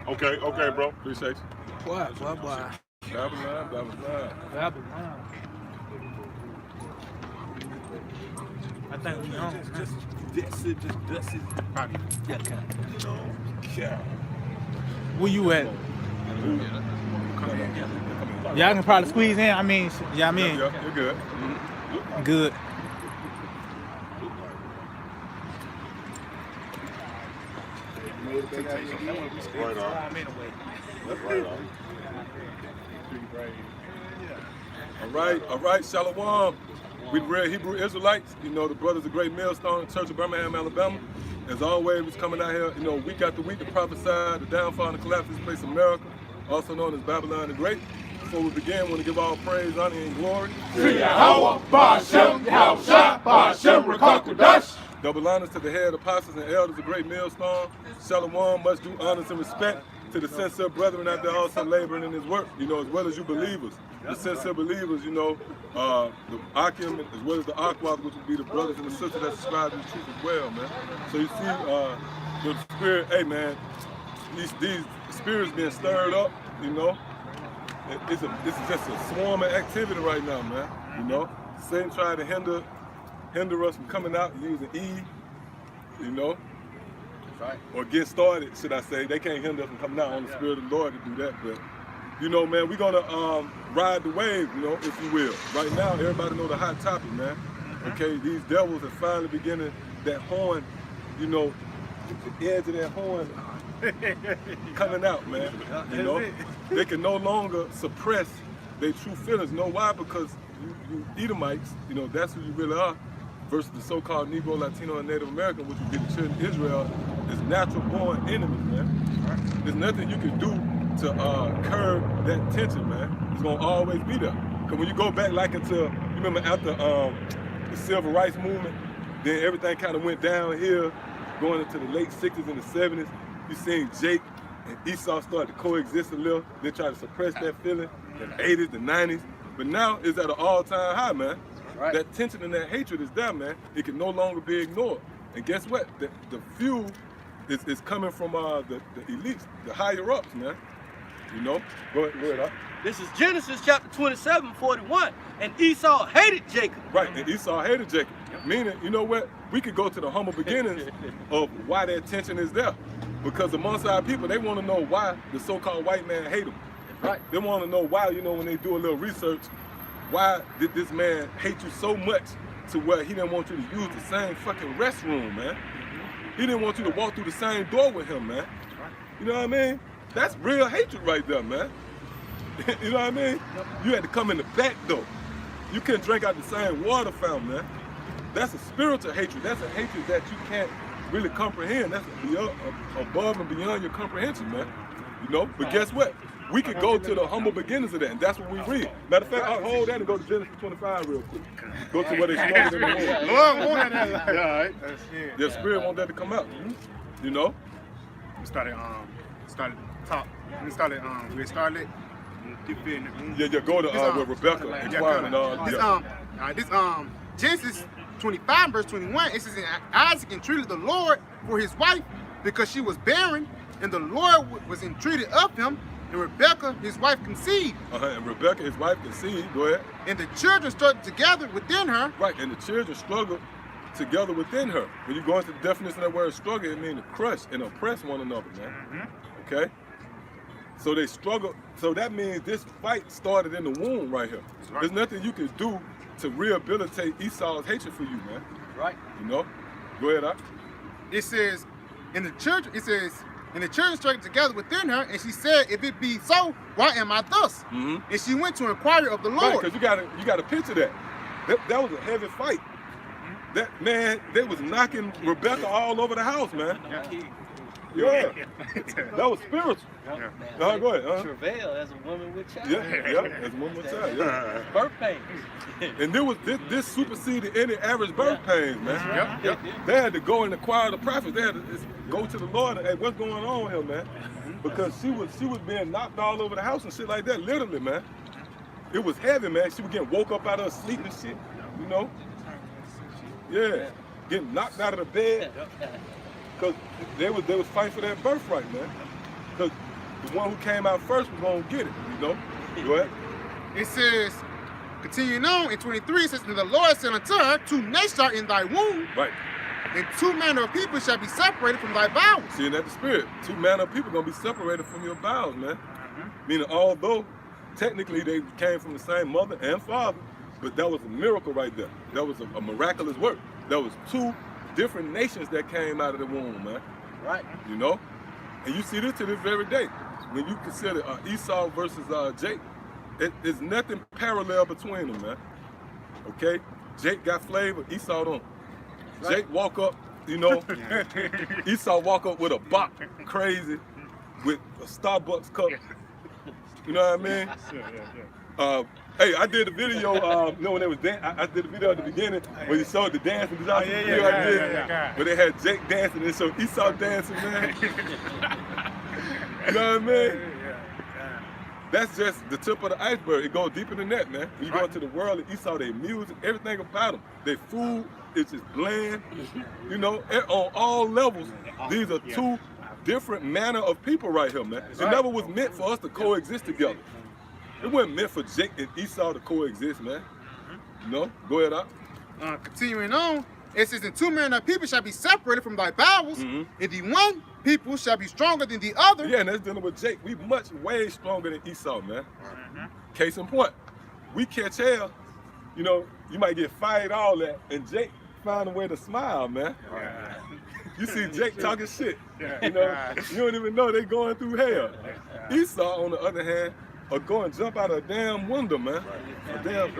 Okay, bro. Appreciate you. Boy. Babylon. I think we home. Just dust it. Yeah. Where you at? Y'all can probably squeeze in. I mean, Yeah, you're good. Good. Right on. All right, Shalom. We the real Hebrew Israelites. You know, the Brothers of Great Millstone, Church of Birmingham, Alabama. As always, was coming out here, you know, week after week to prophesy the downfall and collapse of this place, America, also known as Babylon the Great. Before we begin, we want to give all praise, honor, and glory to Yahweh, Ba'Shem, Yahushua, Ba'Shem, Rekakudash. Double honors to the head apostles and elders of Great Millstone. Shalom, much due honors and respect to the sincere brethren out there also laboring in his work, you know, as well as you believers. The sincere believers, you know, the Akim as well as the Akwab, which would be the brothers and the sisters that subscribe to the truth as well, man. So you see, the spirit, hey man, these spirits being stirred up, you know. It's just a swarm of activity right now, man. You know, Satan tried to hinder us from coming out using Eve, you know, or get started, should I say. They can't hinder us from coming out on the Spirit of the Lord to do that, but you know, man, we're gonna ride the wave, you know, if you will. Right now, everybody know the hot topic, man. Okay, these devils are finally beginning that horn, you know, the edge of that horn coming out, man. You know, they can no longer suppress their true feelings. You know why? Because you Edomites, you know, that's who you really are, versus the so-called Negro, Latino, and Native American, which would be the children of Israel, is natural-born enemies, man. There's nothing you can do to curb that tension, man. It's gonna always be there. Cause when you go back like into, you remember after the Civil Rights Movement, then everything kind of went downhill, going into the late 60s and the 70s. You seen Jake and Esau start to coexist a little. They try to suppress that feeling in the 80s, the 90s. But now it's at an all-time high, man. Right. That tension and that hatred is there, man. It can no longer be ignored. And guess what? The fuel is coming from the elites, the higher ups, man. You know? Go ahead. This is Genesis chapter 27:41. And Esau hated Jacob. Right, and Esau hated Jacob. Meaning, you know what? We could go to the humble beginnings of why that tension is there. Because amongst our people, they want to know why the so-called white man hate them. Right. They want to know why, you know, when they do a little research, why did this man hate you so much to where he didn't want you to use the same fucking restroom, man? He didn't want you to walk through the same door with him, man. You know what I mean? That's real hatred right there, man. You know what I mean? You had to come in the back door. You couldn't drink out the same water fountain, man. That's a spiritual hatred. That's a hatred that you can't really comprehend. That's above and beyond your comprehension, man. You know? But guess what? We could go to the humble beginnings of that, and that's what we read. Matter of fact, I'll hold that and go to Genesis 25 real quick. Go to where they smoking in the womb. Lord wanted that. Yeah, all right. Your spirit want that to come out. You know? We started top. We started Yeah, go to with Rebecca and Twine and all. This Genesis 25 verse 21, it says, and Isaac entreated the Lord for his wife because she was barren, and the Lord was entreated of him, and Rebecca, his wife, conceived. And Rebecca, his wife, conceived. Go ahead. And the children struggled together within her. Right, and the children struggled together within her. When you go into the definition of that word struggle, it means to crush and oppress one another, man. Okay? So they struggle. So that means this fight started in the womb right here. Right. There's nothing you can do to rehabilitate Esau's hatred for you, man. Right. You know? Go ahead, It says, and the children struggled together within her, and she said, if it be so, why am I thus? And she went to inquire of the Lord. Right, because you gotta picture that. That was a heavy fight. That man, they was knocking Rebecca all over the house, man. Yeah. That was spiritual. Go ahead. Travail as a woman with child. Yeah, as a woman with child. Yeah. Birth pains. And this superseded any average birth pains, man. They had to go and inquire the prophets. They had to go to the Lord and, hey, what's going on here, man? Because she was being knocked all over the house and shit like that, literally, man. It was heavy, man. She was getting woke up out of her sleep and shit, you know? Yeah, getting knocked out of the bed. Because they was fighting for that birthright, man. because the one who came out first was gonna get it. You know. Go ahead. It says, continuing on in 23, it says, and the Lord said unto her, 2 nations are in thy womb, Right. and 2 manner of people shall be separated from thy bowels. Seeing that the spirit, 2 manner of people gonna be separated from your bowels, man. Meaning, although technically they came from the same mother and father, but that was a miracle right there. That was a miraculous work. That was 2 different nations that came out of the womb, man. Right. You know, and you see this to this very day. When you consider Esau versus Jake, there's nothing parallel between them, man. Okay, Jake got flavor, Esau don't. Right. Jake walk up, you know, Esau walk up with a box, crazy, with a Starbucks cup. You know what I mean? Hey, I did a video, you know, when they was I did a video at the beginning when you showed the dancing. Did y'all see the video I did? Where they had Jake dancing and showed Esau dancing, man. You know what I mean? That's just the tip of the iceberg. It goes deeper than that, man. When you go into the world of Esau, their music, everything about them, their food is just bland. You know, on all levels, these are 2 different manner of people right here, man. It never was meant for us to coexist together. It wasn't meant for Jake and Esau to coexist, man. You know? Go ahead, Doc. Continuing on, it says, and 2 manner of people shall be separated from thy bowels, and the one people shall be stronger than the other. Yeah, and that's dealing with Jake. We much way stronger than Esau, man. Case in point, we catch hell, you know, you might get fired, all that, and Jake find a way to smile, man. You see Jake talking shit, you know, you don't even know they going through hell. Esau, on the other hand, or go and jump out of a damn window, man. A damn,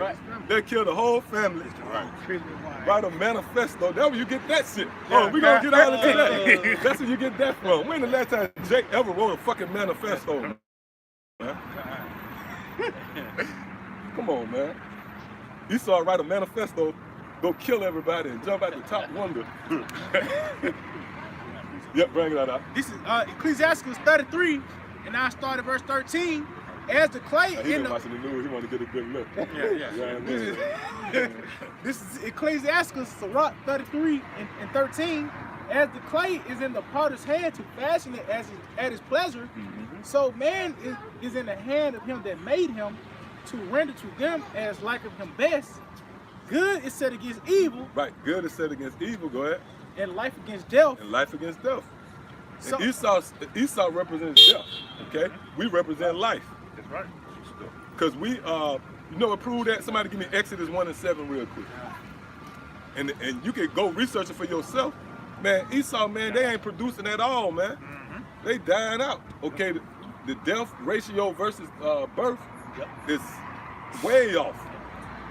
they kill the whole family. Write a manifesto. That's where you get that shit. Oh, we gonna get all into that. That's where you get that from. When the last time Jake ever wrote a fucking manifesto, man? Come on, man. Esau write a manifesto, go kill everybody and jump out the top window. Yep, bring that up. This is Ecclesiastes 33, and I started verse 13. As the clay He in been the watching the news. He want to get a good look. this is Ecclesiastes Sirach 33 and 13. As the clay is in the potter's hand to fashion it at his pleasure, so man is in the hand of him that made him to render to them as like of him best. Good is set against evil. Right, good is set against evil. Go ahead. And life against death. And life against death. So, And Esau represents death. Okay, we represent life. That's right. Because we, you know what proved that? Somebody give me Exodus 1:7 real quick. And you can go research it for yourself. Man, Esau, man, they ain't producing at all, man. They dying out. Okay, the death ratio versus birth is way off.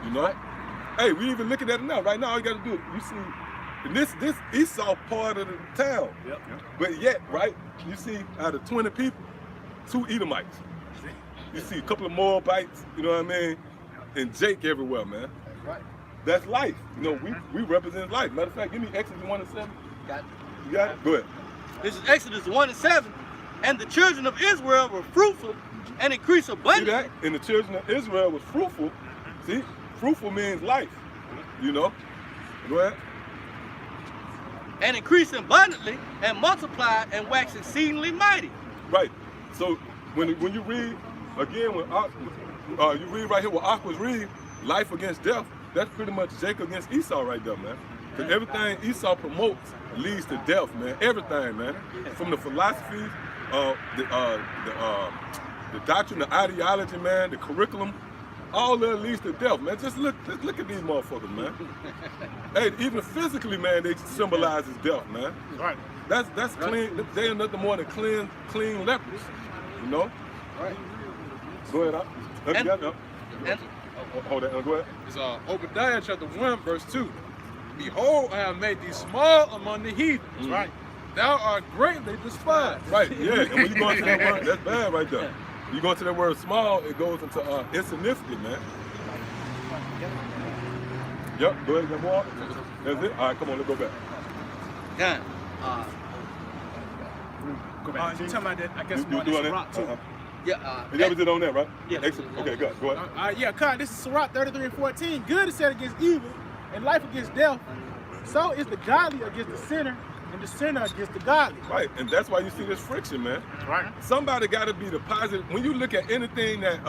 You know? Hey, we even looking at it now. Right now, all you got to do, you see, and this Esau part of the town. But yet, right, you see out of 20 people, 2 Edomites. You see a couple of Moabites, you know what I mean? And Jake everywhere, man. Right. That's life. You know, we represent life. Matter of fact, give me Exodus 1:7. Got it. You got it? Go ahead. This is Exodus 1:7. And the children of Israel were fruitful and increased See abundantly. that? And the children of Israel was fruitful. See, fruitful means life. You know? Go ahead. And increased abundantly and multiplied and waxed exceedingly mighty. Right. So when you read again, when you read right here what Aquas read, life against death, that's pretty much Jacob against Esau right there, man. Because everything Esau promotes leads to death, man. Everything, man. From the philosophy, the doctrine, the ideology, man, the curriculum, all of it leads to death, man. Just look at these motherfuckers, man. Hey, even physically, man, they symbolize as death, man. Right. That's clean. They are nothing more than clean lepers, you know. Right. Go ahead, And- hold that. Go ahead. It's Obadiah chapter 1, verse 2. Behold, I have made thee small among the heathens. Right. Thou art greatly despised. Right. Yeah. And when you go into that word, that's bad right there. You go into that word small, it goes into insignificant, man. Yep. Go ahead. Get more. That's it. All right. Come on. Let's go back. Done. Go back. you talking about that? I guess You one doing is it? Sirach too. Yeah. You never did on that, right? Yeah. Excellent. Okay. Good. Go ahead. Yeah, Kyle, this is Sirach 33 and 14. Good is set against evil, and life against death. So is the godly against the sinner, and the sinner against the godly. Right, and that's why you see this friction, man. Right. Somebody got to be the positive. When you look at anything that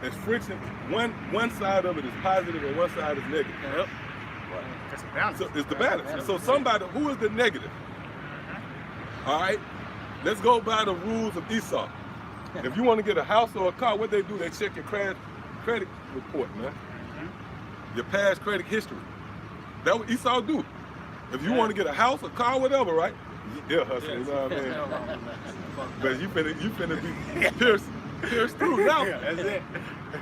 is friction, one side of it is positive and one side is negative. Yep. That's a balance. So it's the balance. So somebody, who is the negative? All right, let's go by the rules of Esau. If you want to get a house or a car, what they do, they check your credit report, man. Your past credit history. That's what Esau do. If you want to get a house, a car, whatever, right? Yeah, hustle, you know what I mean? But you finna be pierced through now. That's it.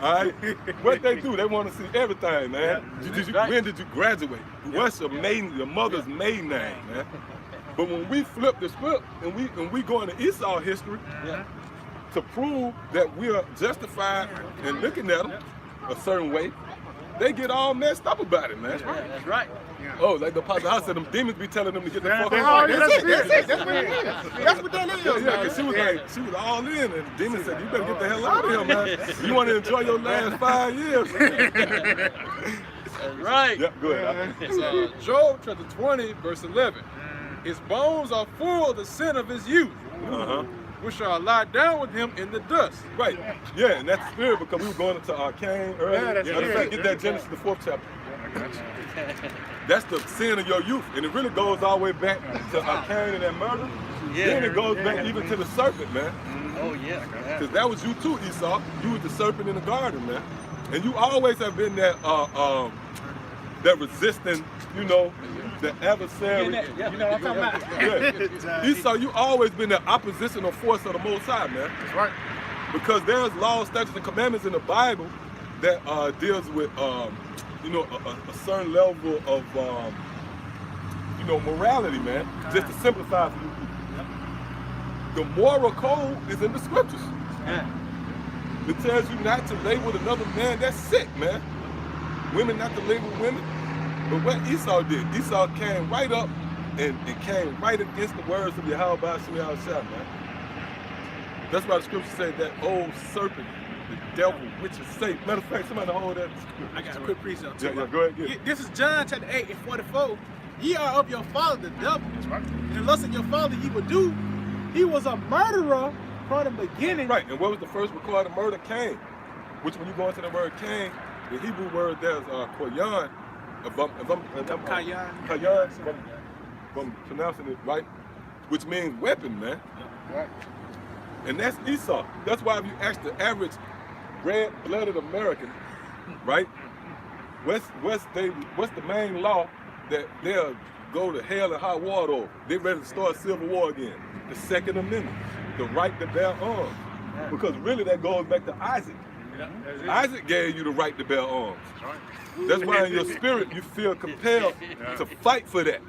All right? What they do, they want to see everything, man. When did you graduate? What's your mother's maiden name, man? But when we flip the script and we go into Esau history to prove that we are justified in looking at them a certain way, they get all messed up about it, man. That's right. Oh, like the Apostle House said, them demons be telling them to get the fuck Oh, out. that's it. That's what it is. That's what that is. Yeah, because she was all in, and the demon said, you better get the hell out of here, man. You want to enjoy your last 5 years. That's right. Yeah, go ahead. It's Job chapter 20, verse 11. His bones are full of the sin of his youth, which shall lie down with him in the dust. Right. Yeah, and that's the spirit, because we were going into Cain earlier. Yeah, that's Matter of fact, it. get that Genesis, the 4th chapter. That's the sin of your youth, and it really goes all the way back to Cain and that murder. Yeah. Then it goes back even to the serpent, man. Oh, yeah. Because that was you too, Esau. You was the serpent in the garden, man. And you always have been that that resistant, you know, the adversary. You know what I'm talking about? Yeah. Esau, you always been the oppositional force of the Most High, man. That's right. Because there's laws, statutes, and commandments in the Bible that deals with, you know, a certain level of, you know, morality, man. Just to simplify for you people. The moral code is in the scriptures. It tells you not to lay with another man. That's sick, man. Women not to lay with women. But what Esau did, Esau came right up and came right against the words of Yahweh Shemiyah Shah, man. That's why the scripture say that old serpent, the devil, which is Satan. Matter of fact, somebody hold that. I got a quick precept too. Yeah, go ahead, get it. This is John chapter 8 and 44. Ye are of your father the devil. That's right. And the lust of your father ye would do. He was a murderer from the beginning. Right, and what was the first recorded murder? Cain. Which when you go into the word Cain, the Hebrew word there's koyan. Kayan, if I'm pronouncing it right, which means weapon, man. Right. And that's Esau. That's why if you ask the average red-blooded American, right, what's the main law that they'll go to hell and hot water over? They're ready to start civil war again. The Second Amendment, the right to bear arms. Because really that goes back to Isaac. Isaac gave you the right to bear arms. That's why in your spirit you feel compelled to fight for that.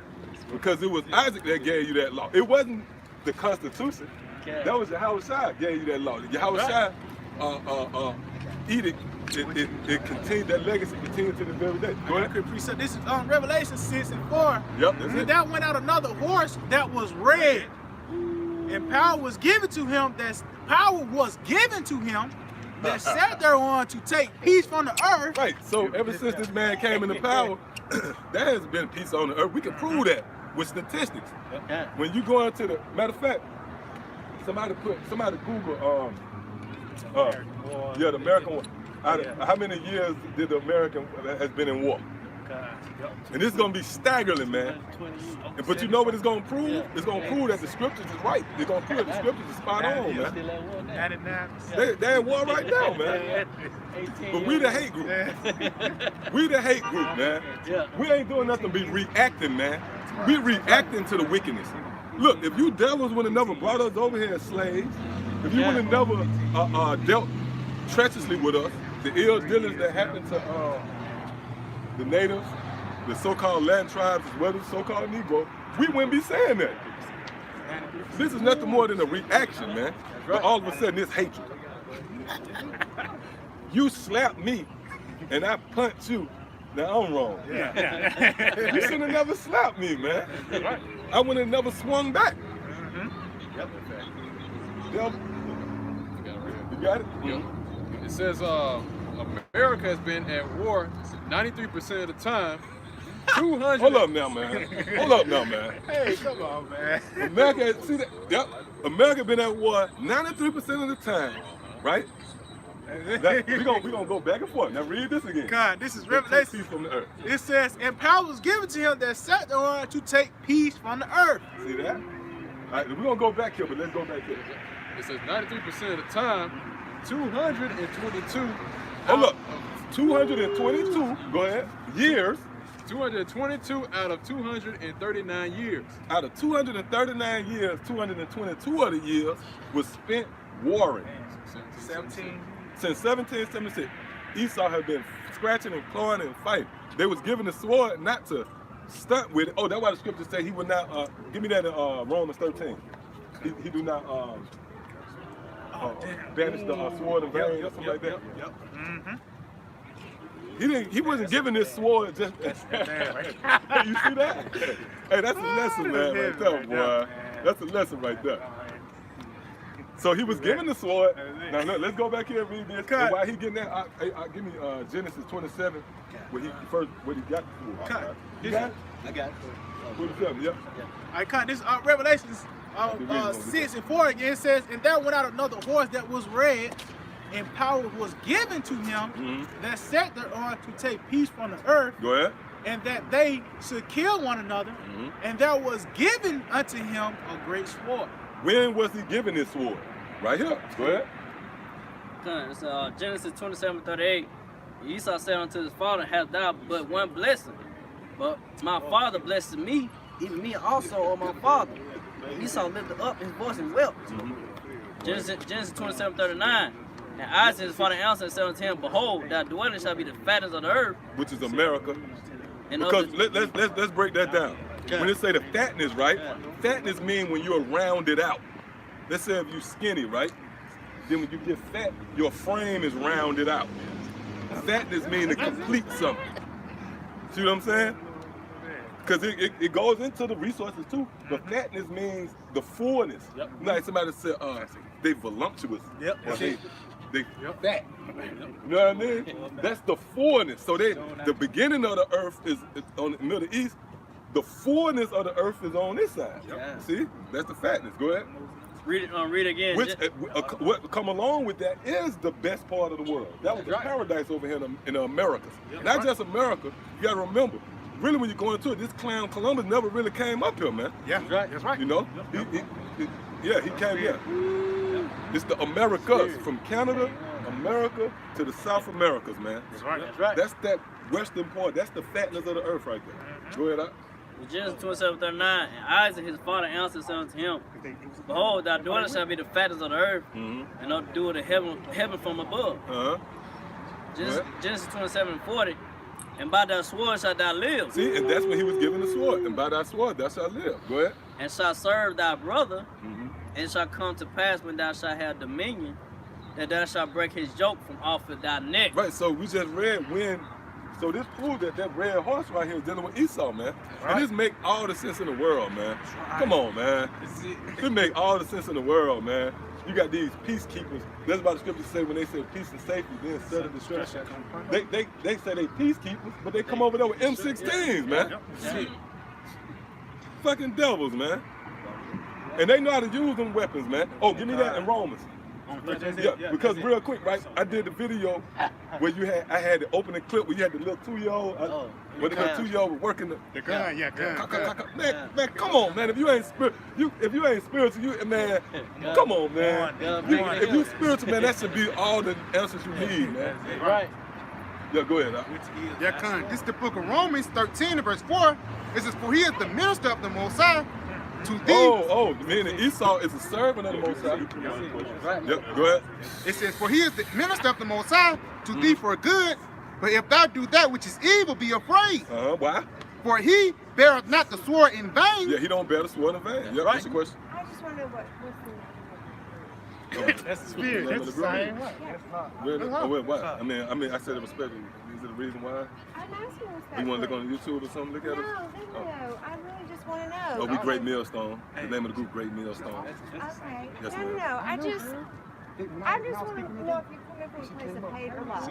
Because it was Isaac that gave you that law. It wasn't the Constitution. That was Yahweh Shai gave you that law. Yahweh Shai edict, it continued, that legacy continued to the very day. Go ahead. Precept. This is Revelation 6 and 4. Yep, that's And it. that went out another horse that was red. And power was given to him. That sat thereon to take peace from the earth. Right, so ever since this man came into power, there has been peace on the earth. We can prove that with statistics. When you go into the, matter of fact, somebody Google, the American war. How many years did the American has been in war? And this is gonna be staggering, man. But you know what it's gonna prove? It's gonna prove that the scriptures is right. It's gonna prove that the scriptures is spot on, man. 99%. They're in war right now, man. But we the hate group. We the hate group, man. We ain't doing nothing but reacting, man. We reacting to the wickedness. Look, if you devils would have never brought us over here as slaves, if you would have never dealt treacherously with us, the ill dealings that happened to the natives, the so-called Latin tribes, as well as the so-called Negro, we wouldn't be saying that. This is nothing more than a reaction, man. But all of a sudden, it's hatred. You slap me, and I punch you. Now I'm wrong. You should have never slapped me, man. I would have never swung back. Yep. You got it? It says America has been at war 93% of the time, 200. Hold up now, man. Hold up now, man. Hey, come on, man. America, see that? Yep. America been at war 93% of the time, right? We gonna go back and forth. Now read this again. God, this is Take Revelation. peace from the earth. It says, and power was given to him that sat thereon to take peace from the earth. See that? All right, we're gonna go back here, but let's go back here. It says 93% of the time, 222. Hold up. 222, go ahead, years 222 out of 239 years. out of 239 years, 222 of the years was spent warring. 17. Since 1776, Esau had been scratching and clawing and fighting. They was given the sword not to stunt with it. Oh, that's why the scriptures say he would not, give me that in Romans 13. He do not banish the sword and vain or something like that. He wasn't given this sword just. You see that? Hey, that's a lesson, man, right there, boy. That's a lesson right there. So he was given the sword. Now look, let's go back here and read this. And while he getting that, give me Genesis 27, where he got the sword. Cut. You got it? I got it. 27, yeah. I cut this Revelations 6 and 4 again. It says, and there went out another horse that was red, and power was given to him that sat thereon to take peace from the earth, Go ahead. and that they should kill one another, and there was given unto him a great sword. When was he given this sword? Right here. Go ahead. It's Genesis 27:38. Esau said unto his father, Hast thou but one blessing? But my father blessed me, even me also, O my father. Esau lifted up his voice and wept. Genesis 27:39. And Isaac his father answered and said unto him, Behold, thy dwelling shall be the fatness of the earth. Which is America. And Because of the, let's break that down. Okay. When it say the fatness, right? Fatness mean when you're rounded out. Let's say if you skinny, right? Then when you get fat, your frame is rounded out. Fatness mean to complete something. See what I'm saying? Because it goes into the resources too. But fatness means the fullness. Like somebody said, they voluptuous. Or they fat. You know what I mean? That's the fullness. So the beginning of the earth is on the Middle East. The fullness of the earth is on this side. See? That's the fatness. Go ahead. read it again. Which what come along with that is the best part of the world. That was the paradise over here in the Americas. Not just America. You gotta remember, really when you go into it, this clown Columbus never really came up here, man. Yeah, that's right. You know? He came here. It's the Americas, from Canada, America to the South Americas, man. That's right. That's that western part. That's the fatness of the earth right there. Go ahead, Genesis 27:39. And Isaac his father answered and said unto him, Behold, thy daughter shall be the fatness of the earth, and not do it heaven from above. Genesis 27:40. And by thy sword shalt thou live. See, and that's when he was given the sword. And by thy sword thou shalt live. Go ahead. And shalt serve thy brother, and it shall come to pass when thou shalt have dominion, that thou shalt break his yoke from off of thy neck. Right, so we just read when, so this proves that red horse right here is dealing with Esau, man. And this make all the sense in the world, man. Come on, man. It make all the sense in the world, man. You got these peacekeepers. That's what the scriptures say when they say peace and safety, then sudden destruction. They say they peacekeepers, but they come over there with M16s, man. Fucking devils, man. And they know how to use them weapons, man. Oh, give me that in Romans. Yeah, because real quick, right? I did the video where I had the opening clip where you had the little 2-year-old, where the little 2-year-old was working The gun, Man, come on, man. If you ain't spiritual, man, come on, man. If you spiritual, man, that should be all the answers you need, man. Right. Yeah, go ahead. This is the book of Romans 13 and verse 4. It says, For he is the minister of the Most High to thee. Meaning Esau is a servant of the Most High. Right. Yep, go ahead. It says, For he is the minister of the Most High to thee for good. But if thou do that which is evil, be afraid. Why? For he beareth not the sword in vain. Yeah, he don't bear the sword in vain. Yeah, what's your question? I just want to know what's That's the spirit. That's the same way. Really? What? I mean, I said it was special. Is it the reason why? I'm asking what's You want to look on YouTube or something? Look at us? No. I really just want to know. Oh, we Great Millstone. The name of the group, Great Millstone. Okay. Yes, no. ma'am. I just, I just want to know if you're coming from a place of hate or love.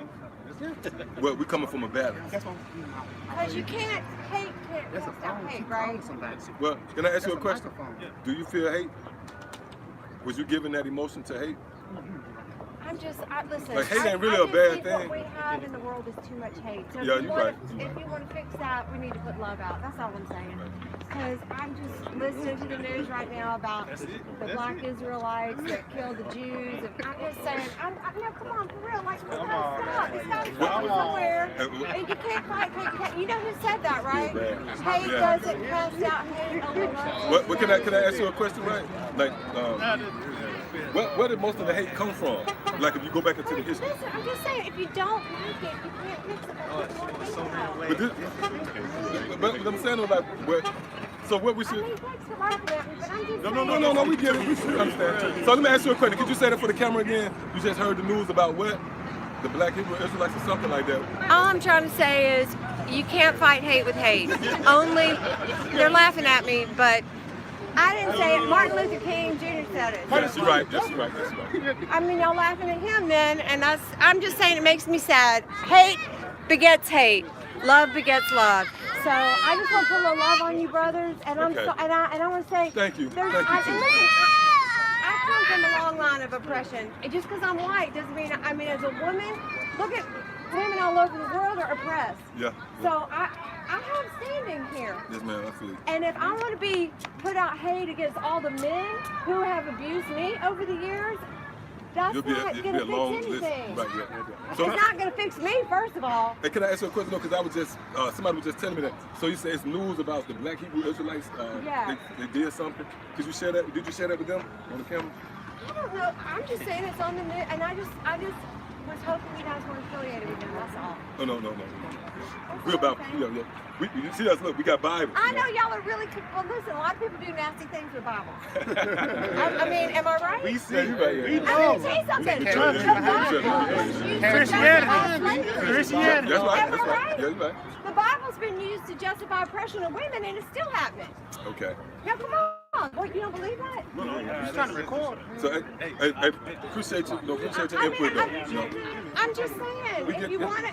Well, we coming from a balance. Because you can't stop hate, right? Well, can I ask you a question? Do you feel hate? Was you given that emotion to hate? Listen. Like, hate ain't really I a bad just think thing. What we have in the world is too much hate. So Yeah, if you you're wanna, right. if you want to fix that, we need to put love out. That's all I'm saying. Because I'm just listening to the news right now about the black Israelites that killed the Jews. And I'm just saying, no, come on, for real. Like, we gotta stop. It's gotta come somewhere. And you can't fight hate. You know who said that, right? Hate doesn't cast out hate. Only love. What can I ask you a question, right? Like, where did most of the hate come from? Like, if you go back into the history. Listen, I'm just saying, if you don't like it, you can't fix it. That's what people want. But I'm saying, like, so what we I should. mean, thanks for laughing at me, but I'm just saying. No, we get it. We should understand. So let me ask you a question. Could you say that for the camera again? You just heard the news about what? The black Hebrew Israelites or something like that. All I'm trying to say is you can't fight hate with hate. Only, they're laughing at me, but I didn't say it. Martin Luther King Jr. said it. Yes, you're right. Yes, you're right. Yes, you're right. I mean, y'all laughing at him then, and I'm just saying it makes me sad. Hate begets hate. Love begets love. So I just want to put a little love on you, brothers, and Okay. I want to say Thank you. there's- Thank you, and too. listen, I come from a long line of oppression. And just because I'm white doesn't mean, I mean, as a woman, look at women all over the world are oppressed. Yeah. So I have standing here. Yes, ma'am. I feel you. And if I want to be put out hate against all the men who have abused me over the years, that's You'll be not a going to long fix list. anything. Right, yeah. So, It's not going to fix me, first of all. hey, can I ask you a question? No, because I was just, somebody was just telling me that. So you say it's news about the black Hebrew Israelites. Yeah. They did something. Could you share that? Did you share that with them on the camera? I don't know. I'm just saying it's on the news, and I just was hoping you guys weren't affiliated with them. That's all. Oh, no. We're about, yeah. You see us, look, we got Bibles. I know y'all are really. Well, listen, a lot of people do nasty things with Bibles. I mean, am I right? We see. Yeah, you're right. Yeah. I'm gonna tell you something. Christianity. That's right. Am I That's right. right? Yeah, you're right. The Bible's been used to justify oppression of women, and it's still happening. Okay. Now, come on. What, you don't believe that? He's trying to record. So I appreciate you. No, appreciate your I input, mean, though. You know. I'm just saying, if you want to,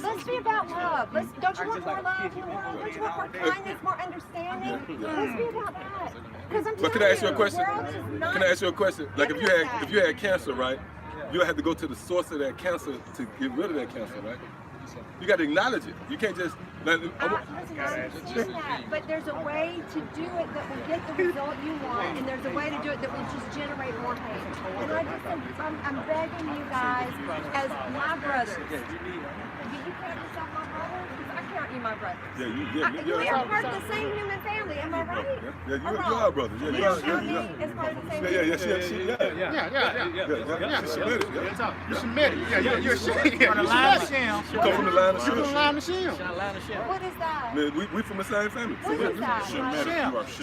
let's be about love. Don't you want more love in the world? Don't you want more kindness, more understanding? Let's be about that. Because I'm But can I ask you a question? Can I ask you a question? Like if you had cancer, right? You had to go to the source of that cancer to get rid of that cancer, right? You got to acknowledge it. You can't just. Listen, I understand that, but there's a way to do it that will get the result you want, and there's a way to do it that will just generate more hate. And I'm begging you guys, as my brothers, do you count yourself my brother? Because I count you my brother. Yeah, We are part of the same human family, am I right? Yeah, you are brother. Yeah, You don't count me as part of the same Yeah. Yeah. She submitted. Yeah. You submitted. Yeah, you're shit. On the line of Shem. You come from the line of You're from the Shem. line of Shem. What is that? Man, we from the same family. So What is that?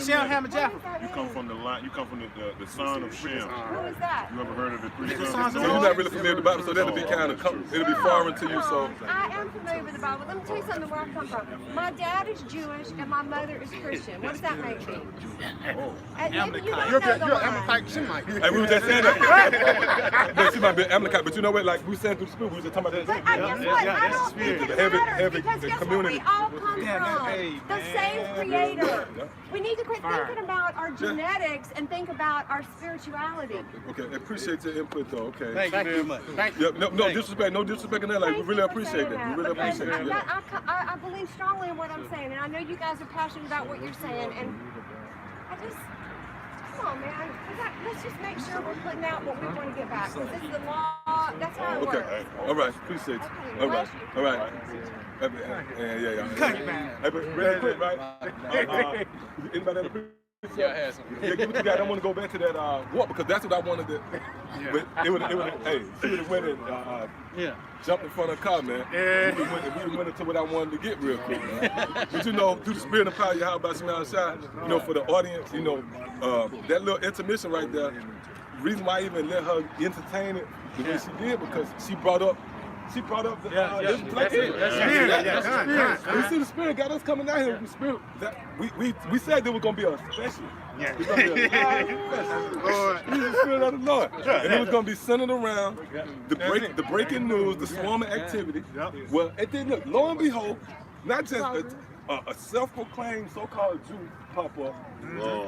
Shem Hammer Jaffa. You Come from the line. You come from the son of Shem. Who is that? You ever heard of the three sons sons? of you're not really familiar with the Bible, so that'll be kind of it'll be foreign to you. So I am familiar with the Bible. Let me tell you something where I come from. My dad is Jewish and my mother is Christian. What does that make me? Maybe you don't You're know the line. Amalekite Shemite. hey, we were just saying that. But she might be Amalekite, but you know what? Like we said through the spirit, we were just talking about But that. guess what? I don't think it Heavy- matters heavy because guess community. what? We all come Yeah, from hey, the same creator. Yeah. We need to quit thinking about our genetics and think about our spirituality. Okay, appreciate your input though. Okay. Thank you very much. Thank you. Yeah, no disrespect, no disrespect in that. Like we Thank really you for appreciate saying that. We really because appreciate you. Yeah. I believe strongly in what I'm saying, and I know you guys are passionate about what you're saying, and I just, come on, man. Let's just make sure we're putting out what we want to get back. Because this is the law. That's how it Okay. works. All right. Appreciate you. Okay, All right. bless you. All right. Yeah. Cut it, man. Hey, but real quick, right? Anybody else? Yeah, I had some. Yeah, give it to you guys. I want to go back to that walk because that's what I wanted to. But it would hey, she would have went and jumped in front of a car, man. Yeah. We went into what I wanted to get real quick, man. But you know, through the spirit and power of Yahweh Shema Shai, you know, for the audience, you know, that little intermission right there, the reason why I even let her entertain it the way she did, because she brought up She brought up the That's it. That's Spirit, it. yeah, That's con. We see the Spirit got us coming out here with the Spirit. We said there was gonna be a special. Yeah. It's gonna be a live Lord. special. He's the Spirit of the Lord. And it was gonna be centered around the breaking news, the swarming activity. Well, it did look, lo and behold, not just a self-proclaimed so-called Jew pop up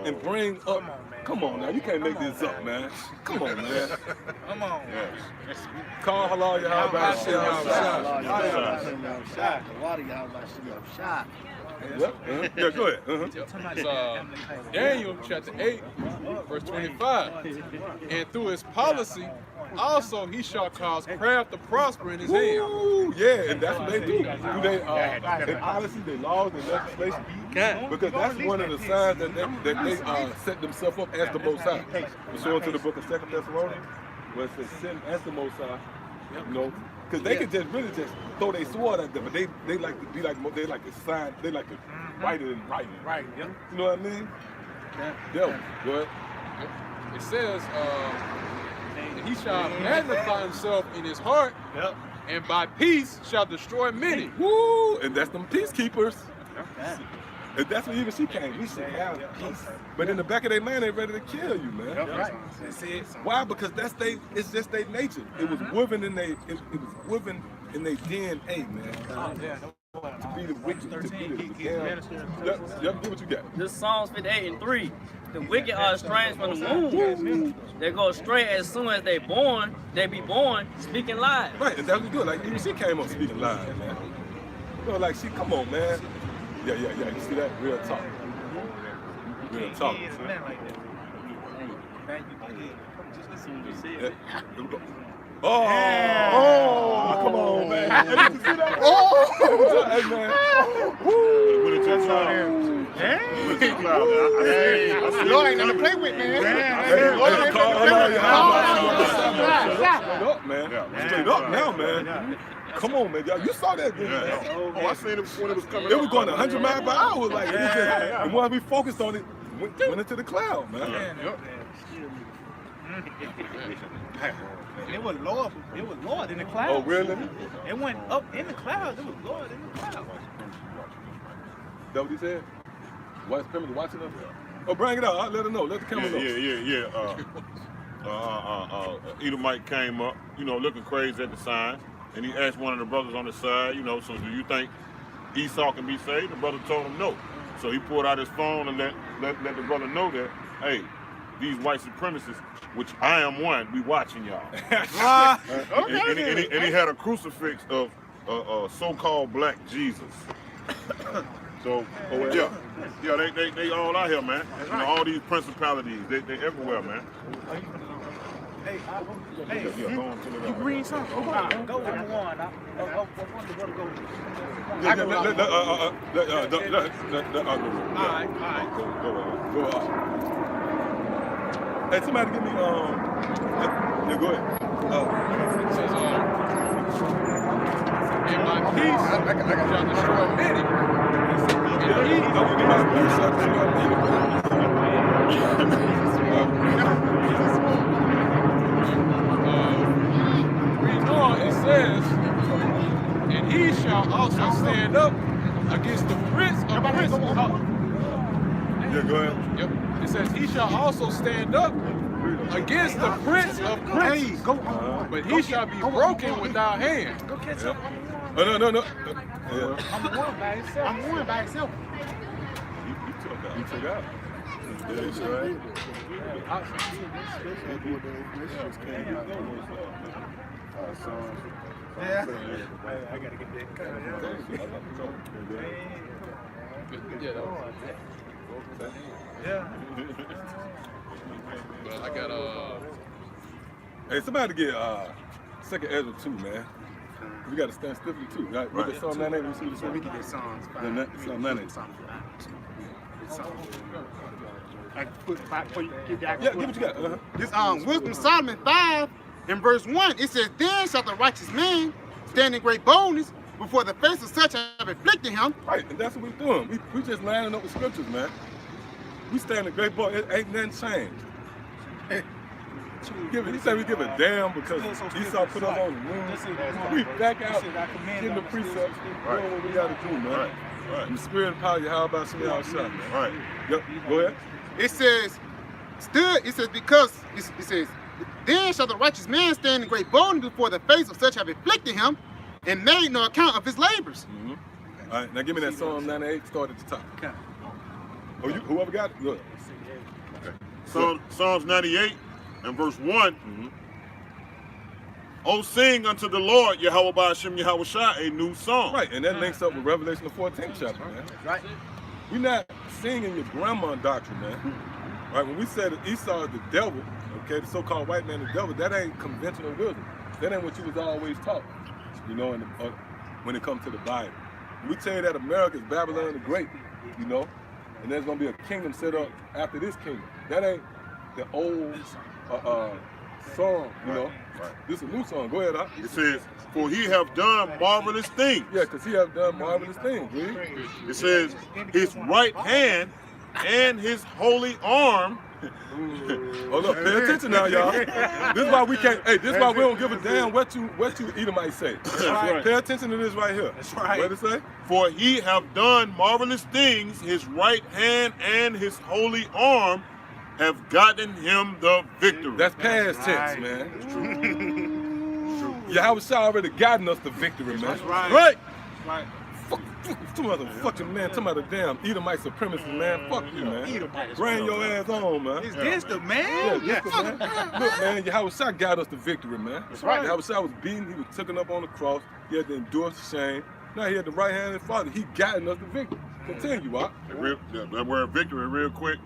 and bring up. Come on now, you can't make this up, man. Come on, man. Come on. Call halal Yahweh Shem. Yeah, go ahead. It's Daniel chapter 8, verse 25. And through his policy, also he shall cause craft to prosper in his hand. Woo, yeah, and that's what they do. Do they policy, their laws, their legislation? Because that's one of the signs that they set themselves up as the Most High. We show into the book of 2 Thessalonians, where it says, "Sin as the Most High." You know, because they could just really just throw their sword at them, but they like to be like they like to sign, they like to write it in writing. Right. Yep. You know what I mean? Yeah. Go ahead. It says, and he shall magnify himself in his heart, and by peace shall destroy many. Woo! And that's them peacekeepers. And that's what even she came. We should have peace. But in the back of their mind, they ready to kill you, man. Right. That's it. Why? Because it's just their nature. It was woven in their DNA, man. To be the wicked, to be the Yep, do what you got. This Psalms 58:3. The wicked are estranged from the womb. They go astray as soon as they be born, speaking lies. Right, and that's what we do. Like, even she came up speaking live, man. You know, like, she, come on, man. Yeah. You see that? Real talk. Real talk. Yeah. Here we go. Oh, come on, man. Hey, did you see that? Hey, man. When it touched Lord ain't nothing to play with, man. Hey, call straight up, man. Straight up now, man. Come on, man. Y'all, you saw that, dude, man. Oh, I seen it when it was coming. It was going 100 miles per hour. Like, it was just, and once we focused on it, went into the cloud, man. It was lower. It was lower than the clouds. Oh, really? It went up in the clouds. It was lower than the clouds. That what he said? White supremacy watching us? Oh, bring it out. I'll let her know. Let the camera know. Edomite came up, looking crazy at the sign, and he asked one of the brothers on the side, so do you think Esau can be saved? The brother told him no. So he pulled out his phone and let the brother know that, hey, these white supremacists, which I am one, we watching y'all. And he had a crucifix of so-called black Jesus. So they all out here, man. All these principalities, they everywhere, man. Hey, you green something? Go with the one. Go. Hey, somebody give me yeah, go ahead. It says, and by peace shall destroy many. And he reading on, it says, and he shall also stand up against the prince of princes. Yeah, go ahead. Yep. It says he shall also stand up against the prince of princes, but he shall be broken without hand. Go catch up. Oh, no. I'm one by himself. You took out. Yeah, you sure right? Yeah. I gotta get that. Yeah, that was Yeah. But I got Hey, somebody get Second Ezra 2, man. We got to stand stiffly too. Right? Look at Psalm 98. We see the We can get Psalms 5. Psalm 98. I put 5 for you. Yeah, give what you got. This Wisdom Solomon 5 in verse 1, it says, "Then shall the righteous man stand in great boldness before the face of such have afflicted him." Right, and that's what we're doing. We just lining up with scriptures, man. We stand in great boy. It ain't nothing changed. He said we give a damn because Esau put us on the moon. We back out, getting the precepts, doing what we got to do, man. In the spirit and power, how about some y'all shot, man? Right. Yep, go ahead. It says, then shall the righteous man stand in great boldness before the face of such have afflicted him, and made no account of his labors. All right, now give me that Psalm 98, start at the top. Oh, whoever got it, good. Psalms 98 and verse 1. Oh, sing unto the Lord, Yahweh Ba'ashem Yahweh Shai, a new song. Right, and that links up with Revelation the 14th chapter, man. Right. We're not singing your grandma doctrine, man. Right, when we say that Esau is the devil, okay, the so-called white man, the devil, that ain't conventional wisdom. That ain't what you was always taught, you know, when it comes to the Bible. We tell you that America is Babylon the Great, you know, and there's gonna be a kingdom set up after this kingdom. That ain't the old song, you know. Right. This is a new song. Go ahead, Doc. It says, for he have done marvelous things. Yeah, because he have done marvelous things, read. It says, his right hand and his holy arm. Oh look, pay attention now, y'all. This is why we can't. Hey, this is why we don't give a damn what you Edomites say. Right. Pay attention to this right here. That's right. What did it say? For he have done marvelous things, his right hand and his holy arm have gotten him the victory. That's past tense, man. Yahweh Shai already gotten us the victory, man. That's right. Right. That's right. Some motherfucking man, talking about the damn Edomite supremacy, man. Fuck you, man. Bring your ass on, man. It's gangster, man. Yeah, man. Look, man, Yahweh Shai got us the victory, man. That's right. Yahweh Shai was beaten, he was taken up on the cross, he had to endure shame. Now he had the right hand of his Father. He gotten us the victory. Continue, Wop. That word victory, real quick.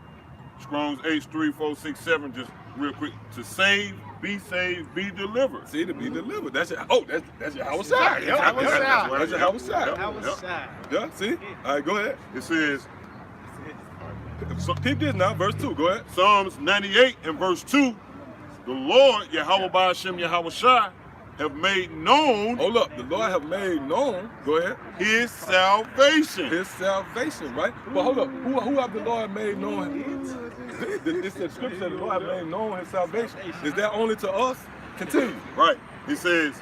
Strong's H3467, just real quick. To save, be delivered. See, to be delivered. That's your, that's your Yahweh Shai. That's Yahweh Shai. That's your Yahweh Shai. Yahweh Shai. Yeah, see? All right, go ahead. It says, So, keep this now, verse 2, go ahead. Psalms 98 and verse 2, the Lord, Yahweh Ba'ashem Yahweh Shai, have made known. Hold up, the Lord have made known, go ahead, his salvation. his salvation, right? But hold up, who have the Lord made known? It's the scripture that the Lord have made known his salvation. Is that only to us? Continue. Right. He says,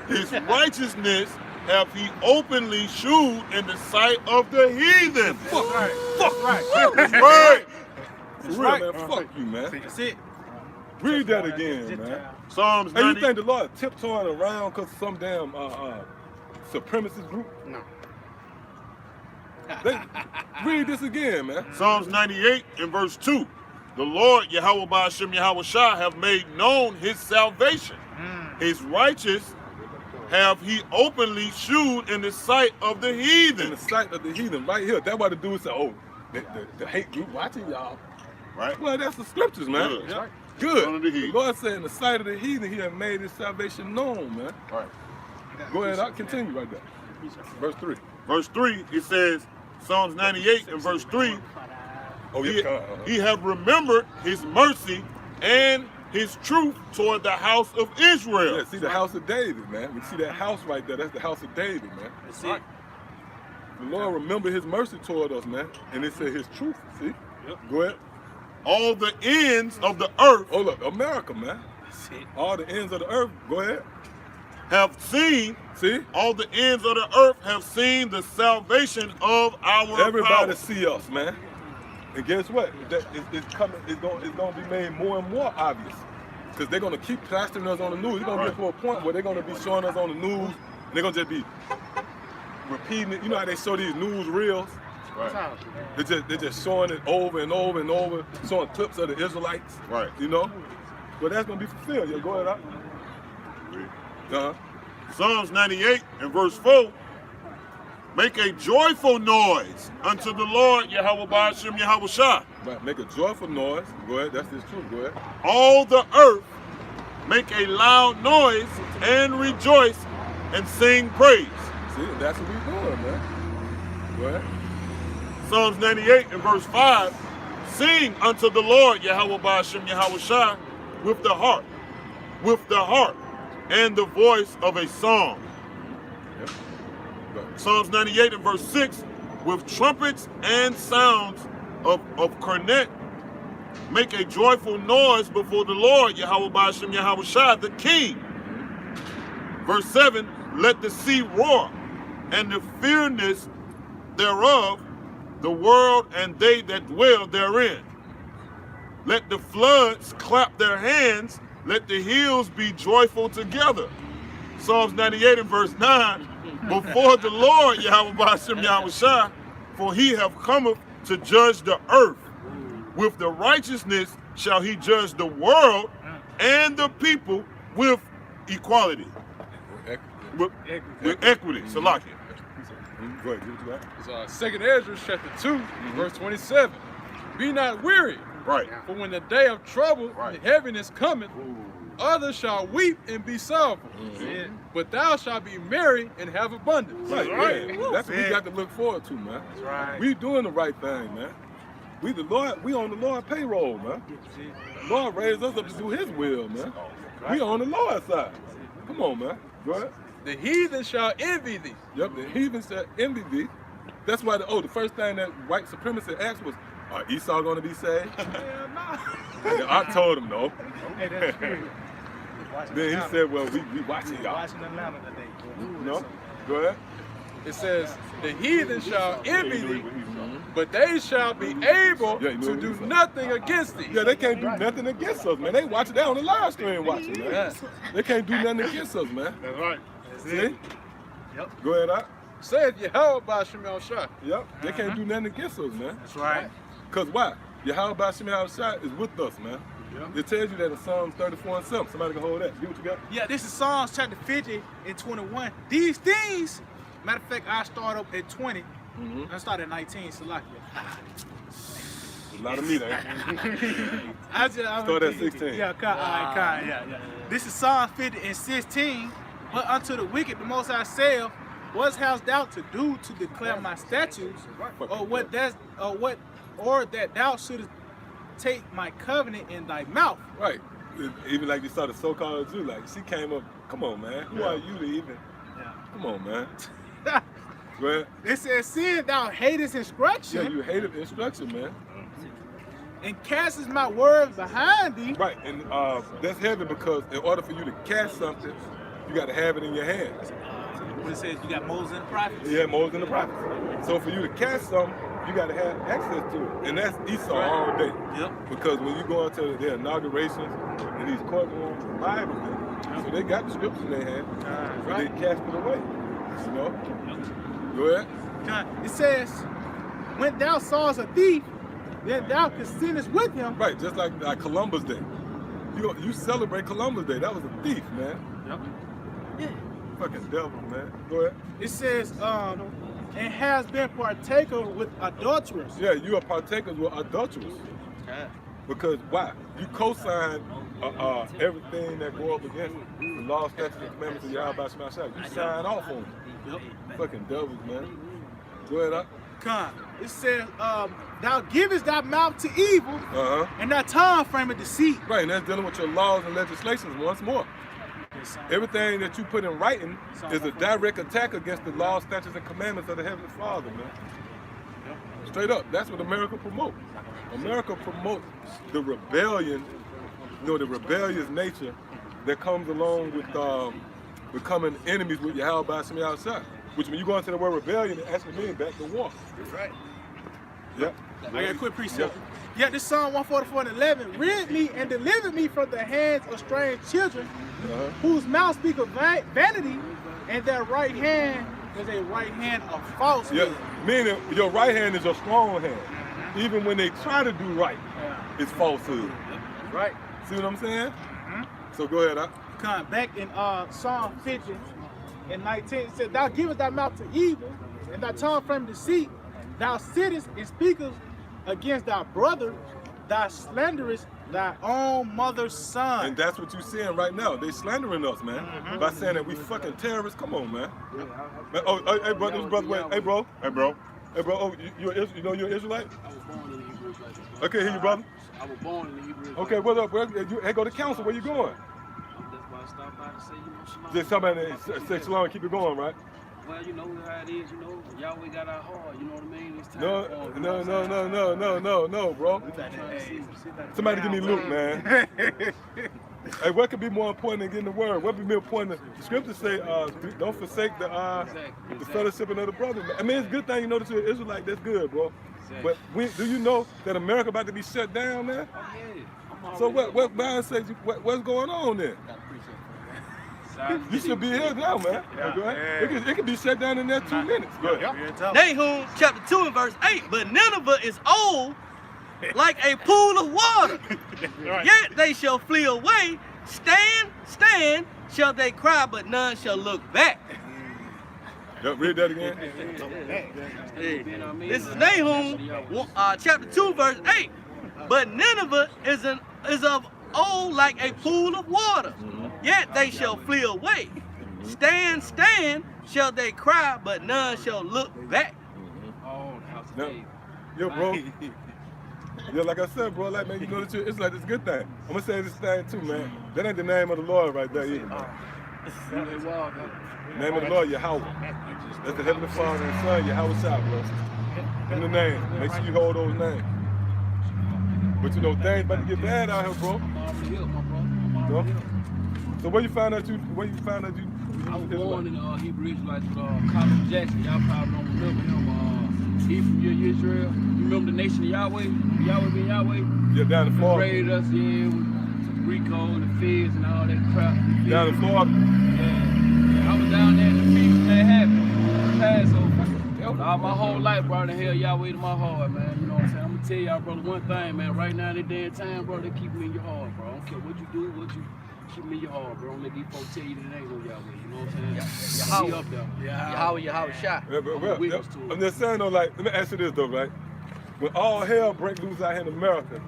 his righteousness have he openly shewed in the sight of the heathen. Fuck Right. Fuck Right. That's right. For real, right. man. Fuck you, man. That's it. Read that again, man. Psalms Hey, you 90. think the Lord tiptoeing around because of some damn supremacist group? No. Read this again, man. Psalms 98 and verse 2. The Lord, Yahweh Ba'ashem Yahweh Shai, have made known his salvation. His righteous have he openly shewed in the sight of the In heathen. the sight of the heathen, right here. That's why the dude said, oh, the hate group watching y'all. Right? Well, that's the scriptures, man. Good. Yeah. Son of the Good. The heathen. Lord said in the sight of the heathen, he had made his salvation known, man. Right. Go ahead, I'll continue right there. Verse 3. Verse 3, it says, Psalms 98 and verse 3, Oh, yeah. he have remembered his mercy and his truth toward the house of Israel. Yeah, see the house of David, man. We see that house right there. That's the house of David, man. That's it. The Lord remembered his mercy toward us, man. And it said his truth, see? Go ahead. All the ends of the earth Oh, look, America, man. That's it. All the ends of the earth. Go ahead. have seen, See? all the ends of the earth have seen the salvation of our Everybody power. see us, man. And guess what? It's coming. It's going to be made more and more obvious because they're going to keep plastering us on the news. It's going to get to a point where they're going to be showing us on the news. And they're going to just be repeating it. You know how they show these news reels? Right. They're just showing it over and over and over, showing clips of the Israelites. Right. You know? But that's going to be fulfilled. Yeah, go ahead. Uh-huh. Psalms 98 and verse 4, make a joyful noise unto the Lord, Yahweh Ba'ashem Yahweh Shai. Right. Make a joyful noise. Go ahead. That's his truth. Go ahead. All the earth make a loud noise and rejoice and sing praise. See, that's what we're doing, man. Go ahead. Psalms 98 and verse 5, sing unto the Lord, Yahweh Ba'ashem Yahweh Shai, with the harp, and the voice of a song. Yep. Go ahead. Psalms 98 and verse 6, with trumpets and sounds of cornet make a joyful noise before the Lord, Yahweh Ba'ashem Yahweh Shai, the King. Verse 7, let the sea roar, and the fierceness thereof, the world and they that dwell therein. Let the floods clap their hands, let the hills be joyful together. Psalms 98 and verse 9, before the Lord, Yahweh Ba'ashem Yahweh Shai, for he have cometh to judge the earth. With the righteousness shall he judge the world and the people with equality. With equity. Salakia. Go ahead, give it to that. It's 2nd Ezra chapter 2, verse 27. Be not weary, Right. for when the day of trouble Right. and heaviness cometh, others shall weep and be sorrowful. But thou shalt be merry and have abundance. Right, yeah. That's what we got to look forward to, man. That's right. We doing the right thing, man. We on the Lord payroll, man. The Lord raised us up to do his will, man. We on the Lord's side. Come on, man. Go ahead. The heathen shall envy thee. Yep, the heathen said envy thee. That's why the first thing that white supremacy asked was, are Esau gonna be saved? And I told him no. Hey, that's true. Then he said, well, we watching y'all. Watching Atlanta today. No? Go ahead. It says, the heathen shall envy thee, but they shall be able Yeah, you know to what do he said. nothing against thee. Yeah, they can't do nothing against us, man. They watching, they on the live stream watching, man. Yeah. They can't do nothing against us, man. That's right. See? Yep. Go ahead, out. Saith Yahweh Ba'ashem Yahweh Shai. Yep. They can't do nothing against us, man. That's right. Because why? Yahweh Ba'ashem Yahweh Shai is with us, man. It tells you that in Psalms 34 and 7. Somebody can hold that. Get what you got? Yeah, this is Psalms chapter 50 and 21. These things, matter of fact, I start up at 20. I start at 19, so like A lot of meat, ain't it? I Start at 16. Yeah, yeah. This is Psalm 50 and 16. But unto the wicked, the Most High saith, what hast thou to do to declare my statutes, or that thou shouldest take my covenant in thy mouth? Right. Even like you saw the so-called Jew, like she came up, come on, man. Who are you to even? Come on, man. Go ahead. It says, seeing thou hatest instruction, Yeah, you hated the instruction, man. and castest my words behind thee. Right, and that's heavy because in order for you to cast something, you got to have it in your hands. When it says you got Moses and the prophets. Yeah, Moses and the prophets. So for you to cast something, you got to have access to it, and that's Esau all day. Yep. Because when you go into their inaugurations and these courtrooms, the Bible, man, so they got the scriptures in their hand, but they cast it away. You know? Go ahead. It says, when thou sawest a thief, then thou consentest with him. Right, just like Columbus Day. You celebrate Columbus Day. That was a thief, man. Yeah. Fucking devil, man. Go ahead. It says, and has been partaker with adulterers. Yeah, you are partakers with adulterers. Because why? You co-sign everything that go up against the law, statutes, and commandments of Yahweh Ba'ashem Yahweh. You sign off on them. Fucking devils, man. Go ahead, up. It says, thou givest thy mouth to evil, and thy tongue frame of deceit. Right, and that's dealing with your laws and legislations once more. Everything that you put in writing is a direct attack against the laws, statutes, and commandments of the Heavenly Father, man. Straight up, that's what America promotes. America promotes the rebellion, the rebellious nature that comes along with becoming enemies with Yahweh Ba'ashem Yahweh Shai. Which when you go into the word rebellion, it actually means back to war. Right. Yep. I got a quick precept. Yeah, this Psalm 144 and 11. Rid me and deliver me from the hands of strange children, whose mouth speak of vanity, and their right hand is a right hand of falsehood. Yeah, meaning your right hand is your strong hand. Even when they try to do right, it's falsehood. Right. See what I'm saying? So go ahead. Back in Psalm 50 and 19, it said, thou givest thy mouth to evil, and thy tongue frame deceit. Thou sittest and speakest against thy brother, thou slanderest thy own mother's son. And that's what you're seeing right now. They slandering us, man, by saying that we fucking terrorists. Come on, man. Oh, hey, brother, wait. Hey, bro. Oh, you're an Israelite? I was born in the Hebrew Israelite. Okay, hear you, brother. I was born in the Hebrew Israelite. Okay, what's up, bro? Hey, go to council. Where you going? That's why I stopped by to say, shalom. Just somebody say shalom and keep it going, right? Well, you know how it is, you know. Yahweh got our heart, you know what I mean? It's time No, for no, bro. Somebody give me Luke, man. Hey, what could be more important than getting the word? What would be more important? The scriptures say, don't forsake the fellowship of the brother. I mean, it's a good thing you know that you're an Israelite. That's good, bro. But do you know that America about to be shut down, man? Oh, yeah. So what Brian says, what's going on there? You should be here now, man. Go ahead. It can be shut down in there 2 minutes. Go ahead. Nahum chapter 2 and verse 8. But Nineveh is old like a pool of water. Yet they shall flee away. Stand, shall they cry, but none shall look back. Read that again. This is Nahum chapter 2 verse 8. But Nineveh is of old like a pool of water. Yet they shall flee away. Stand, shall they cry, but none shall look back. Yo, bro. Yeah, like I said, bro, like, man, you know that it's like this good thing. I'm gonna say this thing too, man. That ain't the name of the Lord right there either, man. Name of the Lord, Yahweh. That's the Heavenly Father and Son, Yahweh Shah, bro. In the name. Make sure you hold those names. But you know, things about to get bad out here, bro. No? So where you find out you I was born in Hebrew Israelites with Colin Jackson. Y'all probably don't remember him. He from Israel. You remember the nation of Yahweh? Yahweh being Yahweh? Yeah, down in Florida. Raided us, with Rico, the Fizz, and all that crap. Down in Florida? Yeah. I was down there in the feast that happened. Passover. My whole life, bro, the hell Yahweh to my heart, man. You know what I'm saying? I'm gonna tell y'all, brother, one thing, man. Right now, in this day and time, bro, they keep me in your heart, bro. I don't care what you do, keep me in your heart, bro. Don't let these folks tell you that it ain't no Yahweh. You know what I'm saying? Be up there. Yahweh Shah. I'm just saying though, like, let me ask you this though, right? When all hell break loose out here in America,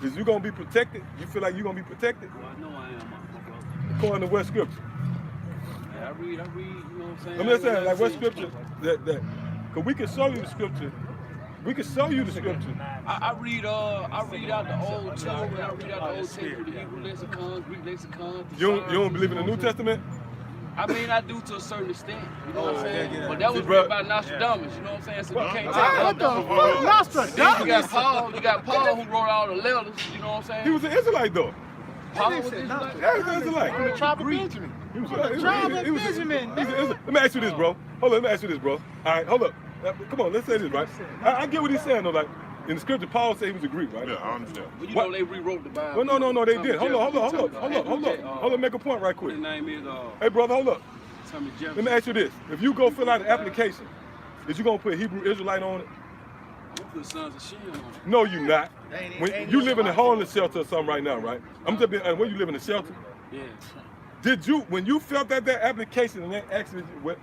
is you gonna be protected? You feel like you gonna be protected? Well, I know I am, my brother. According to what scripture? Yeah, I read, you know what I'm saying? I'm just saying, like, what scripture that cause we can show you the scripture. We can show you the scripture. I read out the Old Testament, I read out the Old Testament, the Hebrew lexicons, Greek lexicons. You don't believe in the New Testament? I mean, I do to a certain extent, you know what I'm saying? Yeah. But that was written by Nostradamus, you know what I'm saying? So you can't take What the fuck, Nostradamus? You got Paul who wrote all the letters, you know what I'm saying? He was an Israelite though. Paul was Israelite? Yeah, he was an Israelite. From the tribe of Benjamin. He was Benjamin. Let me ask you this, bro. Hold up, let me ask you this, bro. All right, hold up. Come on, let's say this, right? I get what he's saying, though. Like, in the scripture, Paul said he was a Greek, right? Yeah, I understand. Well, you know they rewrote the Bible. Well, no, they did. Hold up, make a point right quick. His name is, Hey, brother, hold up. Tommy Jefferson. Let me ask you this. If you go fill out an application, is you going to put Hebrew Israelite on it? I'm gonna put Sons of Shem on it. No, you not. When you live in a homeless shelter or something right now, right? I'm just being, where you live in a shelter? Yeah. Did you, when you filled out that application and they asked you what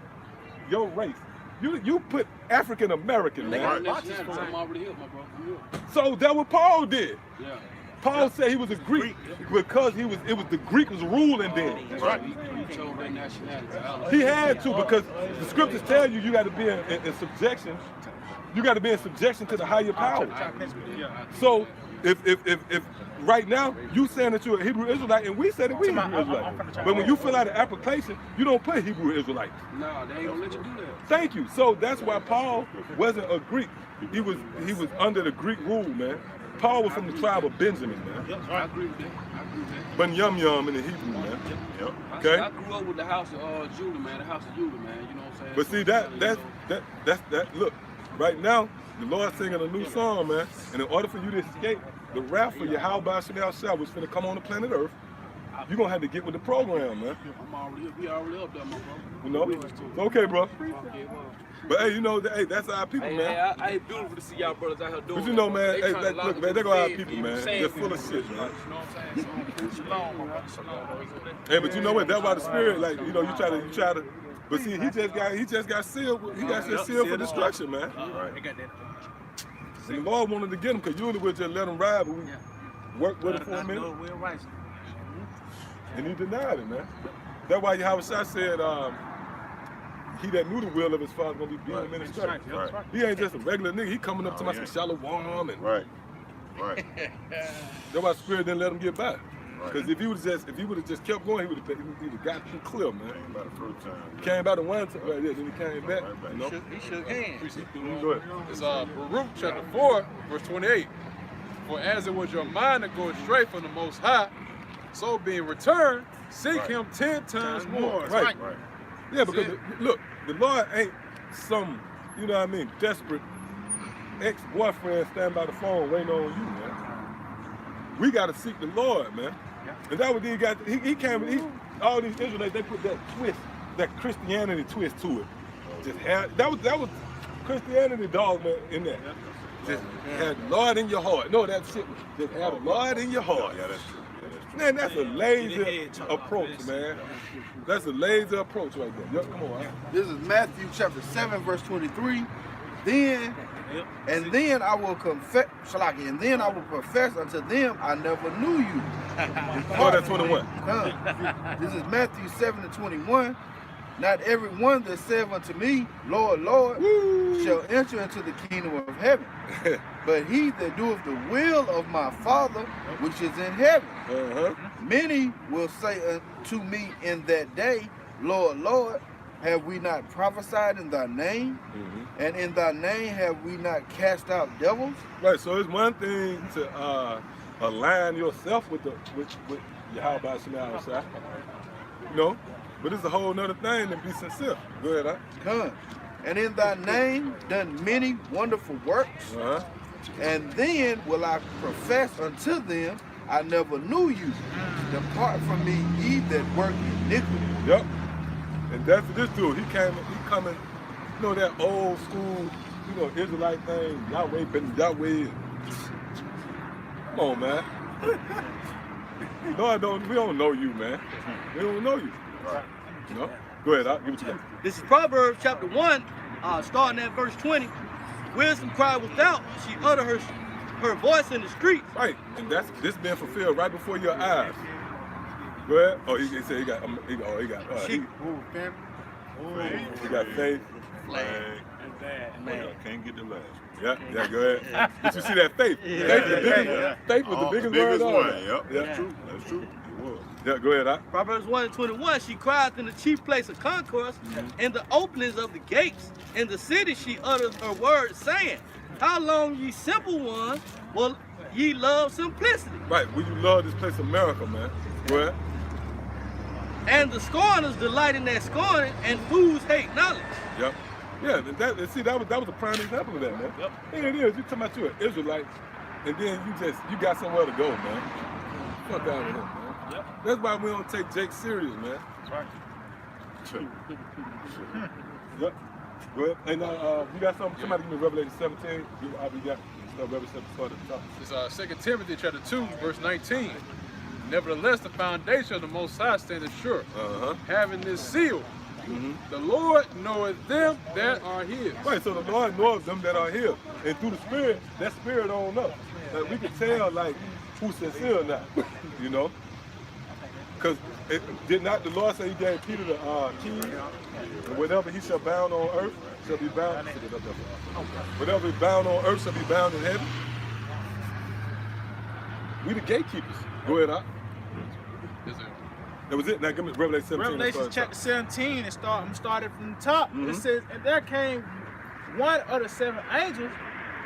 your race, you put African American, man. I'm already here, my bro. I'm here. So that's what Paul did. Yeah. Paul said he was a Greek because it was the Greek was ruling then. Right. He chose that nationality. He had to, because the scriptures tell you got to be in subjection. You got to be in subjection to the higher power. So if right now you saying that you're a Hebrew Israelite and we said that we Hebrew Israelite, but when you fill out an application, you don't put Hebrew Israelite. No, they ain't gonna let you do that. Thank you. So that's why Paul wasn't a Greek. He was under the Greek rule, man. Paul was from the tribe of Benjamin, man. I agree with that. But yum in the Hebrew, man. Yep. Okay. I grew up with the house of Judah, man. The house of Judah, man. You know what I'm saying? But see that look, right now, the Lord's singing a new song, man. And in order for you to escape the wrath of Yahweh Shah, which is going to come on the planet Earth, you're going to have to get with the program, man. We already up there, my bro. You know? Okay, bro. But hey, you know, that's our people, man. Hey, I ain't beautiful to see y'all brothers out here doing. But you know, man, hey, look, man, they go our people, man. They're They're full of shit, man. You know what I'm saying? Shalom, my brother. Shalom. Hey, but you know what? That's why the spirit, like, you know, you try to. But see, he just got sealed. He got sealed for destruction, man. Right. They got that. And the Lord wanted to get him, because usually we'll just let him ride, but we work with him for a minute. And he denied it, man. That's why Yahweh Shah said, he that knew the will of his father gonna be beating him in his strength. Right. He ain't just a regular nigga. He coming up to my shallow warm and Right. that's why the spirit didn't let him get back. Because if he would have just kept going, he would have got through clear, man. By the first time. Came by the one time, right there, then he came back. You know? He shook hands. Go ahead. It's Baruch chapter 4, verse 28. For as it was your mind to go astray from the Most High, so being returned, seek him 10 times more. Right. Yeah, because look, the Lord ain't some, you know what I mean, desperate ex-boyfriend standing by the phone waiting on you, man. We got to seek the Lord, man. And that was he got. He came. All these Israelites, they put that twist, that Christianity twist to it. Just had that was Christianity dogma in there. Just had Lord in your heart. No, that shit. Just have the Lord in your heart. Yeah, that's true. Man, that's a lazy approach, man. That's a lazy approach right there. Come on, man. This is Matthew chapter 7, verse 23. Then I will confess, and then I will profess unto them, I never knew you. Oh, that's 21. This is Matthew 7:21. Not every one that saith unto me, Lord, Lord, shall enter into the kingdom of heaven, but he that doeth the will of my Father which is in heaven. Many will say unto me in that day, Lord, Lord, have we not prophesied in thy name? And in thy name have we not cast out devils? Right, so it's one thing to align yourself with Yahweh Shema Shai, you know, but it's a whole nother thing to be sincere. Go ahead, Come. And in thy name done many wonderful works, and then will I profess unto them, I never knew you. Depart from me, ye that work iniquity. Yep. And that's this dude. He coming, you know, that old school, you know, Israelite thing, Yahweh, Yahweh. Come on, man. No, we don't know you, man. We don't know you. You know? Go ahead, I'll give it to you. This is Proverbs chapter 1, starting at verse 20. Wisdom cried without, she uttered her voice in the streets. Right, and this being fulfilled right before your eyes. Go ahead. Oh, he said he got faith. Flag. Man. Can't get the last one. Yeah, go ahead. Did you see that faith? Faith was the biggest word on one. it. Yep, that's true. It was. Yeah, go ahead. Proverbs 1:21, she cried in the chief place of concourse, in the openings of the gates. In the city she utters her words, saying, how long, ye simple ones, will ye love simplicity? Right, will you love this place America, man? Go ahead. And the scorners delight in their scorning, and fools hate knowledge. Yep. Yeah, that was a prime example of that, man. Yep. Here it is. You talking about you an Israelite, and then you got somewhere to go, man. Fuck out of here, man. Yep. That's why we don't take Jake serious, man. Right. Yep. Well, and you got somebody give me Revelation 17. We got Revelation 17 at the top. It's 2 Timothy chapter 2, verse 19. Nevertheless, the foundation of the Most High standeth sure, having this seal. The Lord knoweth them that are his. Right, so the Lord knows them that are his. And through the Spirit, that Spirit on us. Like, we can tell, like, who's sincere or not, you know? Because did not the Lord say he gave Peter the keys? And whatever he shall bound on earth shall be bound. Whatever is bound on earth shall be bound in heaven. We the gatekeepers. Go ahead, That was it. Now give me Revelation 17. Revelation chapter 17, I'm started from the top. It says, and there came one of the 7 angels,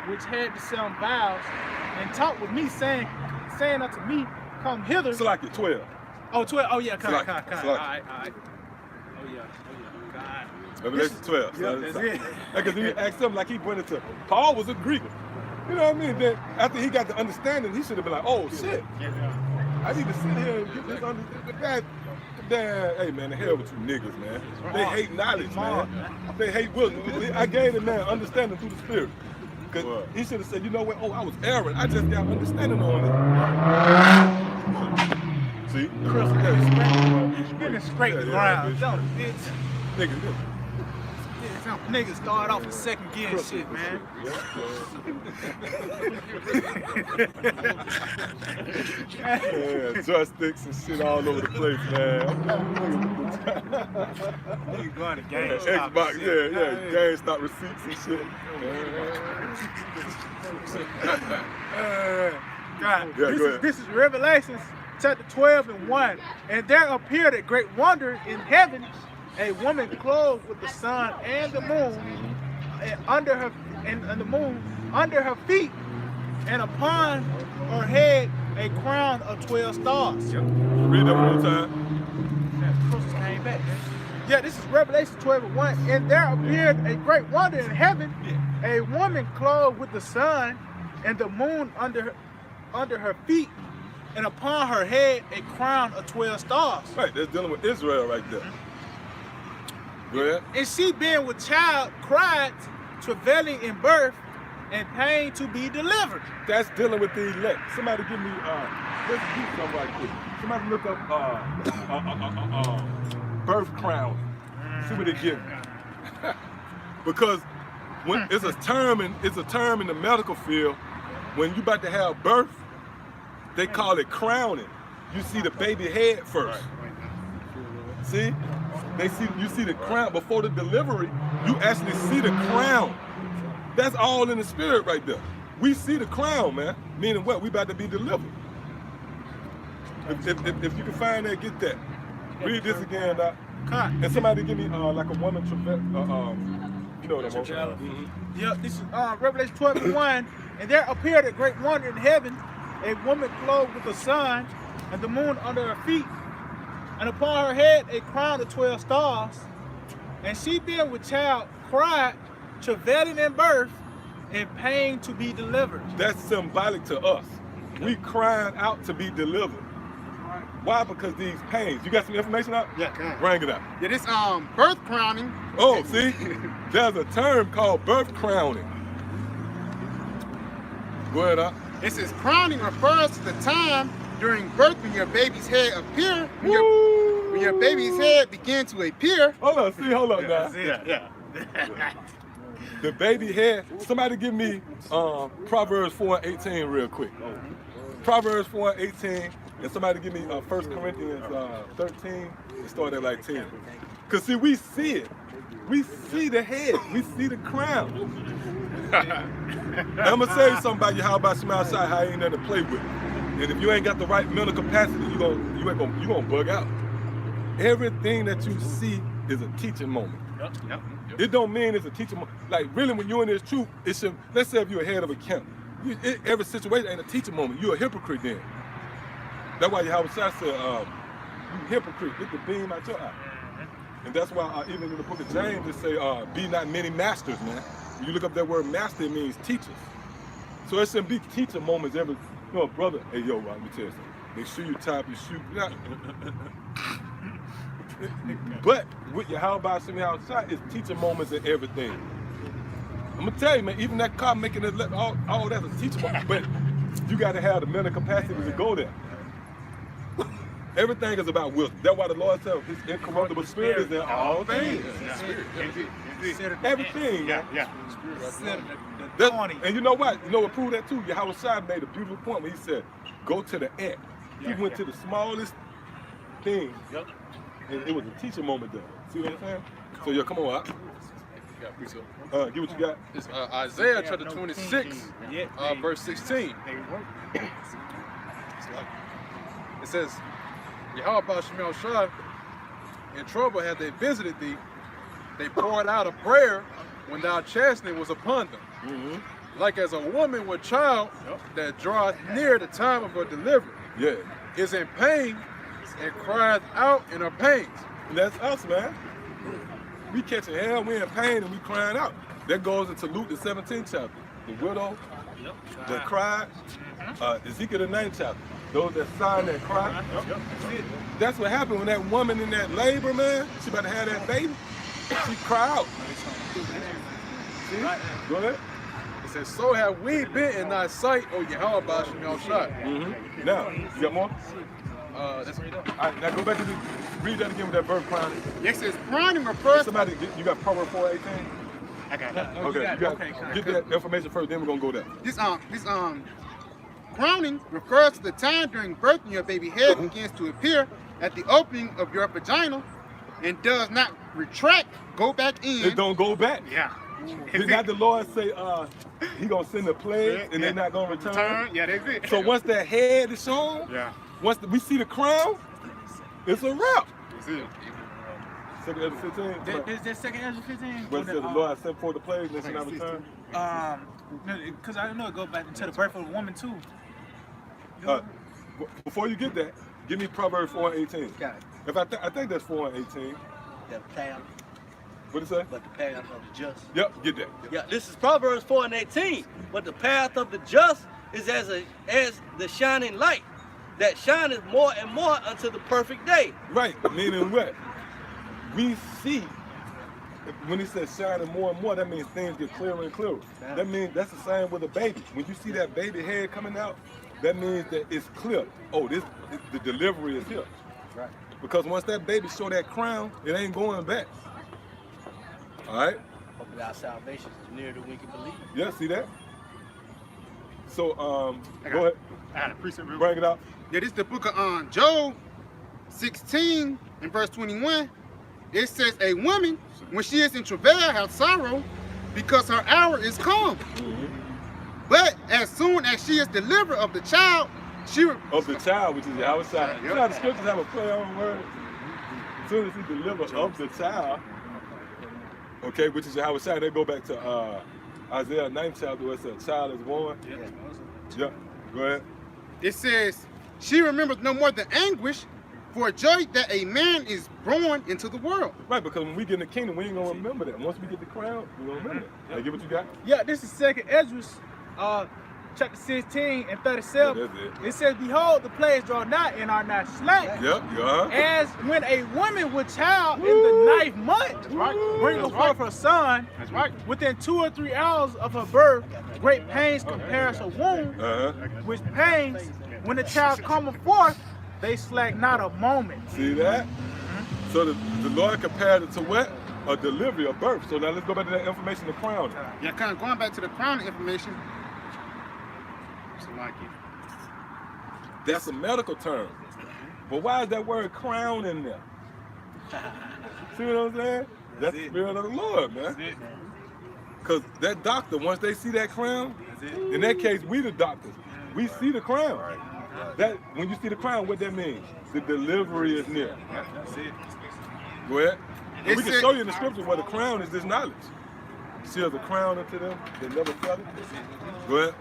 which had the 7 vials, and talked with me, saying unto me, come hither. It's like 12. Oh, 12. Oh, yeah, come. All right. Oh, yeah. God. Revelation 12. Yeah, that's it. Because he asked him, like he went into, Paul was a Greek. You know what I mean? Then after he got the understanding, he should have been like, oh, shit. I need to sit here and get this understanding. Hey, man, the hell with you niggas, man. They hate knowledge, man. They hate wisdom. I gave the man understanding through the Spirit. Because he should have said, you know what? Oh, I was erring. I just got understanding on it. See? Getting straight ground. Niggas start off with second gear and shit, man. Yeah, joysticks and shit all over the place, man. Nigga going to GameStop. Xbox, yeah, GameStop receipts and shit. God, this is Revelations chapter 12 and 1. And there appeared a great wonder in heaven, a woman clothed with the sun and the moon, and the moon under her feet, and upon her head a crown of 12 stars. Read that one more time. Closest came back. Yeah, this is Revelation 12 and 1. And there appeared a great wonder in heaven, a woman clothed with the sun and the moon under her feet, and upon her head a crown of 12 stars. Right, that's dealing with Israel right there. Go ahead. And she being with child cried, travailing in birth, and pain to be delivered. That's dealing with the elect. Somebody give me, let's do something right quick. Somebody look up birth crown. See what they give me. Because when it's a term in the medical field, when you about to have birth, they call it crowning. You see the baby head first. See? You see the crown before the delivery, you actually see the crown. That's all in the spirit right there. We see the crown, man. Meaning what? We about to be delivered. If you can find that, get that. Read this again, Doc. And somebody give me like a woman you know what I'm talking. Yeah, this is Revelation 12 and 1. And there appeared a great wonder in heaven, a woman clothed with the sun and the moon under her feet, and upon her head a crown of 12 stars. And she being with child cried, travailing in birth, and pain to be delivered. That's symbolic to us. We crying out to be delivered. Why? Because these pains. You got some information out? Yeah, can I? Bring it up. Yeah, this birth crowning. Oh, see? There's a term called birth crowning. Go ahead, Doc. It says crowning refers to the time during birth when your baby's head appear, when your baby's head begin to appear. Hold on now. Yeah. The baby head. Somebody give me Proverbs 4 and 18 real quick. Proverbs 4 and 18, and somebody give me 1 Corinthians 13 and start at like 10. Because see, we see it. We see the head. We see the crown. And I'm gonna tell you something about you. How about some outside? How you ain't nothing to play with. And if you ain't got the right mental capacity, you gonna bug out. Everything that you see is a teaching moment. Yep. It don't mean it's a teaching moment. Like really, when you're in this truth, it should. Let's say if you're head of a camp, every situation ain't a teaching moment. You're a hypocrite then. That's why Yahweh said, you hypocrite, get the beam out your eye. And that's why even in the book of James, it say, be not many masters, man. When you look up that word master, it means teachers. So it shouldn't be teaching moments every, brother, hey, yo, let me tell you something. Make sure you tie up your shoe. But with Yahweh Shemi outside, it's teaching moments in everything. I'm gonna tell you, man, even that car making it, all that's a teaching moment. But you gotta have the mental capacity to go there. Everything is about wisdom. That's why the Lord said his incorruptible spirit is in all things. Everything. Yeah. And you know what? You know what proved that too? Yahweh Shai made a beautiful point when he said, go to the ant. He went to the smallest thing. And it was a teaching moment there. See what I'm saying? So yeah, come on out. Get what you got. It's Isaiah chapter 26, verse 16. It says, Yahweh Shemel Shai, in trouble had they visited thee, they poured out a prayer when thou chastening was upon them. Like as a woman with child that draweth near the time of her delivery, is in pain and crieth out in her pains. And that's us, man. We catching hell, we in pain, and we crying out. That goes into Luke the 17th chapter. The widow that cried, Ezekiel the 9th chapter. Those that sign and cry. That's what happened when that woman in that labor, man, she about to have that baby. She cried out. See? Go ahead. It says, so have we been in thy sight, O Yahweh Shemel Shai. Now, you got more? All right, now go back to read that again with that birth crown. Yes, it's crowning refers. Somebody, you got Proverbs 4:18? I got it. Okay, get that information first, then we're gonna go there. This crowning refers to the time during birth when your baby head begins to appear at the opening of your vagina and does not retract, go back in. It don't go back. Yeah. Did not the Lord say he gonna send a plague and they're not gonna return? Yeah, that's it. So once that head is shown, once we see the crown, it's a wrap. That's it. Second Ezra 15. Is that second Ezra 15? Where it says the Lord has sent forth the plagues, and shall not return. Because I know it go back into the birth of a woman too. Before you get that, give me Proverbs 4 and 18. Got it. If I think that's 4 and 18. The path, What did it say? but the path of the just. Yep, get that. Yeah, this is Proverbs 4 and 18. But the path of the just is as the shining light that shineth more and more unto the perfect day. Right, meaning what? We see, when he says shining more and more, that means things get clearer and clearer. That means that's the same with a baby. When you see that baby head coming out, that means that it's clear. Oh, the delivery is here. Right. Because once that baby show that crown, it ain't going back. All right? Hopefully our salvation is nearer than we can believe. Yeah, see that? So, go ahead. I had a precept real Bring it out. Yeah, this is the book of Job 16 and verse 21. It says, a woman, when she is in travail, has sorrow because her hour is come. But as soon as she is delivered of the child, Of the child, which is Yahweh Shai. You know how the scriptures have a play on words? As soon as he delivers of the child, okay, which is Yahweh Shai, they go back to Isaiah 9th chapter where it says, child is born. Yeah, go ahead. It says, she remembers no more the anguish for joy that a man is born into the world. Right, because when we get in the kingdom, we ain't gonna remember that. Once we get the crown, we're gonna remember that. Hey, get what you got? Yeah, this is second Ezra, chapter 16 and 37. Yeah, that's It says, behold, the plagues draw not and are not slack. Yep, yeah. As when a woman with child in the ninth month bringeth forth her son, That's right. within 2 or 3 hours of her birth, great pains compares her womb, which pains, when the child cometh forth, they slack not a moment. See that? So the Lord compared it to what? A delivery, a birth. So now let's go back to that information, the crown. Yeah, kind of going back to the crown information. So like it. That's a medical term. But why is that word crown in there? See what I'm saying? That's the spirit of the Lord, man. Because that doctor, once they see that crown, in that case, we the doctors, we see the crown. That when you see the crown, what that means? The delivery is near. That's it. Go ahead. And we It can said- show you in the scripture where the crown is this knowledge. See as a crown unto them, they never felt it. Go ahead.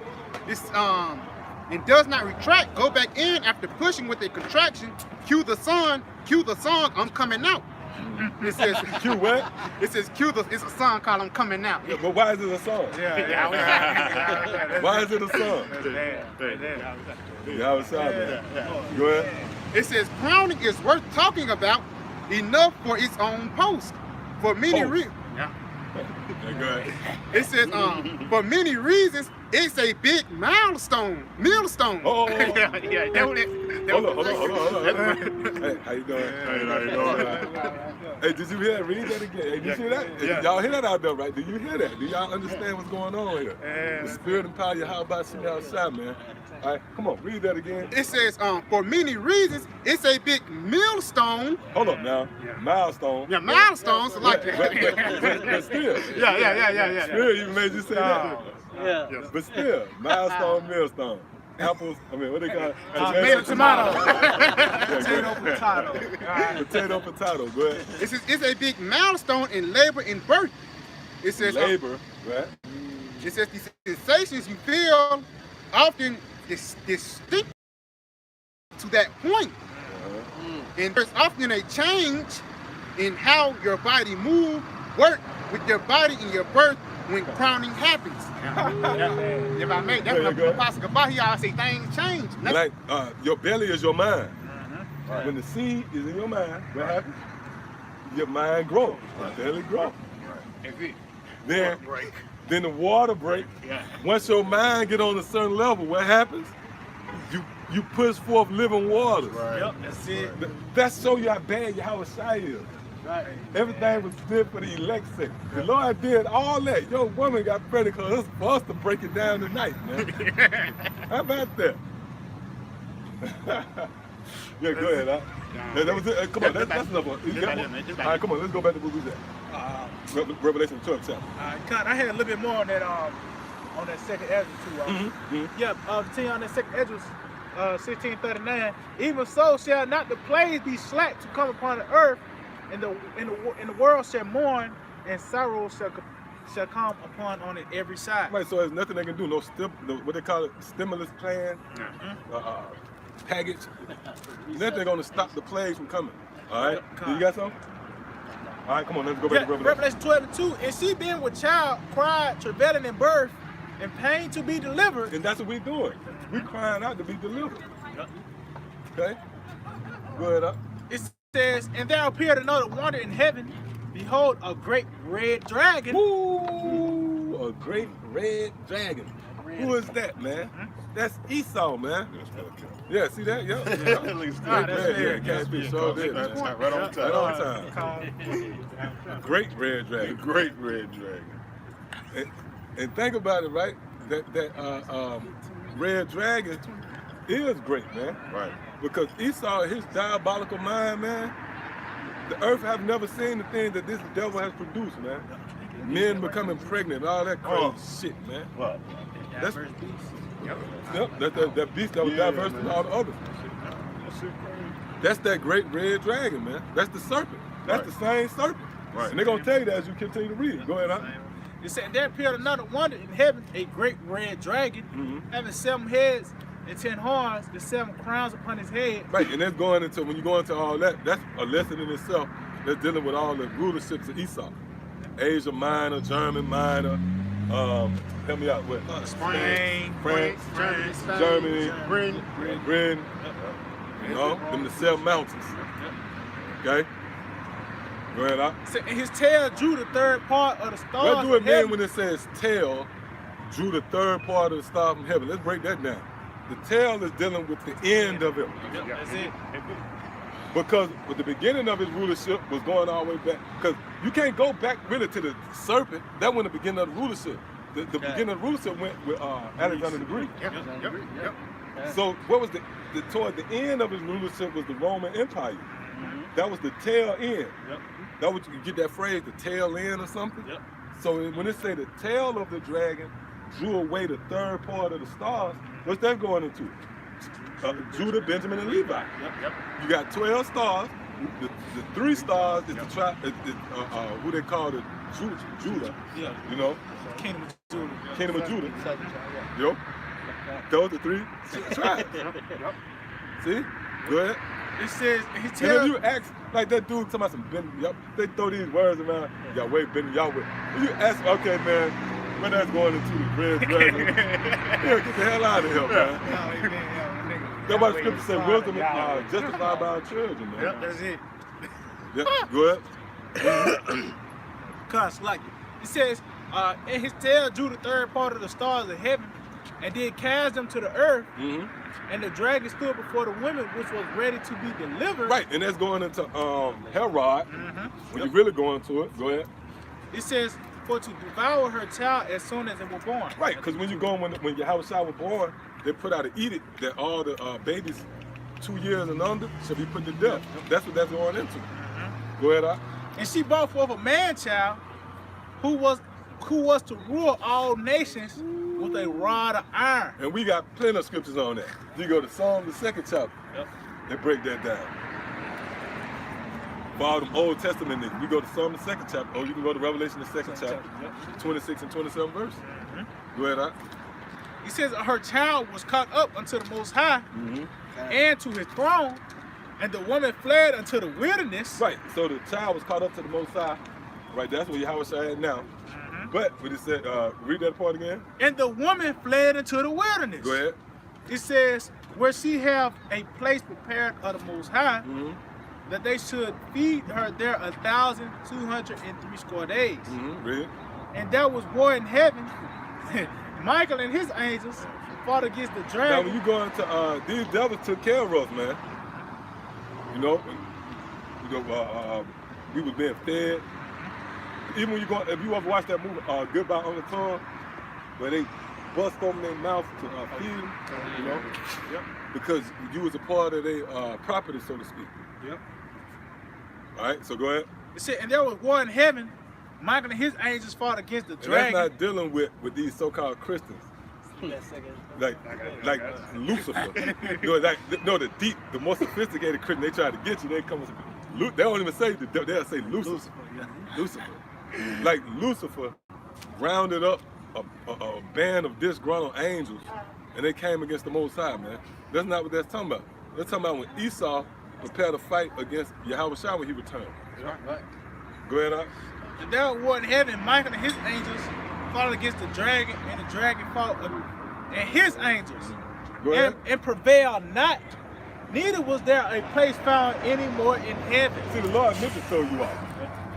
This and does not retract, go back in after pushing with a contraction, cue the song, I'm coming out. It says Cue what? It says it's a song called I'm Coming Out. Yeah, but why is it a song? Why is it a song? Yeah, I was sorry, man. Go ahead. It says crowning is worth talking about enough for its own post. For many reasons. Yeah, go ahead. It says for many reasons, it's a big milestone. Millstone. Oh, yeah. Hold on. Hey, how you doing? Hey, did you hear that? Read that again. Hey, did you hear that? Yeah. Y'all hear that out there, right? Do you hear that? Do y'all understand what's going on here? The spirit and power, how about Shimmy outside, man? All right, come on, read that again. It says for many reasons, it's a big millstone. Hold up now. Milestone. Yeah, milestones like But still. Yeah. Still, you made you say that. Yeah. But still, milestone, millstone. Apples, I mean, what they call it? Tomato, tomato. Potato, potato. Go ahead. It says it's a big milestone in labor and birth. It says Labor, right? It says the sensations you feel often distinct to that point. And there's often a change in how your body move, work with your body in your birth when crowning happens. If I may, that's what Apostle Gabahi always say, things change. Like your belly is your mind. When the seed is in your mind, what happens? Your mind grows, your belly grows. Then the water break. Once your mind get on a certain level, what happens? You push forth living waters. Yep, that's it. That show you how bad Yahweh Shai is. Right. Everything was good for the elect sake. The Lord did all that. Your woman got pregnant because it's for us to break it down tonight, man. How about that? Yeah, go ahead. Huh? That was it. Come on, that's enough. All right, come on, let's go back to where we was at. Revelation 12 chapter. I had a little bit more on that second Ezra too. Yeah, to tell you on that second Ezra, 16:39. Even so shall not the plagues be slack to come upon the earth, and the world shall mourn, and sorrow shall come upon on it every side. Right, so there's nothing they can do. No what they call it, stimulus plan, package. Nothing gonna stop the plagues from coming. All right, you got something? All right, come on, let's go back to Revelation 12:2. And she being with child cried, travailing in birth, and pain to be delivered. And that's what we're doing. We're crying out to be delivered. Okay? Go ahead up. It says, and there appeared another wonder in heaven. Behold, a great red dragon. Ooh, a great red dragon. Who is that, man? That's Esau, man. Yeah, see that? Yeah. Yeah, catfish. So did, man. Right on time. Right on time. Great red dragon. Great red dragon. And think about it, right? That red dragon is great, man. Right. Because Esau, his diabolical mind, man, the earth have never seen the thing that this devil has produced, man. Men becoming pregnant, all that crazy shit, man. Right. That's that beast that was diverse from all the others. That's that great red dragon, man. That's the serpent. That's the same serpent. Right. And they're gonna tell you that as you continue to read. Go ahead, huh? It said, there appeared another wonder in heaven, a great red dragon, having 7 heads and 10 horns, and 7 crowns upon his head. Right, and that's going into, when you go into all that, that's a lesson in itself. That's dealing with all the rulerships of Esau. Asia Minor, German Minor, help me out with Spain, France, Germany, Britain, you know, them the 7 mountains. Okay? Go ahead, out. And his tail drew the third part of the stars. What do it mean when it says tail drew the third part of the star from heaven? Let's break that down. The tail is dealing with the end of it. That's it. Because with the beginning of his rulership was going all the way back. Because you can't go back really to the serpent. That wasn't the beginning of the rulership. The beginning of the rulership went with Alexander the Greek. Yep. So what was toward the end of his rulership was the Roman Empire. That was the tail end. That was, you get that phrase, the tail end or something? So when it say the tail of the dragon drew away the third part of the stars, what's that going into? Judah, Benjamin, and Levi. You got 12 stars. The 3 stars is the tribe, who they call the Judah. You know? Kingdom of Judah. Kingdom of Judah. Yep. Those are 3 tribes. See? Go ahead. It says, his And if tail. you ask, like that dude talking about some Ben, they throw these words around, Yahweh, Ben, Yahweh. If you ask, okay, man, when that's going into the red dragon, get the hell out of here, man. That's why the scripture said wisdom is justified by our children, man. That's it. Yep, go ahead. Cause like it says, and his tail drew the third part of the stars of heaven, and did cast them to the earth. And the dragon stood before the women, which was ready to be delivered. Right, and that's going into Herod. When you really go into it, go ahead. It says, for to devour her child as soon as it was born. Right, because when you go when Yahweh was born, they put out an edict that all the babies 2 years and under shall be put to death. That's what that's going into. Go ahead, Al. And she brought forth a man child who was to rule all nations with a rod of iron. And we got plenty of scriptures on that. You go to Psalm, the 2nd chapter, they break that down. For all them Old Testament niggas, we go to Psalm, the 2nd chapter, or you can go to Revelation, the 2nd chapter, 26 and 27 verses. Go ahead, Al. He says her child was caught up unto the Most High and to his throne, and the woman fled unto the wilderness. Right, so the child was caught up to the Most High. Right, that's what Yahweh said now. But when it said, read that part again. And the woman fled into the wilderness. Go ahead. It says, where she have a place prepared of the Most High, that they should feed her there 1,203 score days. Read. And there was war in heaven. Michael and his angels fought against the Now dragon. when you go into, these devils took care of us, man. You know, we was being fed. Even when you go, if you ever watch that movie, Goodbye Uncle Tom, where they bust open their mouth to feed them, you know, because you was a part of their property, so to speak. All right, so go ahead. It said, and there was war in heaven. Michael and his angels fought against the And dragon. that's not dealing with these so-called Christians. like Lucifer. The deep, the more sophisticated Christian, they try to get you. They come with, they don't even say the devil, they'll say Lucifer. Lucifer. Like Lucifer rounded up a band of disgruntled angels, and they came against the Most High, man. That's not what that's talking about. They're talking about when Esau prepared to fight against Yahweh Shah when he returned. Right. Go ahead, Art. The devil war in heaven, Michael and his angels fought against the dragon, and the dragon fought and his angels. Go ahead. And prevailed not. Neither was there a place found anymore in heaven. See, the Lord meant to throw you off.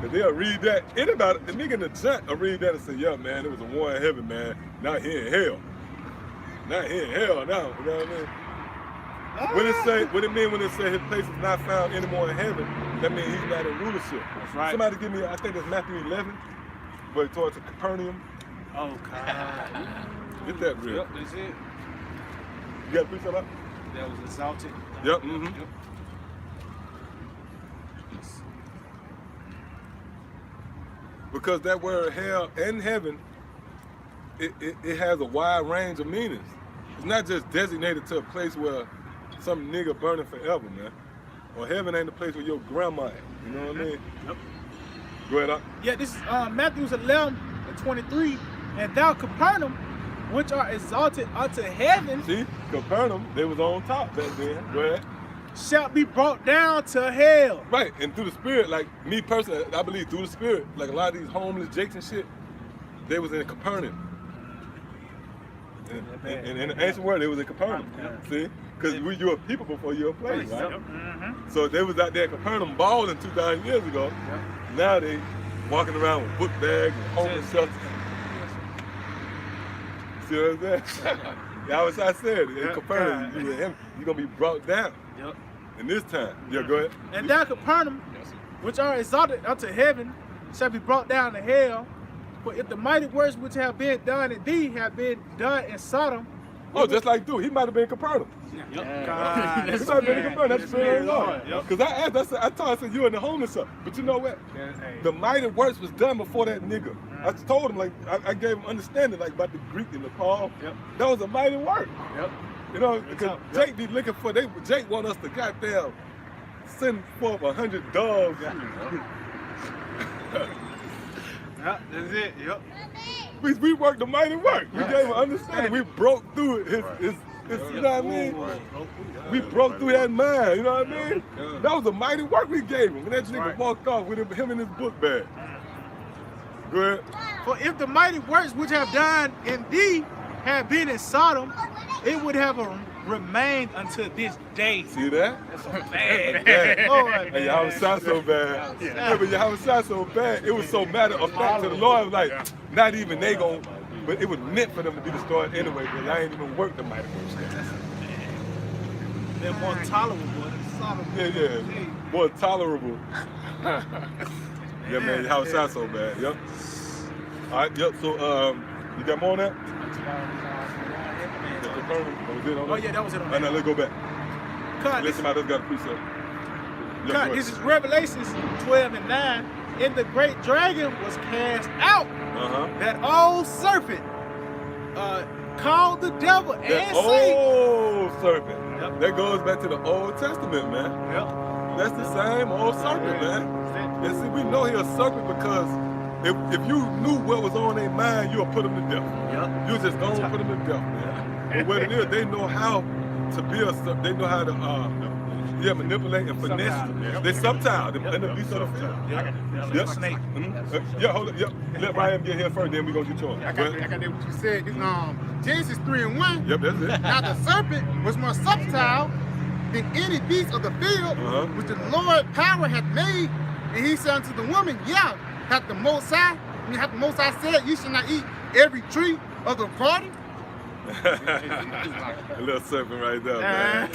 Cause they'll read that. Anybody, the nigga in the junk will read that and say, yeah, man, there was a war in heaven, man. Not here in hell. Not here in hell now. You know what I mean? What it mean when it say his place is not found anymore in heaven, that means he's not in rulership. That's right. Somebody give me, I think it's Matthew 11, but it towards Capernaum. Oh, God. Get that real. Yep, that's it. You got to preach that up? That was exalted. Yep, mm-hmm. Yep. Because that word hell and heaven, it has a wide range of meanings. It's not just designated to a place where some nigga burning forever, man. Or heaven ain't the place where your grandma at. You know what I mean? Yep. Go ahead, Art. Yeah, this is Matthew 11:23. And thou Capernaum, which are exalted unto heaven, See, Capernaum, they was on top back then. Go ahead. shalt be brought down to hell. Right, and through the spirit, like me personally, I believe through the spirit, like a lot of these homeless jakes and shit, they was in Capernaum. In the ancient world, they was in Capernaum. See? Because you a people before you a place, right? Mm-hmm. So they was out there in Capernaum balling 2,000 years ago. Now they walking around with book bags and homeless shelters. See what I'm saying? That was I said. In Capernaum, you're going to be brought down. Yep. In this time. Yeah, go ahead. And thou Capernaum, which are exalted unto heaven, shall be brought down to hell. For if the mighty works which have been done in thee have been done in Sodom. Oh, just like dude, he might have been in Capernaum. God, He might have been in Capernaum. That's the spirit of the Lord. Because I asked, I told him, I said, you in the homeless up. But you know what? The mighty works was done before that nigga. I told him, like, I gave him understanding, like, about the Greek and the Paul. That was a mighty work. You know, because Jake be looking for, Jake want us to goddamn send forth 100 dogs. That's it. Yep. We worked the mighty work. We gave him understanding. We broke through it. You know what I mean? We broke through that mind. You know what I mean? That was a mighty work we gave him. When that nigga walked off with him in his book bag. Go ahead. For if the mighty works which have done in thee had been in Sodom, it would have remained until this day. See that? That's so bad. Lord, and y'all was shot so bad. Yeah, but y'all was shot so bad. It was so matter of fact to the Lord, like, not even they gon', but it was meant for them to be destroyed anyway, because I ain't even worked the mighty works. They're more tolerable than Sodom. Yeah. More tolerable. Yeah, man, y'all was shot so bad. Yep. All right, yep, so, you got more on that? Oh yeah, that was it on that. Now let's go back. Let's somebody else got a precept. This is Revelations 12:9. And the great dragon was cast out. That old serpent called the devil and Satan. Old serpent. That goes back to the Old Testament, man. That's the same old serpent, man. And see, we know he's a serpent because if you knew what was on their mind, you'll put them to death. You just gonna put them to death, man. But what it is, they know how to be they know how to manipulate and finesse. They subtile. And the beast of the field. Yep. Snake. Yeah, hold it. Yep. Let Ryan get here first, then we're gonna get you on. I got that what you said. It's Genesis 3:1. Yep, that's it. Now the serpent was more subtle than any beast of the field, which the Lord power hath made. And he said unto the woman, hath the Most High said, you shall not eat every tree of the garden? A little serpent right there, man.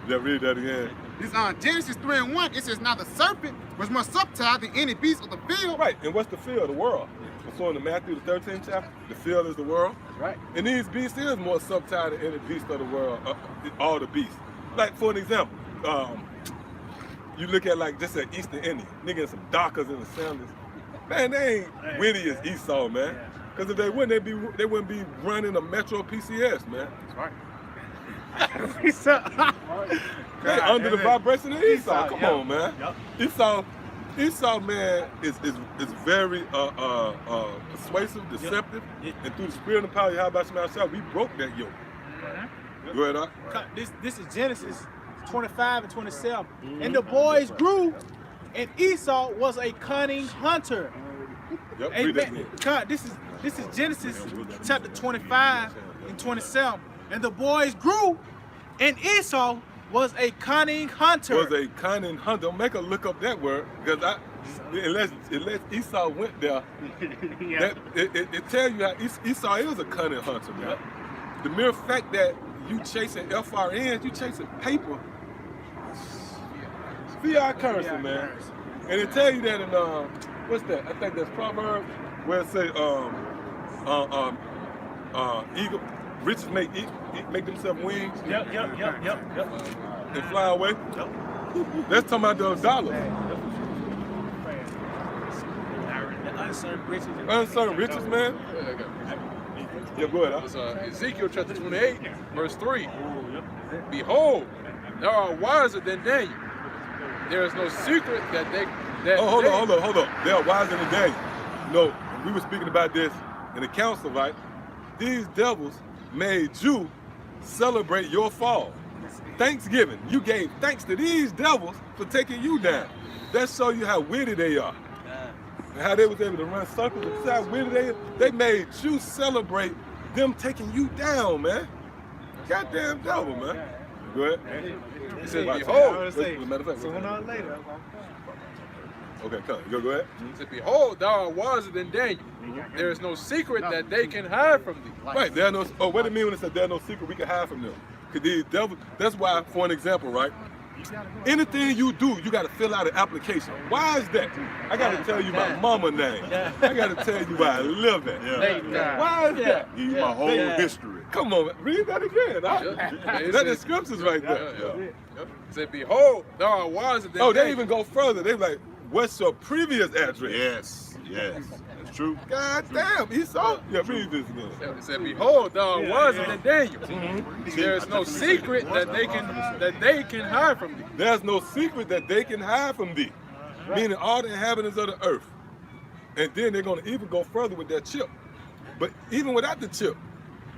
Yeah, read that again. This Genesis 3:1, it says, now the serpent was more subtle than any beast of the field. Right, and what's the field? The world. So in the Matthew, the 13th chapter, the field is the world. Right. And these beasts is more subtle than any beast of the world, all the beasts. Like, for an example, you look at like just an Eastern Indian, nigga in some dockers and the sandals. Man, they ain't witty as Esau, man. Because if they wouldn't, they wouldn't be running a Metro PCS, man. That's right. They under the vibration of Esau. Come on, man. Esau, man, is very persuasive, deceptive, and through the spirit and power of Yahweh Shemashah, we broke that yoke. Go ahead, This is Genesis 25 and 27. And the boys grew, and Esau was a cunning hunter. Yep, read that Amen. again. This is Genesis chapter 25 and 27. And the boys grew, and Esau was a cunning hunter. Was a cunning hunter. Don't make her look up that word, because unless Esau went there, it tells you how Esau is a cunning hunter, man. The mere fact that you chasing FRNs, you chasing paper, fiat currency, man. And it tell you that in what's that? I think that's Proverbs where it say eagle riches make themselves wings. Yep. And fly away. That's talking about the dollar. Uncertain riches, man. Yeah, go ahead. It's Ezekiel chapter 28, verse 3. Behold, thou art wiser than Daniel. There is no secret that hold on. They are wiser than Daniel. No, we were speaking about this in the council, right? These devils made you celebrate your fall. Thanksgiving. You gave thanks to these devils for taking you down. That shows you how witty they are. And how they was able to run circles and see how witty they made you celebrate them taking you down, man. Goddamn devil, man. Go ahead. He said, behold. Matter of fact, Sooner or later. okay, come on. Go ahead. He said, behold, thou art wiser than Daniel. There is no secret that they can hide from thee. Right, there are no. Oh, what do you mean when it said there are no secret we can hide from them? Cause these devils. That's why, for an example, right? Anything you do, you got to fill out an application. Why is that? I got to tell you my mama name. I got to tell you where I live at. Why is that? Give you my whole history. Come on, man. Read that again. That's the scriptures right there. He said, behold, thou art wiser than Oh, Daniel. they even go further. They like, what's your previous address? Yes. That's true. God damn, Esau. Yeah, read this again. He said, behold, thou art wiser than Daniel. There is no secret that they can hide from thee. There's no secret that they can hide from thee. Meaning all the inhabitants of the earth. And then they're going to even go further with that chip. But even without the chip,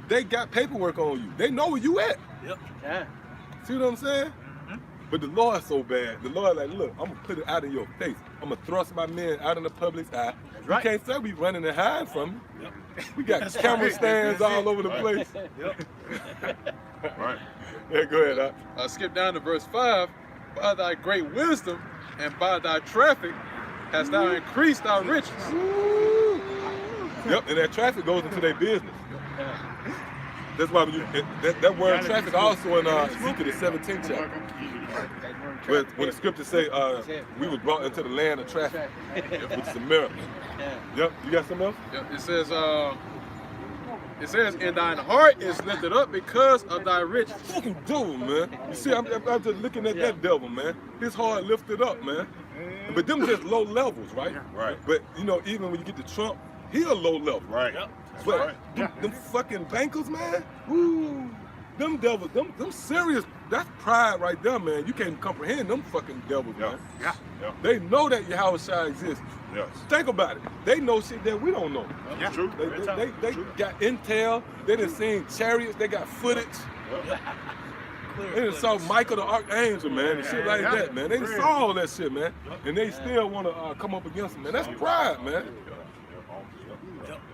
they got paperwork on you. They know where you at. See what I'm saying? But the Lord's so bad. The Lord like, look, I'm going to put it out in your face. I'm going to thrust my men out in the public's eye. You can't say we running and hiding from you. We got camera stands all over the place. Right. Yeah, go ahead. Skip down to verse 5. By thy great wisdom and by thy traffic hast thou increased thy riches. Yep, and that traffic goes into their business. That's why that word traffic also in Ezekiel the 17th chapter. When the scriptures say we was brought into the land of traffic, which is a miracle. Yep, you got something else? Yep, it says, and thine heart is lifted up because of thy riches. Fucking devil, man. You see, I'm just looking at that devil, man. His heart lifted up, man. But them just low levels, right? Right. But you know, even when you get to Trump, he a low level. Right. But them fucking bankers, man. Woo. Them devils, them serious. That's pride right there, man. You can't comprehend them fucking devils, man. They know that Yahushua exists. Yes. Think about it. They know shit that we don't know. That's true. They got intel. They done seen chariots. They got footage. They done saw Michael the Archangel, man, and shit like that, man. They done saw all that shit, man. And they still want to come up against them, man. That's pride, man.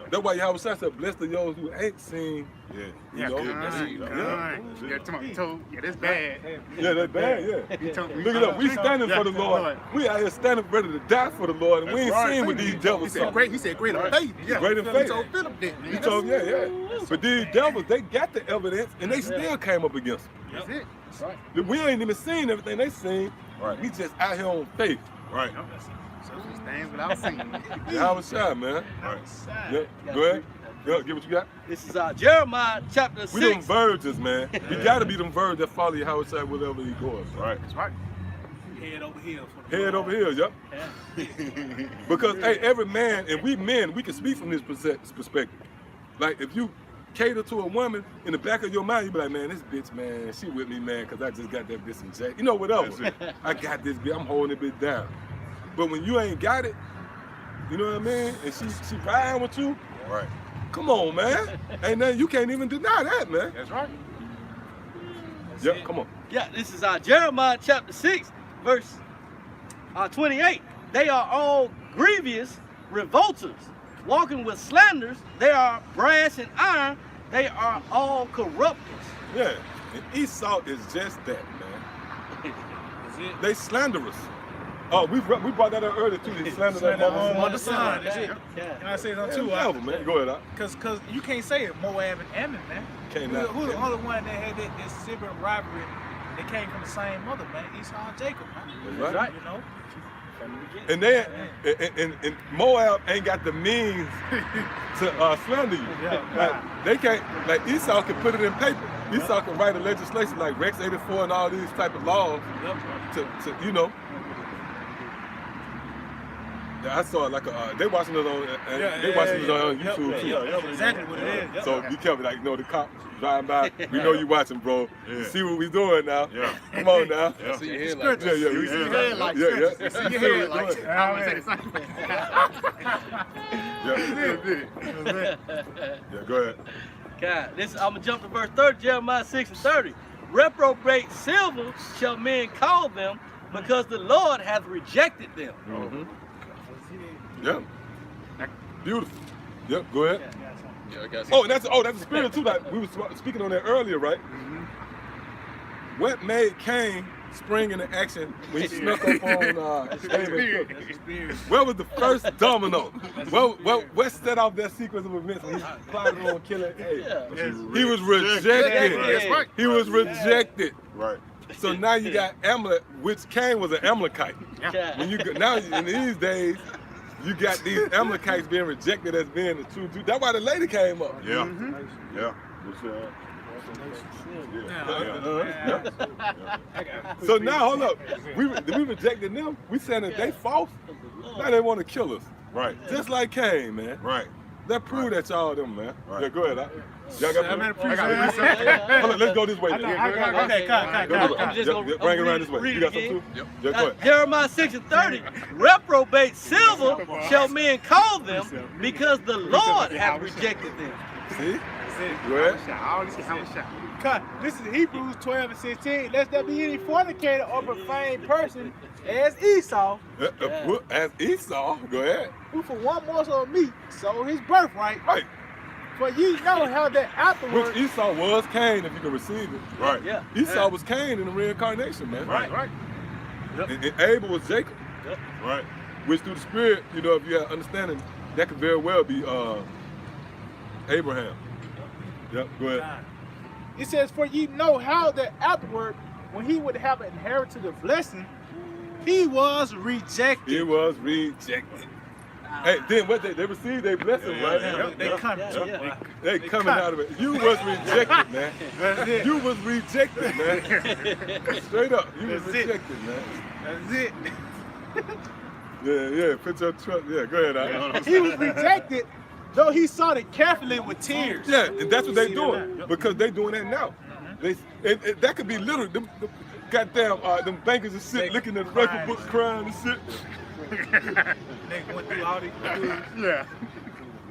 That's why Yahushua said, blessed are those who ain't seen. That's bad. Yeah, that's bad, Look it up. We standing for the Lord. We out here standing ready to die for the Lord, and we ain't seen what these devils are. He said great in faith. Great in faith. He told Philip that. He told him, But these devils, they got the evidence, and they still came up against them. That's it. We ain't even seen everything they seen. Right. We just out here on faith. Right. Things without seeing. Yahushua, man. Right. Yep. Go ahead. Yo, get what you got. This is Jeremiah chapter 6. We them virgins, man. We gotta be them virgins that follow Yahushua wherever he goes. Right. That's right. Head over heels. Head over heels, yep. Because hey, every man, and we men, we can speak from this perspective. Like if you cater to a woman, in the back of your mind, you be like, man, this bitch, man, she with me, man, because I just got that bitch in jack. You know, whatever. I got this bitch, I'm holding it bitch down. But when you ain't got it, you know what I mean? And she riding with you, Right. come on, man. Ain't nothing, you can't even deny that, man. That's right. Yep, come on. Yeah, this is Jeremiah chapter 6, verse 28. They are all grievous revolters, walking with slanders. They are brass and iron. They are all corrupters. Yeah, and Esau is just that, man. They slanderous. Oh, we brought that up earlier too. They slander that Mother son. That's it. Yeah. Can I say something too? Whatever, man. Go ahead, Cause you can't say it, Moab and Ammon, man. Can't Who the only one that had that sibling rivalry? They came from the same mother, man. Esau and Jacob, man. That's right. You know. And they and Moab ain't got the means to slander you. Like, they can't. Like Esau can put it in paper. Esau can write a legislation like Rex 84 and all these type of laws to you know. Yeah, I saw it like they watching it on they watching it on YouTube too. Yeah, exactly what it is. So be careful, like you know the cops driving by. We know you watching, bro. You see what we doing now? Yeah. Come on now. Yeah. See your head like Yeah, yeah, You see your head like yeah, this. yeah. You see You your see head what we like doing? this. I always say the same thing. Yeah, go ahead. God, I'm gonna jump to verse 30, Jeremiah 6 and 30. Reprobate silver shall men call them, because the Lord hath rejected them. Yeah. Beautiful. Yep, go ahead. Yeah, I got Oh, that's the spirit too. Like we was speaking on that earlier, right? What made Cain spring into action when he snuck up on Abel? Where was the first domino? What set off that sequence of events when he plotted on killing Abel? He was rejected. That's right. He was rejected. Right. So now you got Amalek, which Cain was an Amalekite. When you go, now in these days, you got these Amalekites being rejected as being the true Jew. That's why the lady came up. Yeah. Yeah. So now hold up, we rejected them. We saying that they false. Now they want to kill us. Right. Just like Cain, man. Right. That prove that y'all them, man. Right. Yeah, go ahead. Y'all got Hold on, let's go this way. Okay, I'm just gonna Bring it around this way. read You it got some again. too? Yeah, go ahead. Jeremiah 6 and 30. Reprobate silver shall men call them, because the Lord hath rejected them. See? Go ahead. I always say have a shot. This is Hebrews 12 and 16. Lest there be any fornicator or profane person as Esau, As Esau, go ahead. who for one morsel of meat sold his birthright. Right. For ye know how that afterward. Which Esau was Cain, if you can receive it. Right. Yeah. Esau was Cain in the reincarnation, man. Right. Right. And Abel was Jacob. Right. Which through the spirit, you know, if you have understanding, that could very well be Abraham. Yep, go ahead. It says, for ye know how that afterward, when he would have inherited the blessing, he was rejected. He was rejected. Hey, then what they received their blessing, right? They come They coming out of it. You was rejected, man. You was rejected, man. Straight up, you was That's it. rejected, man. That's it. Yeah, put your trust. Yeah, go ahead, Al. He was rejected, though he sought it carefully with tears. Yeah, and that's what they See doing that? because they doing that now. That could be literal. Them goddamn them bankers and shit looking at the record books, crying and shit. They went through all these Yeah.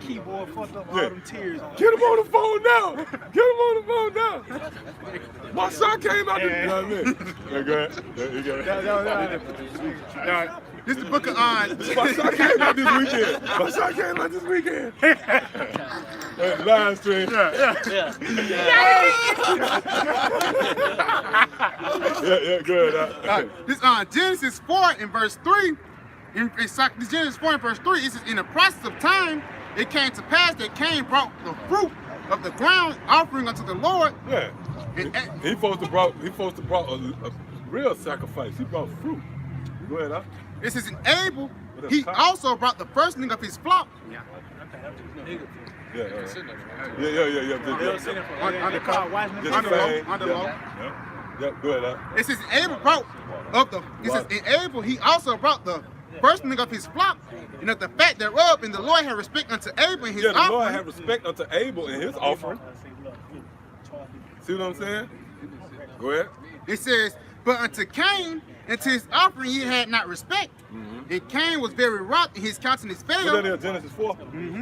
keyboard, fucked up all Yeah. them tears on. Get him on the phone now. Get him on the phone now. My son came out. You know what I mean? Yeah, go ahead. Yeah, you got it. This is the book of My son came out this weekend. My son came out this weekend. Live stream. Yeah, go ahead. This Genesis 4 in verse 3. This Genesis 4 in verse 3, it says, in the process of time, it came to pass that Cain brought the fruit of the ground offering unto the Lord. Yeah. He supposed to brought a real sacrifice. He brought fruit. Go ahead, huh? It says in Abel, he also brought the firstling of his flock. Yeah. Under law. Under law. Yep, go ahead. It says Abel brought of the. It says in Abel he also brought the firstling of his flock, and of the fat thereof, and the Lord had respect unto Abel and his Yeah, the offering. Lord had respect unto Abel and his offering. See what I'm saying? Go ahead. It says, but unto Cain and to his offering he had not respect. And Cain was very wroth, and his countenance Put that fell. in Genesis 4.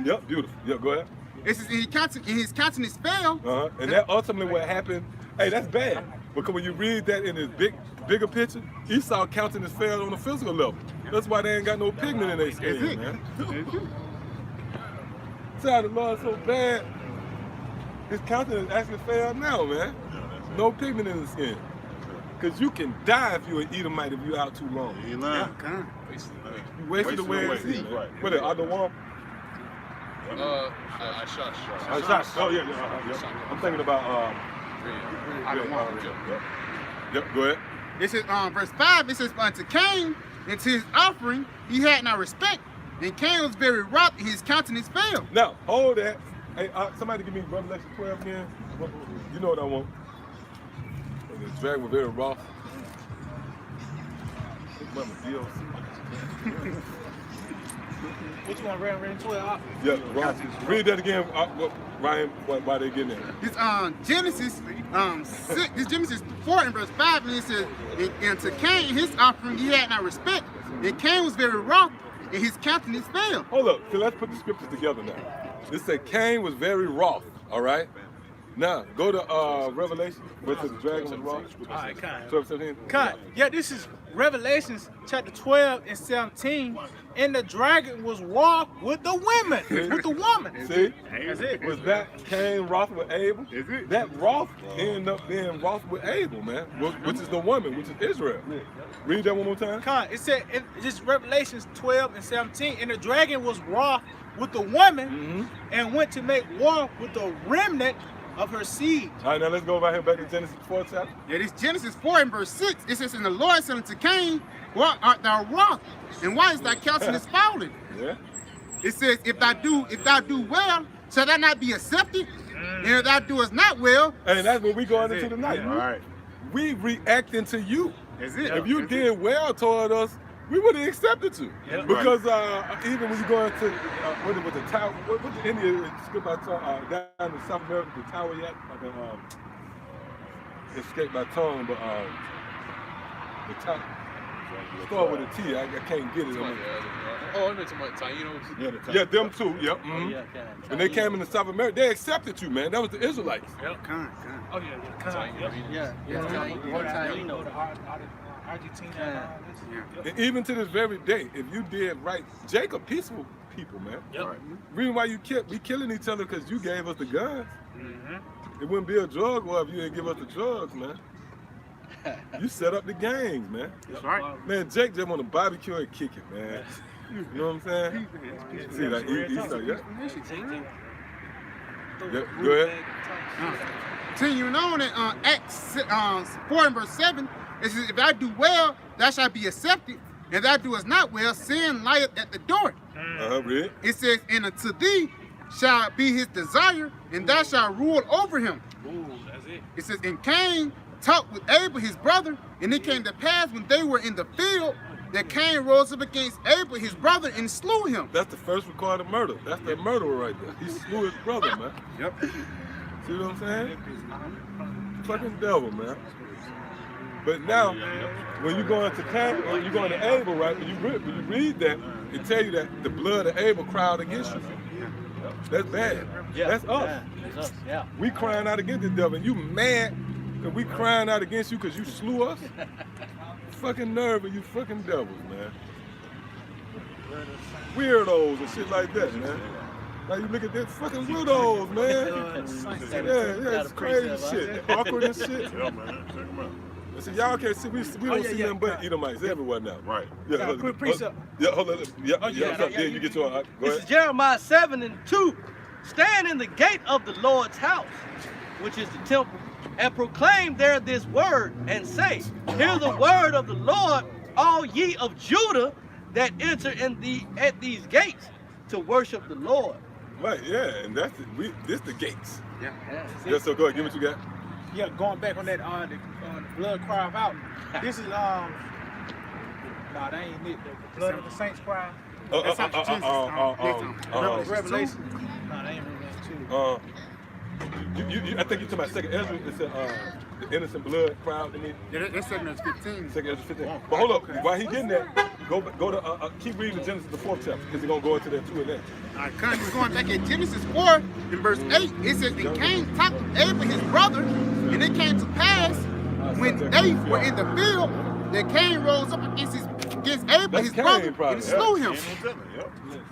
Yep, beautiful. Yep, go ahead. It says, and his countenance fell. And that ultimately what happened. Hey, that's bad. Because when you read that in his bigger picture, Esau countenance fell on a physical level. That's why they ain't got no pigment in their skin, man. See how the Lord so bad. His countenance actually fell now, man. No pigment in the skin. Because you can die if you're an Edomite if you're out too long. You lying. You wasted away at sea. Right. What is it, other one? I shot. Oh, yeah. I'm thinking about, Yep, go ahead. It says, verse 5, it says, unto Cain and to his offering he had not respect. And Cain was very wroth, and his countenance fell. Now, hold that. Hey, somebody give me Revelation 12 again. You know what I want. And the dragon was very rough. Which one, Revelation 12? Yeah, rough. Read that again, Ryan, why they getting there. This Genesis 6, this Genesis 4 and verse 5, and it says, and to Cain his offering he had not respect. And Cain was very wroth, and his countenance fell. Hold up, so let's put the scriptures together now. This said Cain was very wroth, all right? Now, go to Revelation, where it says the dragon was wroth. All right, kind. 12, 17. Cut. Yeah, this is Revelations chapter 12 and 17. And the dragon was wroth with the women. With the woman. See? That's it. Was that Cain wroth with Abel? Is it? That wroth ended up being wroth with Abel, man, which is the woman, which is Israel. Read that one more time. Con, it said, it's Revelations 12 and 17. And the dragon was wroth with the woman and went to make war with the remnant of her seed. All right, now let's go right here back to Genesis 4 chapter. Yeah, this Genesis 4 and verse 6, it says, and the Lord said unto Cain, why art thou wroth? And why is thy countenance fallen? Yeah. It says, if thou do well, shall thou not be accepted? And if thou doest not well, And that's what we going into tonight. All right. We reacting to you. is it? If you did well toward us, we would have accepted you. Because even when you go into what was the tower, what the Indian escaped by tongue down in South America, the tower yet, escaped by tongue, but the tower start with a T. I can't get it. Oh, I know talking about Taínos. Yeah, them too. Yep. When they came into South America, they accepted you, man. That was the Israelites. Con. Oh, yeah. Argentina. And even to this very day, if you did right, Jacob, peaceful people, man. Reason why we killing each other because you gave us the guns. It wouldn't be a drug war if you didn't give us the drugs, man. You set up the gangs, man. That's right. Man, Jake just want to barbecue and kick it, man. You know what I'm saying? See, like, go ahead. Continuing on in Acts 4 and verse 7, it says, if thou do well, thou shalt be accepted. If thou doest not well, sin lieth at the door. Read. It says, and unto thee shall be his desire, and thou shalt rule over him. It says, and Cain talked with Abel his brother, and it came to pass when they were in the field that Cain rose up against Abel his brother and slew him. That's the first recorded murder. That's the murderer right there. He slew his brother, man. Yep. See what I'm saying? Fucking devil, man. But now, when you go into Cain, or you go into Abel, right? When you read that, it tell you that the blood of Abel cried against you. That's bad. That's us. Yeah. We crying out against the devil, and you mad that we crying out against you because you slew us? Fucking nerve of you fucking devils, man. Weirdos and shit like that, man. Now you look at that fucking weirdos, man. Yeah, it's crazy shit. They're awkward and shit. Yeah, man. Check them out. So y'all can't see, we don't see nothing but Edomites everywhere now. Right. Yeah, hold on. Yeah, you get your, go This is ahead. Jeremiah 7 and 2. Stand in the gate of the Lord's house, which is the temple, and proclaim there this word, and say, hear the word of the Lord, all ye of Judah that enter at these gates to worship the Lord. Right, yeah, and this the gates. Yeah. Yeah, so go ahead, give me what you got. Yeah, going back on that, the blood crieth out. This is nah, that ain't it. The blood of the saints cry. That's not Genesis. Revelation. Nah, that ain't Revelation 2. I think you're talking about Second Ezra. It said the innocent blood crowd. Yeah, that's 7 Ezra 15. Second Ezra 15. But hold up, while he getting that, go to keep reading Genesis the 4th chapter, because he's gonna go into that too and that. All right, we're going back at Genesis 4 in verse 8. It says, "And Cain talked with Abel his brother, and it came to pass when they were in the field that Cain rose up against Abel his brother and slew him."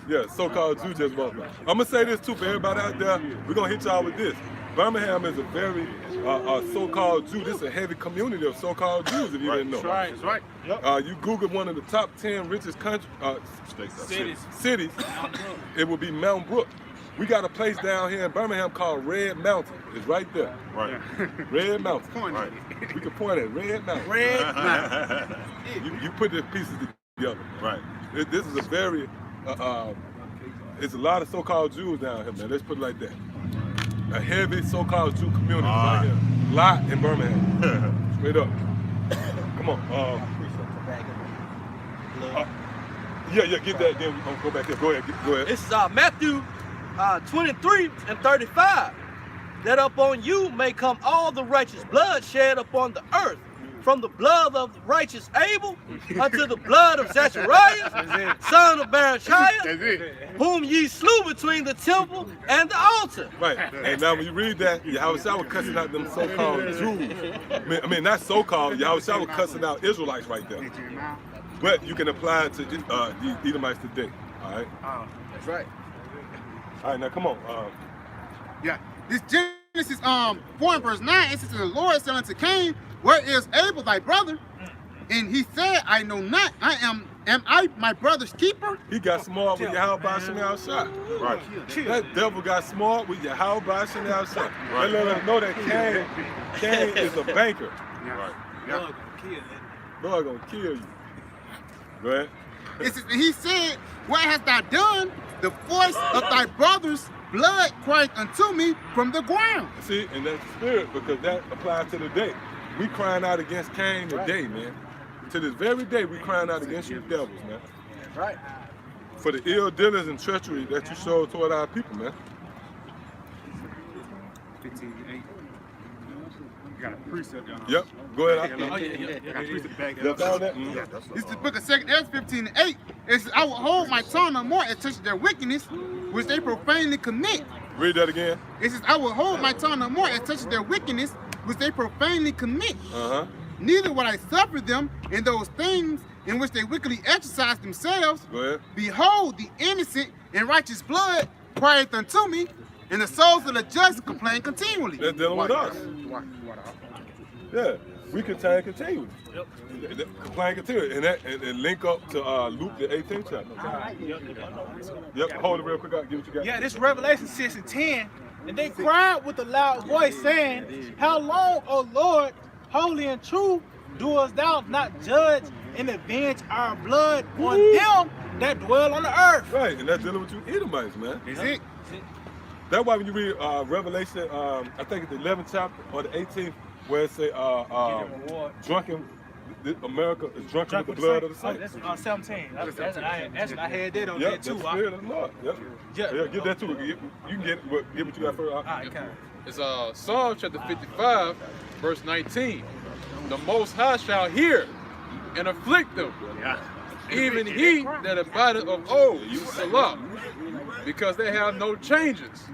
Yeah, so-called Jew just walked by. I'm gonna say this too for everybody out there. We're gonna hit y'all with this. Birmingham is a very so-called Jew. This is a heavy community of so-called Jews, if you didn't know. That's right. Yep. You Google one of the top 10 richest cities, it will be Mountain Brook. We got a place down here in Birmingham called Red Mountain. It's right there. Right. Red Mountain. Right. We can point at Red Mountain. Red Mountain. You put the pieces together. Right. This is a very, it's a lot of so-called Jews down here, man. Let's put it like that. A heavy so-called Jew community right here. Lot in Birmingham. Straight up. Come on. Yeah, get that. Then we'll go back there. Go ahead. This is Matthew 23 and 35. That upon you may come all the righteous blood shed upon the earth, from the blood of the righteous Abel unto the blood of Zacharias, son of Barachiah, whom ye slew between the temple and the altar. Right. And now when you read that, Yahushua was cussing out them so-called Jews. I mean, not so-called. Yahushua was cussing out Israelites right there. But you can apply it to the Edomites today. All right. That's right. All right. Now come on. Yeah. This Genesis 4 and verse 9. It says, "The Lord said unto Cain, Where is Abel thy brother? And he said, I know not. Am I my brother's keeper?" He got smart with Yahweh Shem shot. Right. That devil got smart with Yahweh Shem shot. They let us know that Cain is a banker. Right. Blood gonna kill you. Lord gonna kill you. Go ahead. It says, "And he said, What hast thou done? The voice of thy brother's blood cried unto me from the ground." See, and that's the spirit, because that applies to the day. We crying out against Cain today, man. To this very day, we crying out against you devils, man. Right. For the ill dealings and treachery that you showed toward our people, man. 15:8. You got a precept down. Yep. Go ahead. I got a precept back You found that? This is the book of 2 Ezra 15:8. It says, "I will hold my tongue no more and touch their wickedness, which they profanely commit." Read that again. It says, "I will hold my tongue no more and touch their wickedness, which they profanely commit. Neither will I suffer them in those things in which they wickedly exercise themselves. Go ahead. Behold, the innocent and righteous blood crieth unto me, and the souls of the just complain continually." They're dealing with us. Yeah, we continue. Complain continually. And that and link up to Luke the 18th chapter. Yep, hold it real quick. I'll give what you got. Yeah, this Revelation 6 and 10. "And they cried with a loud voice, saying, How long, O Lord, holy and true, doest thou not judge and avenge our blood on them that dwell on the earth?" Right, and that's dealing with you Edomites, man. Is it? That's why when you read Revelation, I think it's the 11th chapter or the 18th, where it say drunken, America is drunken with the blood of the saints. That's 17. That's what I had that on Yep, there too. that's the spirit of the Lord. Yep. Yeah, get that too. You can get what you got first. All right, okay. It's Psalm chapter 55, verse 19. "The Most High shall hear and afflict them, even he that abideth of old, Salah, because they have no changes.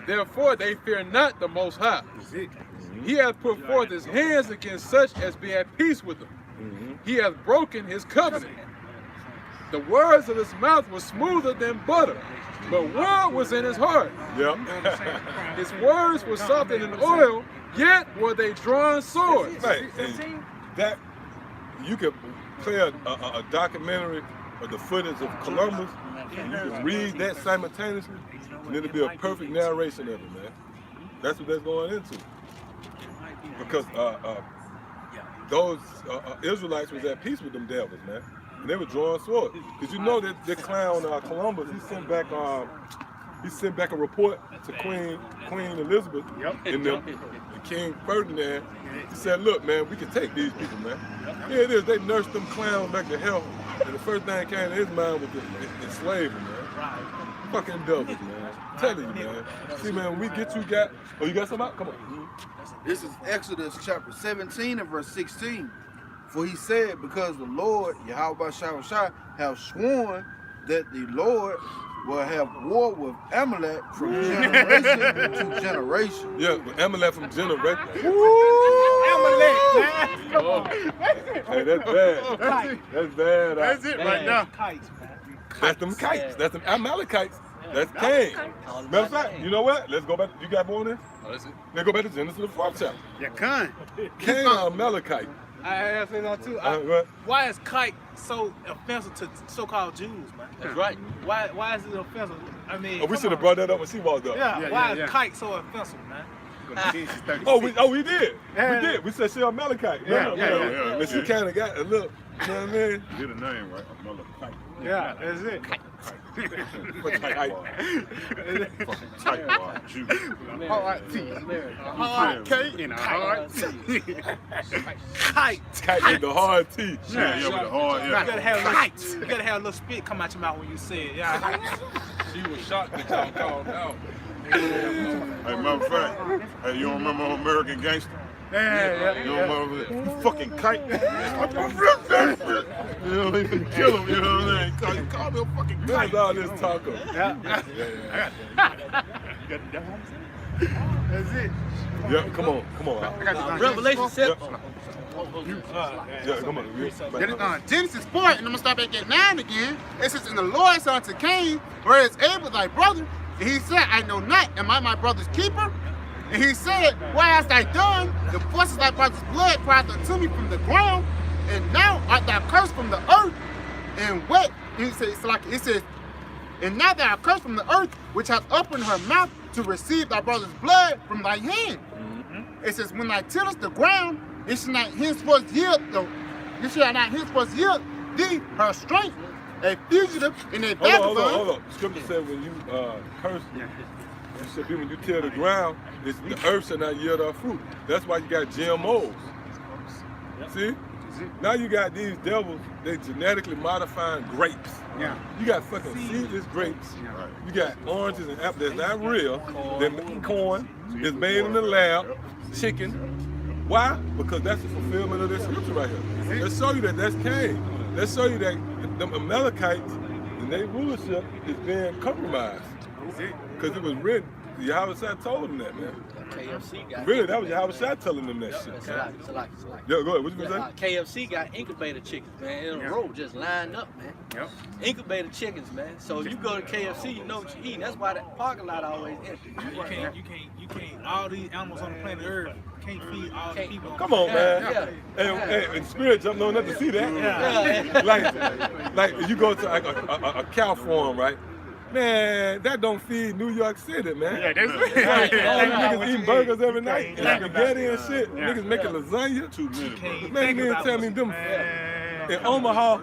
Therefore they fear not the Most High. He hath put forth his hands against such as be at peace with them. He hath broken his covenant. The words of his mouth were smoother than butter, but word was in his heart. Yep. His words were softer than oil, yet were they drawn swords." Right, and that you could play a documentary of the footage of Columbus, and you can read that simultaneously, and it'll be a perfect narration of it, man. That's what that's going into. Because those Israelites was at peace with them devils, man. And they were drawing swords. Because you know that the clown Columbus, he sent back he sent back a report to Queen Elizabeth and them, and King Ferdinand. He said, look, man, we can take these people, man. Here it is, they nursed them clowns back to health, and the first thing came to his mind was to enslave them, man. Fucking devils, man. I'm telling you, man. See, man, when we get you you got something out? Come on. This is Exodus chapter 17 and verse 16. For he said, because the Lord, Yahweh Shai, have sworn that the Lord will have war with Amalek from generation to generation. Yeah, with Amalek from generation. Amalek, man. Come on. Hey, that's bad. That's bad. That's it right now. Kites, man. That's them kites. That's them Amalekites. That's Cain. Matter of fact, you know what? Let's go back. You got more on this? Oh, that's it. Let's go back to Genesis, the 4th chapter. Yeah, Khan. Cain, Amalekite. I have to say that too. What? Why is kite so offensive to so-called Jews, man? That's right. Why is it offensive? I mean, Oh, we should have brought that up when she walked up. Why is kite so offensive, man? Oh, we did. We did. We said she Amalekite. Yeah. But she kind of got a look. You know what I mean? Get a name right. Amalekite. Yeah, that's it. Type of Jew. Hard T. Hard K and a hard T. Kite. Kite with the hard T. Yeah, with the hard, You gotta have a little spit come out your mouth when you say it. Yeah. She was shocked that y'all called out. Hey, matter of fact, hey, you don't remember American Gangster? Yeah. You don't remember you fucking kite? You don't even kill him, you know what I mean? You call me a fucking kite. That's all this taco. That's it. Yeah, come on. Revelation 7. Yeah, come on. Genesis 4, and I'm going to stop at 9 again. It says, and the Lord said unto Cain, where is Abel thy brother? And he said, I know not, am I my brother's keeper? And he said, what hast thou done? The voice of thy brother's blood cried unto me from the ground, and now art thou cursed from the earth, and wet. And he says, and now thou art cursed from the earth, which hath opened her mouth to receive thy brother's blood from thy hand. It says, when thou tillest the ground, it shall not henceforth yield thee her strength, a fugitive in a vagabond. Hold on. Scripture said when you curse, it should be when you till the ground, the earth shall not yield her fruit. That's why you got GMOs. See? Now you got these devils, they genetically modifying grapes. Yeah. You got fucking seedless grapes. You got oranges and apples that's not real. Then corn is made in the lab, chicken. Why? Because that's the fulfillment of this scripture right here. Let's show you that that's Cain. Let's show you that the Amalekites and their rulership is being compromised. Because it was written, Yahweh Shai told them that, man. KFC got Really, that was Yahweh Shai telling them that shit. Salaki. Yeah, go ahead. What you gonna say? KFC got incubator chickens, man, in a row, just lined up, man. Incubator chickens, man. So if you go to KFC, you know what you're eating. That's why that parking lot always empty. You can't. All these animals on the planet Earth can't feed all the people. Come on, man. And Spirit jumped on up to see that. Like you go to like a cow farm, right? Man, that don't feed New York City, man. Yeah, that's Niggas eating burgers every night, and spaghetti and shit. Niggas making lasagna. 2 minutes. Man, you ain't telling me them in Omaha,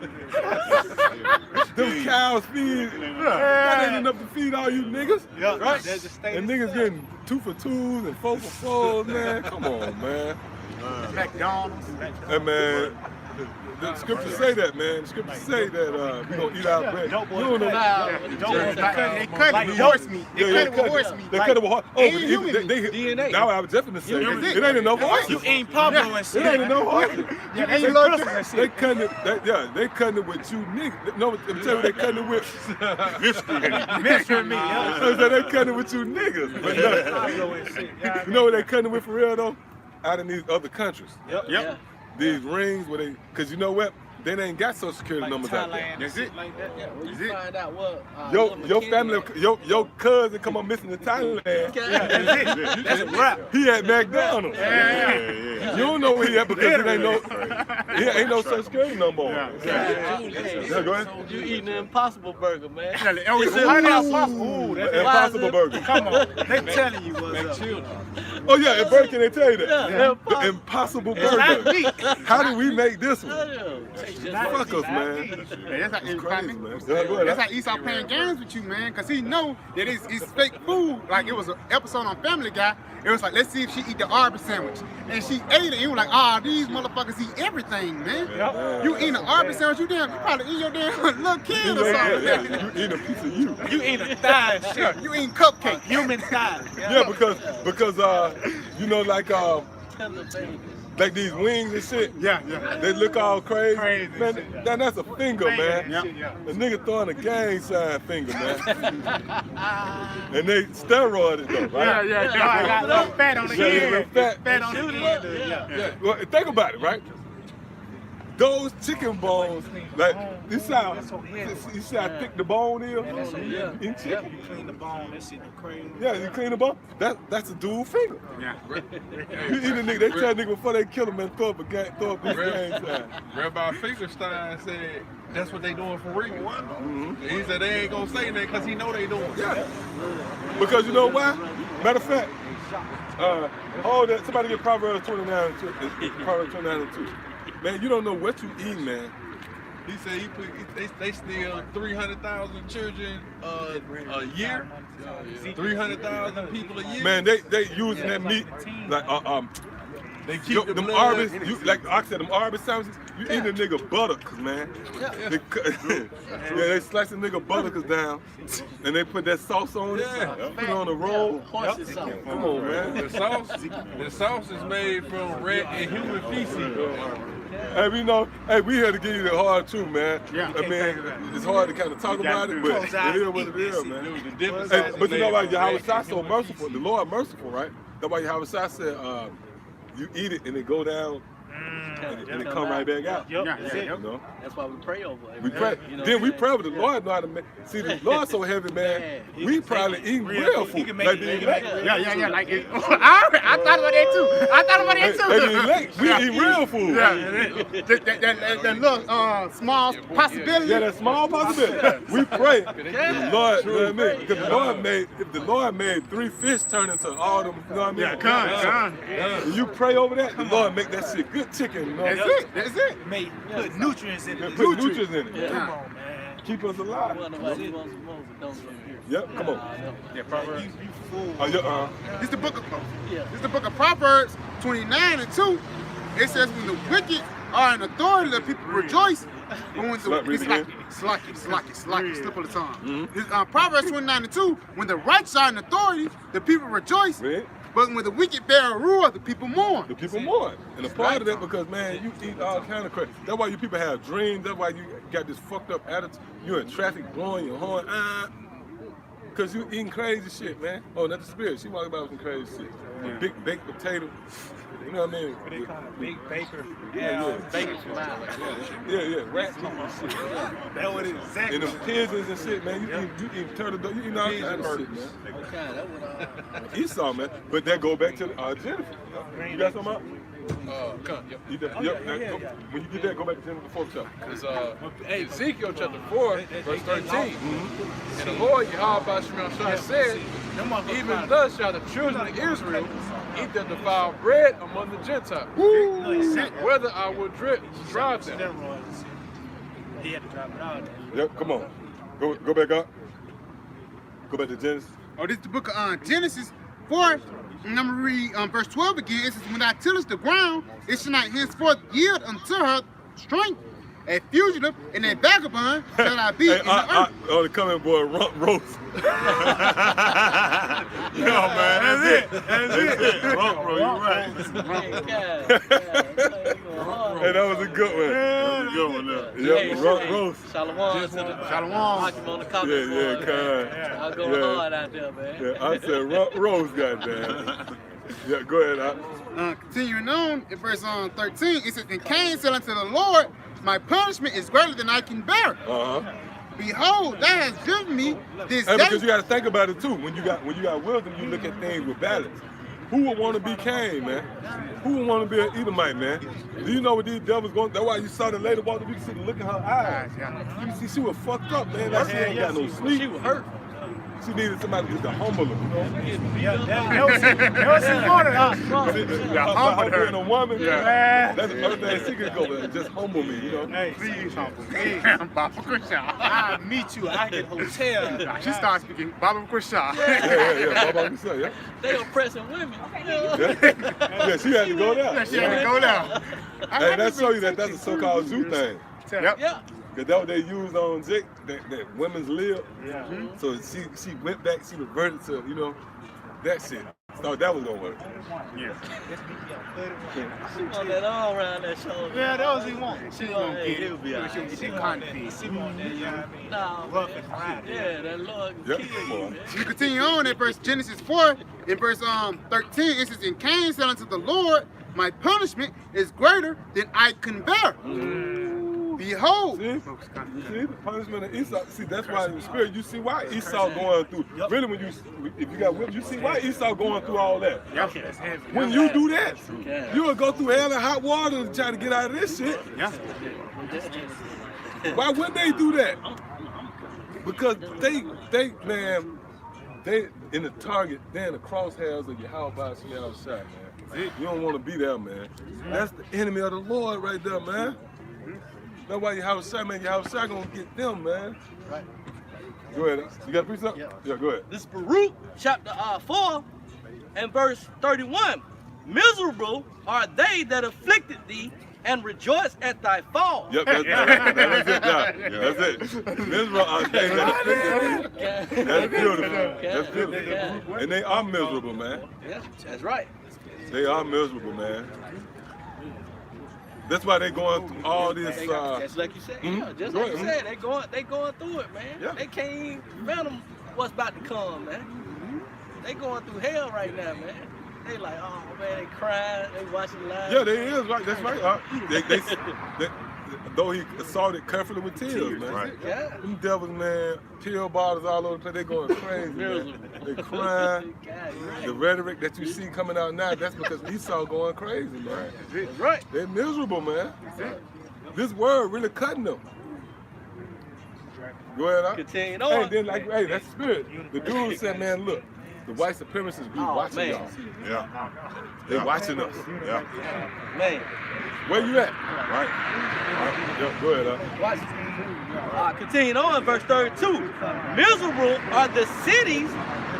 them cows feed. That ain't enough to feed all you niggas, right? And niggas getting 2 for 2s and 4 for 4s, man. Come on, man. McDonald's. Hey, man. The scriptures say that, man. The scriptures say that we gonna eat our bread. You don't know. They cut it with horse meat. They cut it with horse meat. They cut it with horse. Oh, DNA. Now I was definitely say it ain't enough horses. You ain't Pablo and shit. It ain't enough horses. They cutting it. They cutting it with you niggas. No, I'm telling you, they cutting it with Mystery meat. They cutting it with you niggas. But no, you know what they cutting it with for real though? Out in these other countries. Yep. These rings where they, cause you know what? They ain't got social security numbers out there. That's it. Where you find out what Your family, your cousin come on missing in Thailand. That's a wrap. He at McDonald's. You don't know where he at because he ain't no social security number on. Yeah, go ahead. You eating the Impossible Burger, man. Impossible burger. Impossible burger. Come on, they telling you what's up. Oh yeah, and Burger King, they tell you that. Yeah, The Impossible Burger. How do we make this one? Fuck us, man. Yeah, that's how It's crazy, man. Yeah, go ahead. That's how Esau playing games with you, man, because he know that it's fake food. Like it was an episode on Family Guy. It was like, let's see if she eat the Arby's sandwich. And she ate it. And he was like, these motherfuckers eat everything, man. You eating an Arby's sandwich, you probably eat your damn little kid or something. Yeah. You eating a piece of you. You eating a thigh and shit. You eating cupcake. Human thigh. Yeah, because you know, like these wings and shit. Yeah. They look all crazy. Crazy Man, shit. that's a finger, man. Yeah. The nigga throwing a gang sign finger, man. And they steroid it though, right? Yeah. I got a little fat on the Yeah, end. little fat. Fat on the end. Yeah. Well, think about it, right? Those chicken bones, like you see how thick the bone is in chicken. You clean the bone, that shit crazy. Yeah, you clean the bone. That's a dual finger. Yeah. You eat a nigga, they tell a nigga before they kill him, man, throw up this gang sign. Rabbi Finkelstein said that's what they doing for real. He said they ain't gonna say that because he know they doing. Yeah. Because you know why? Matter of fact, somebody get Proverbs 29 and 2. Proverbs 29 and 2. Man, you don't know what you eat, man. He said they steal 300,000 children a year, 300,000 people a year. Man, they using that meat like they keep the them blood. Arby's, like I said, them Arby's sandwiches. You eat a nigga buttocks, man. They slice a nigga buttocks down, and they put that sauce on it. Put it on a roll. Come on, man. The sauce is made from rat and human feces. Hey, we here to give you the hard truth, man. Yeah. I mean, it's hard to kind of talk about it, but it is what it is, man. Hey, but you know why Yahweh Shai so merciful? The Lord merciful, right? That's why Yahweh Shai said, you eat it and it go down and it come right back out. Yeah. You know? That's why we pray over it. We pray. Then we pray with the Lord know how to make. See, the Lord so heavy, man. We probably eating real food. Like the elect. Yeah. Like it. I thought about that too. Like the elect, we eat real food. That little small possibility. Yeah, that small possibility. We pray. The Lord, you know what I mean? Because the Lord made 3 fish turn into all them, you know what I mean? Yeah, come. When you pray over that, the Lord make that shit good chicken, you know what I mean? That's it. Put nutrients in it. Put nutrients in it. Come on, man. Keep us alive. Yep, come on. Yeah, Proverbs. Oh, It's the book of Proverbs 29 and 2. It says when the wicked are in authority, the people rejoice. But when slip of the tongue. Proverbs 29 and 2. When the righteous are in authority, the people rejoice. Right. But when the wicked bear rule, the people mourn. The people mourn. And a part of that because, man, you eat all kind of crap. That's why you people have dreams. That's why you got this fucked up attitude. You're in traffic blowing your horn. Because you eating crazy shit, man. Oh, that's the spirit. She walking about with some crazy shit. A big baked potato. You know what I mean? What they call it? Big baker. Yeah. Bacon smile. Yeah. Rats and shit. That's what it is. Exactly. And them pigeons and shit, man. You eat turtle dog. You eat all kind of shit, man. Esau, man. But that go back to Jennifer. You got something up? When you get that, go back to Jennifer 4 chapter. Because Ezekiel chapter 4, verse 13, and the Lord Yahweh Shai said, even thus shall the children of Israel eat the defiled bread among the Gentiles, whether I will drive them. He had to drop it out. Yep, come on. Go back up. Go back to Genesis. Oh, this is the book of Genesis 4. And I'm going to read verse 12 again. It says, when thou tillest the ground, it shall not henceforth yield unto her strength. A fugitive and a vagabond shall I be in the earth. Oh, the coming boy, rump roast. Yo, man, that's it. Rump roast, you right. Hey, that was a good one. That was a good one, there. Yep, rump roast. Shalom. Shalom. On the comments, I'll go hard out there, man. Yeah, I said rump roast, goddamn. Yeah, go ahead. Continuing on in verse 13, it says, and Cain said unto the Lord, my punishment is greater than I can bear. Behold, thou hast given me this day. Because you got to think about it too. When you got wisdom, you look at things with balance. Who would want to be Cain, man? Who would want to be an Edomite, man? Do you know what these devils going? That's why you saw the lady walk up. You can see the look in her eyes. You can see she was fucked up, man. Like she ain't got no sleep. She was hurt. She needed somebody just to humble her, you know? Yeah, that was she wanted, huh? Humble her. Being a woman, Yeah. that's the first thing she could go with. Just humble me, you know? Hey, Please humble me. Baba Christian. I meet you. I get hotel. She started speaking Baba Christian. Yeah. Baba Christian, yeah. They oppressing women. Yeah, she had to go there. She had to go down. Hey, that show you that that's a so-called Jew thing. Yep. Yeah. Cause that's what they used on Jake, that women's lib. Yeah. So she went back, she reverted to, you know, that shit. Thought that was gonna work. Yeah. She want that all around that shoulder. Yeah, that was he want. She gonna Hey, get he'll be all it. She right. gonna get that confidence. She want that, you know what I mean? Nah, Rough and rowdy. yeah, that Lord Yep. kill you, Boy. man. You continue on in verse Genesis 4, in verse 13, it says, and Cain said unto the Lord, my punishment is greater than I can bear. Behold. See? You see the punishment of Esau. See, that's why in the spirit, you see why Esau going through. Really, when you, if you got whipped, you see why Esau going through all that. When you do that, you will go through hell and hot water to try to get out of this shit. Yeah. Why would they do that? Because they in the target, they in the crosshairs of Yahweh Shemel Shai, man. You don't want to be there, man. That's the enemy of the Lord right there, man. That's why Yahweh Shai, man, Yahweh Shai gonna get them, man. Right. Go ahead. You got a precept? Yeah, go ahead. This is Baruch chapter 4 and verse 31. Miserable are they that afflicted thee and rejoice at thy fall. Yep, that's it. That's it. Miserable are they that afflicted thee. That's beautiful. That's beautiful. And they are miserable, man. Yeah, that's right. They are miserable, man. That's why they going through all this. Just like you said, yeah, just Go like you ahead. said, they going through it, man. Yeah. They can't even fathom what's about to come, man. They going through hell right now, man. They like, oh man, they crying, they watching live. Yeah, they is right. That's right. They, though he assaulted carefully with tears, man. Right. Yeah. Them devils, man, pill bottles all over the place. They going crazy, man. They crying. The rhetoric that you see coming out now, that's because Esau going crazy, man. That's right. They're miserable, man. This word really cutting them. Go ahead, huh? Continue Hey, on. then hey, that's spirit. The dude said, man, look, the white supremacists be watching man. y'all. Yeah. They watching us. Yeah. Man, Where you at? Right. Yeah, go ahead, huh? watch. Continue on, verse 32. Miserable are the cities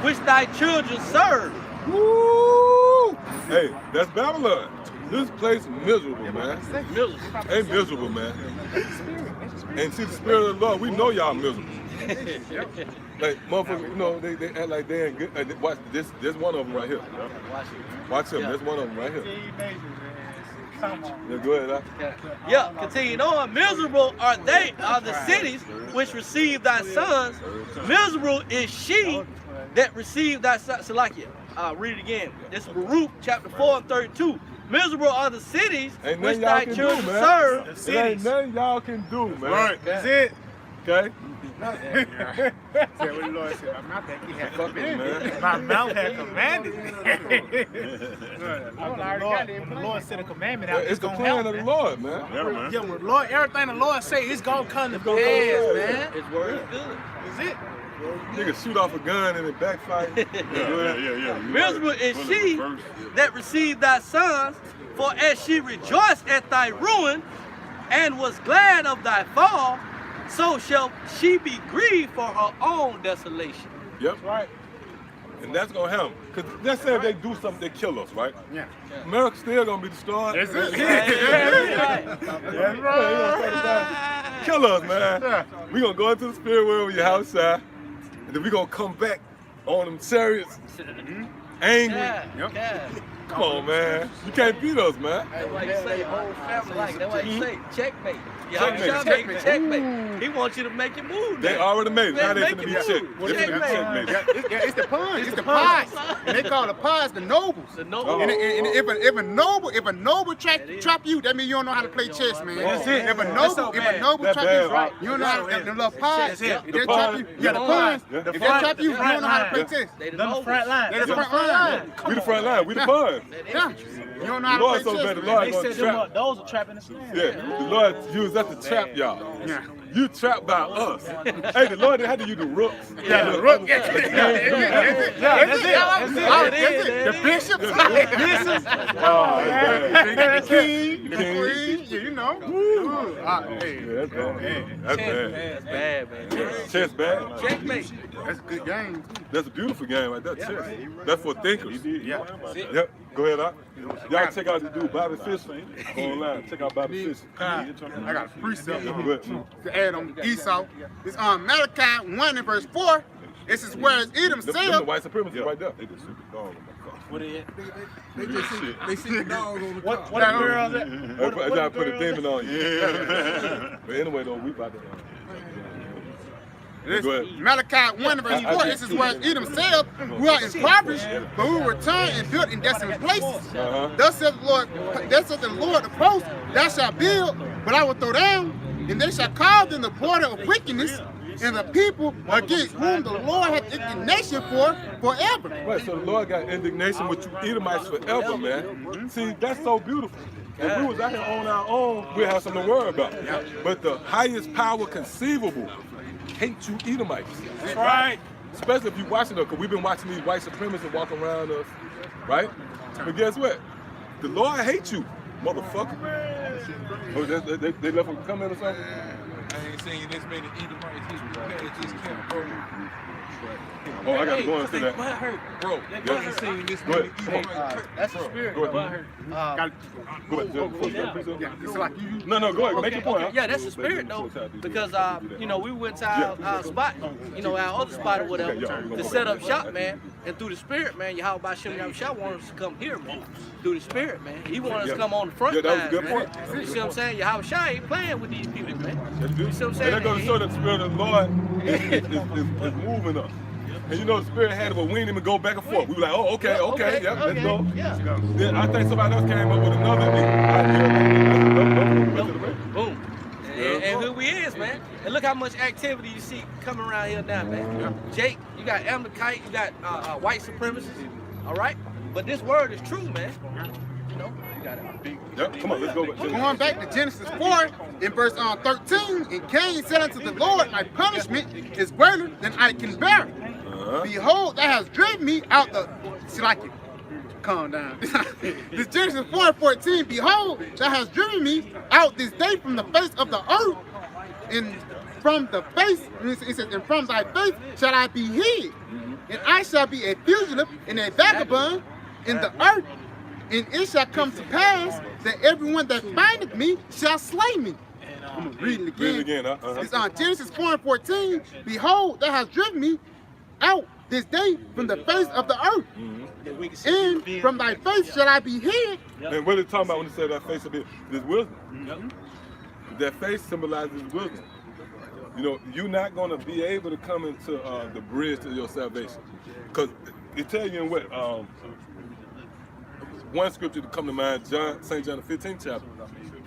which thy children serve. Woo! Hey, that's Babylon. This place miserable, man. Miserable. They miserable, man. And see the spirit of the Lord, we know y'all miserable. Like motherfuckers, you know, they act like they ain't good. Watch this one of them right here. Watch him. There's one of them right here. Come on. Yeah, go ahead, huh? Yeah, continue on. Miserable are the cities which receive thy sons. Miserable is she that received thy sons. Salakia. Read it again. This is Baruch chapter 4 and 32. Miserable are the cities Ain't which nothing y'all thy can children do, man. serve. It ain't nothing y'all can do, man. Right. That's it. Okay? Said what the Lord said, my mouth had Fuck it, man. My mouth had commanded. The Lord said a commandment out. It's the gonna plan help, of the man. Lord, man. Yeah, man. Yeah, when Lord, everything the Lord say, it's gonna come to pass, come to man. His word is good. That's it. Nigga shoot off a gun and it backfire. Yeah. Miserable is Well, she first. that received thy sons, for as she rejoiced at thy ruin and was glad of thy fall, so shall she be grieved for her own desolation. Yep. Right. And that's gonna help. Cause let's say if they do something, they kill us, right? Yeah. America's still gonna be destroyed. That's it. That's right. Kill us, man. We gonna go into the spirit world with your house side, and then we gonna come back on them chariots, angry. Yeah. Come on, man. You can't beat us, man. That's why you say whole family. That's why you say checkmate. Checkmate. Checkmate. He wants you to make it move. They already made it. Now they Make finna it be move. checked. They finna be Checkmate. checkmated. It's the puns. It's the pies. And they call the pies the nobles. The noble. And if a noble trap you, that means you don't know how to play chess, man. That's it. If a That's so noble bad. trap bad, you, right? you don't know how to them little pies. That's it. If The they trap puns. you, yeah, the puns. Yeah. If they trap you, you don't know how to play chess. They the Them the nobles. front line. They're the front line. We the front line. We the fun. man. Yeah. You don't know The how Lord to so play bad, the chess, Lord They gonna said them trap. those are trapping the snare. Yeah, the Lord used us to trap y'all. Yeah. You trapped by us. Hey, the Lord had to use the rooks. Yeah, the rook. Yeah, that's it. That's it. The bishops. Oh, man. The king. The The king. queen. Yeah, you know. Ooh. Hey, Yeah, that's bad. That's bad. That's bad, man. Chess bad. Checkmate. that's a good game. That's a beautiful game right there, chess. That's for thinkers. Yeah. Yep. Go ahead, Doc. Y'all check out the dude Bobby Fisher online. Check out Bobby Fisher. I got a precept But, to add on Esau. It's on Malachi 1 and verse 4. It says, whereas Edom them the said, white supremacists right there. They just shoot the dog on my car. What is it? They see the dog on the What car. the girls at? I try to put a demon on you. But anyway, though, we about to. This Go ahead. Malachi 1 and verse 4, this is where Edom said, we are impoverished, but we will return and build in desolate places. Uh-huh. Thus saith the Lord of hosts, thou shalt build, but I will throw down, and they shall call them the border of wickedness, and the people against whom the Lord hath indignation for forever. Right, so the Lord got indignation with you Edomites forever, man. See, that's so beautiful. If we was out here on our own, we'd have something to worry about. But the highest power conceivable hate you Edomites. That's right. Especially if you're watching us, because we've been watching these white supremacists walk around us, right? But guess what? The Lord hates you, motherfucker. Oh, they left him come in or something? I ain't seen this many Edomites. He's prepared to just camp, bro. Oh, I got to go into that. Bro, I ain't seen this Go many ahead. Come on. Edomites. That's the spirit. Go ahead. Go ahead. Yeah, it's like you. No, go ahead. Make your point. Huh? Yeah, that's the spirit though. Because you know, we went to our spot, you know, our other spot or whatever, to set up shop, man. And through the spirit, man, Yahweh Shem Yahushua wanted us to come here, man. Through the spirit, man. He wanted us to come on the front Yeah, that was a line, good man. point. You see what I'm saying? Yahushua ain't playing with these people, man. That's good. You see what I'm And saying? that goes to show that the Spirit of the Lord is moving us. And you know the Spirit had to wean him and go back and forth. We were like, oh, okay, yep, let's go. Yeah. Then I think somebody else came up with another idea. Boom. And who we is, man. And look how much activity you see coming around here now, man. Jake, you got Amalekite, you got white supremacists, all right? But this word is true, man. You know, you got it. Yep, come on, let's go. Going back to Genesis 4, in verse 13, and Cain said unto the Lord, my punishment is greater than I can bear. Behold, thou hast driven me out the... See, like it. Calm down. This Genesis 4 and 14, behold, thou hast driven me out this day from the face of the earth, and from the face, it says, and from thy face shall I be hid, and I shall be a fugitive and a vagabond in the earth, and it shall come to pass that everyone that findeth me shall slay me. I'm going to read it again. Read it again, It's on Genesis 4 and 14, behold, thou hast driven me out this day from the face of the earth, and from thy face shall I be hid. And what are they talking about when they say that face of it? This wisdom. That face symbolizes wisdom. You know, you're not going to be able to come into the bridge to your salvation. Because it tells you in what, one scripture to come to mind, St. John the 15th chapter,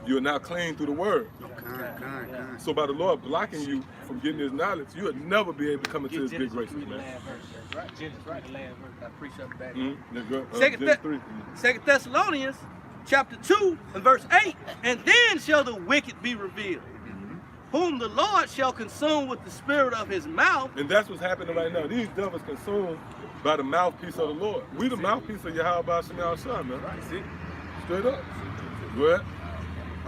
you are now clean through the word. So by the Lord blocking you from getting his knowledge, you would never be able to come into his big graces, man. Second Thessalonians chapter 2 and verse 8, and then shall the wicked be revealed, whom the Lord shall consume with the spirit of his mouth. And that's what's happening right now. These devils consumed by the mouthpiece of the Lord. We the mouthpiece of Yahweh Shem Yahushua, man. Straight up. Go ahead.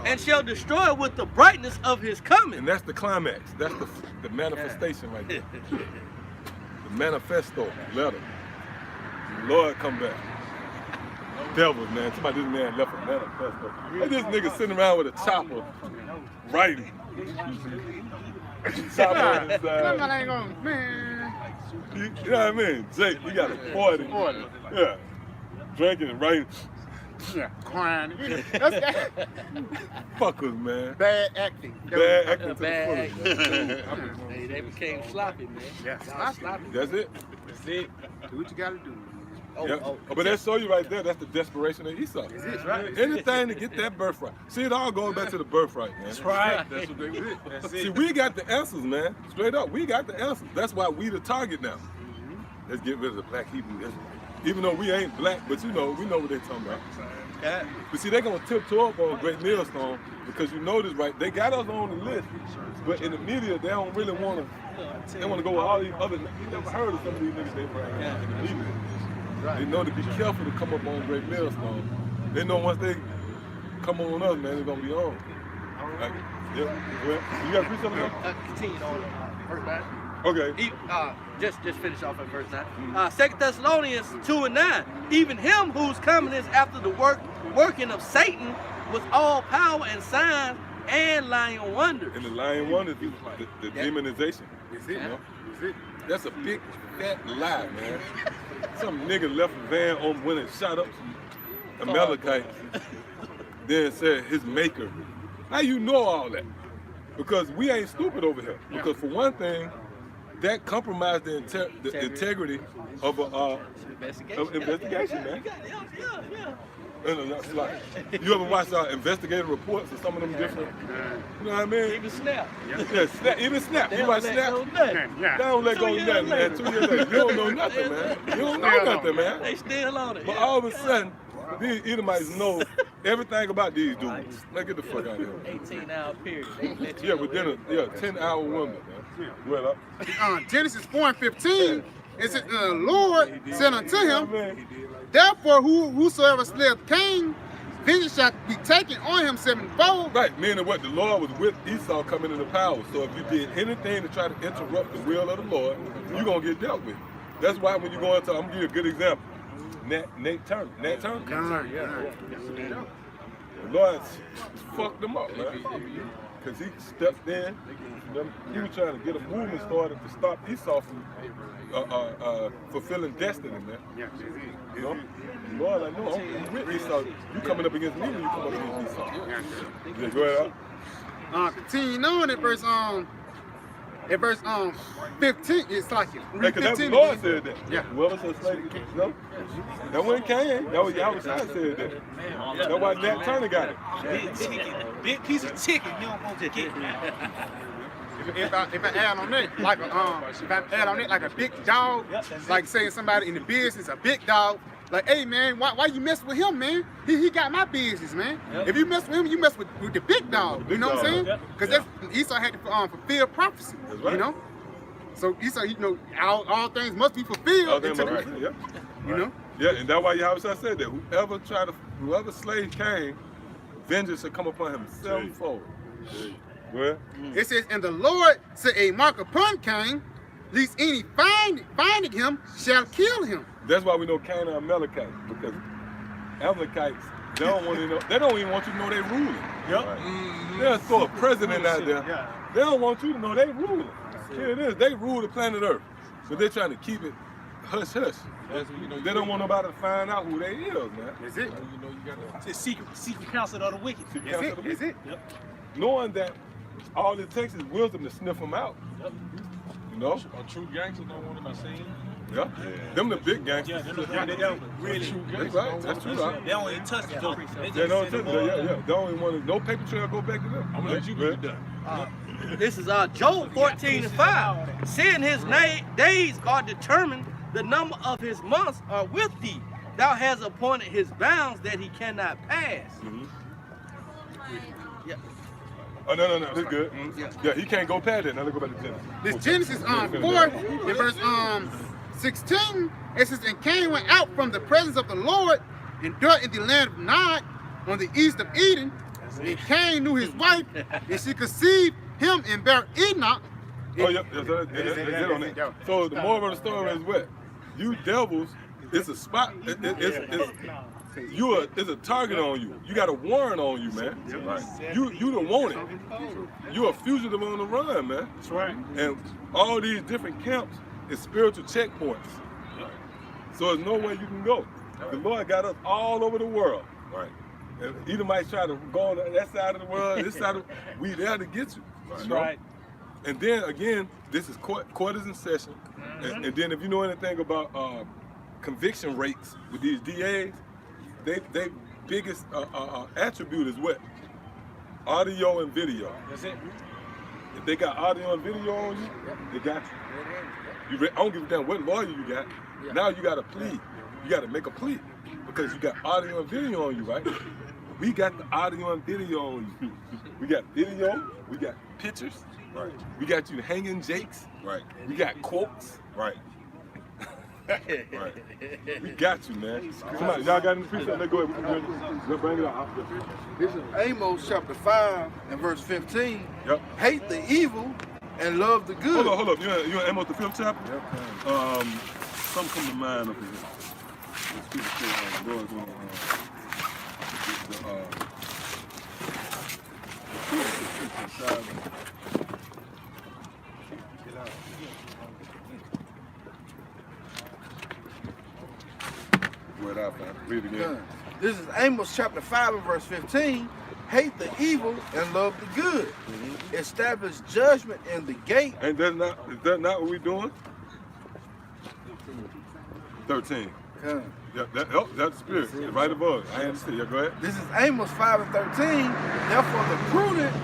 And shall destroy with the brightness of his coming. And that's the climax. That's the manifestation right there. The manifesto letter. The Lord come back. Devils, man. Somebody, this man left a manifesto. And this nigga sitting around with a chopper writing. Chopper on his side. You know what I mean? Jake, you got a 40. Yeah. Drinking and writing. Yeah, crying. Fuckers, man. Bad acting. Bad acting to the Bad fullest. They became sloppy, man. Yeah, That's it. That's it. Do what you gotta do. But that show you right there, that's the desperation of Esau. Right. Anything to get that birthright. See, it all goes back to the birthright, man. That's right. That's what they did. That's See, it. we got the answers, man. Straight up, we got the answers. That's why we the target now. Let's get rid of the black Hebrew Israelites. Even though we ain't black, but you know, we know what they talking about. Okay. But see, they gonna tiptoe up on Great Millstone because you notice, right? They got us on the list, but in the media, they don't really want to. They want to go with all these other. You never heard of some of these niggas they bring out in the media. They know to be careful to come up on Great Millstone. They know once they come on us, man, it's gonna be on. Like, yeah. Well, you got to read something else? Continue on verse 9. Okay. Just finish off at verse 9. 2 Thessalonians 2:9. Even him whose coming is after the working of Satan with all power and signs and lying wonders. And the lying wonders is the demonization. Is it? You know? Is it? That's a big fat lie, man. Some nigga left a van on when it shot up some Amalekites, then said his maker. How you know all that? Because we ain't stupid over here. Because for one thing, that compromised the integrity of investigation, man. You ever watch investigative reports of some of them different? You know what I mean? Even Snap. Yeah, Snap. Even Snap. You watch Snap? They don't let go of nothing, man. 2 years later, you don't know nothing, man. You don't know nothing, man. They still on it. But all of a sudden, these Edomites know everything about these dudes. Let's get the fuck out of here. 18-hour period. They let you Yeah, know within a 10-hour window, man. Well up. Genesis 4:15, it says, the Lord said unto him, therefore whosoever slayeth Cain, vengeance shall be taken on him sevenfold. Right, meaning what? The Lord was with Esau coming into power. So if you did anything to try to interrupt the will of the Lord, you're going to get dealt with. That's why when you go into, I'm going to give you a good example. Nate Turner. Nate Turner? Yeah. The Lord fucked them up, man. Because he stepped in. He was trying to get a movement started to stop Esau from fulfilling destiny, man. You know? Lord, I know I'm with Esau. You coming up against me when you come up against Esau. Yeah, go ahead. Continuing on at verse 15, it's like it. Because that's the Lord said that. Yeah. Whoever said slave, no. That wasn't Cain. That was Yahweh said that. That's why Nat Turner got it. Big piece of chicken. You don't want to get If I add on that, like a big dog, like saying somebody in the business, a big dog, like, hey man, why you mess with him, man? He got my business, man. If you mess with him, you mess with the big dog. You know what I'm saying? Because Esau had to fulfill prophecy. Right. You know. So Esau, you know, all things must be fulfilled. You know. Yeah, and that's why Yahweh said that whoever slayed Cain, vengeance shall come upon him sevenfold. Well, it says, and the Lord set a mark upon Cain, lest any finding him shall kill him. That's why we know Cain are Amalekites, because Amalekites, they don't even want you to know they ruling. Yep. Right. They'll throw a president out there. They don't want you to know they ruling. Here it is, they rule the planet Earth. But they're trying to keep it hush hush. They don't want nobody to find out who they is, man. Is it? It's a secret counsel of the wicked. Is it? Yep. Knowing that all it takes is wisdom to sniff them out. Yep. You know? A true gangster don't want them to see him. Yeah. Them the big gangsters. They don't really. That's right. That's true. Right? They don't even touch the door. They don't touch it. Yeah. They don't even want to. No paper trail go back to them. I'm gonna let you get it done. This is Job 14:5. Seeing his days are determined, the number of his months are with thee. Thou hast appointed his bounds that he cannot pass. Yeah. Oh, no. That's good. Yeah, he can't go past that. Now let's go back to Genesis. This Genesis 4, in verse 16, it says, and Cain went out from the presence of the Lord and dwelt in the land of Nod on the east of Eden. And Cain knew his wife, and she conceived him and bare Enoch. Oh, yep. So the moral of the story is what? You devils, it's a spot. It's a target on you. You got a warrant on you, man. Right. You don't want it. You're a fugitive on the run, man. That's right. And all these different camps is spiritual checkpoints. So there's no way you can go. The Lord got us all over the world. Right. And Edomites try to go on that side of the world, this side of we there to get you. That's right. And then again, this is court is in session. And then if you know anything about conviction rates with these DAs, they biggest attribute is what? Audio and video. That's it. If they got audio and video on you, they got you. I don't give a damn what lawyer you got. Now you got to plead. You got to make a plea because you got audio and video on you, right? We got the audio and video on you. We got video, we got pictures, Right. we got you hanging jakes, Right. we got quotes. Right. Right. We got you, man. Come on, y'all got any precept? Let's go ahead. Let's bring it out. This is Amos chapter 5 and verse 15. Yep. Hate the evil and love the good. Hold up. You in Amos the 5th chapter? Yep. Something come to mind up here. Let's keep it straight. The Lord's gonna, read it again. This is Amos chapter 5 and verse 15. Hate the evil and love the good. Establish judgment in the gate. Is that not what we doing? 13. Yeah, that's the spirit. Right above. I understand. Yeah, go ahead. This is Amos 5 and 13. Therefore the prudent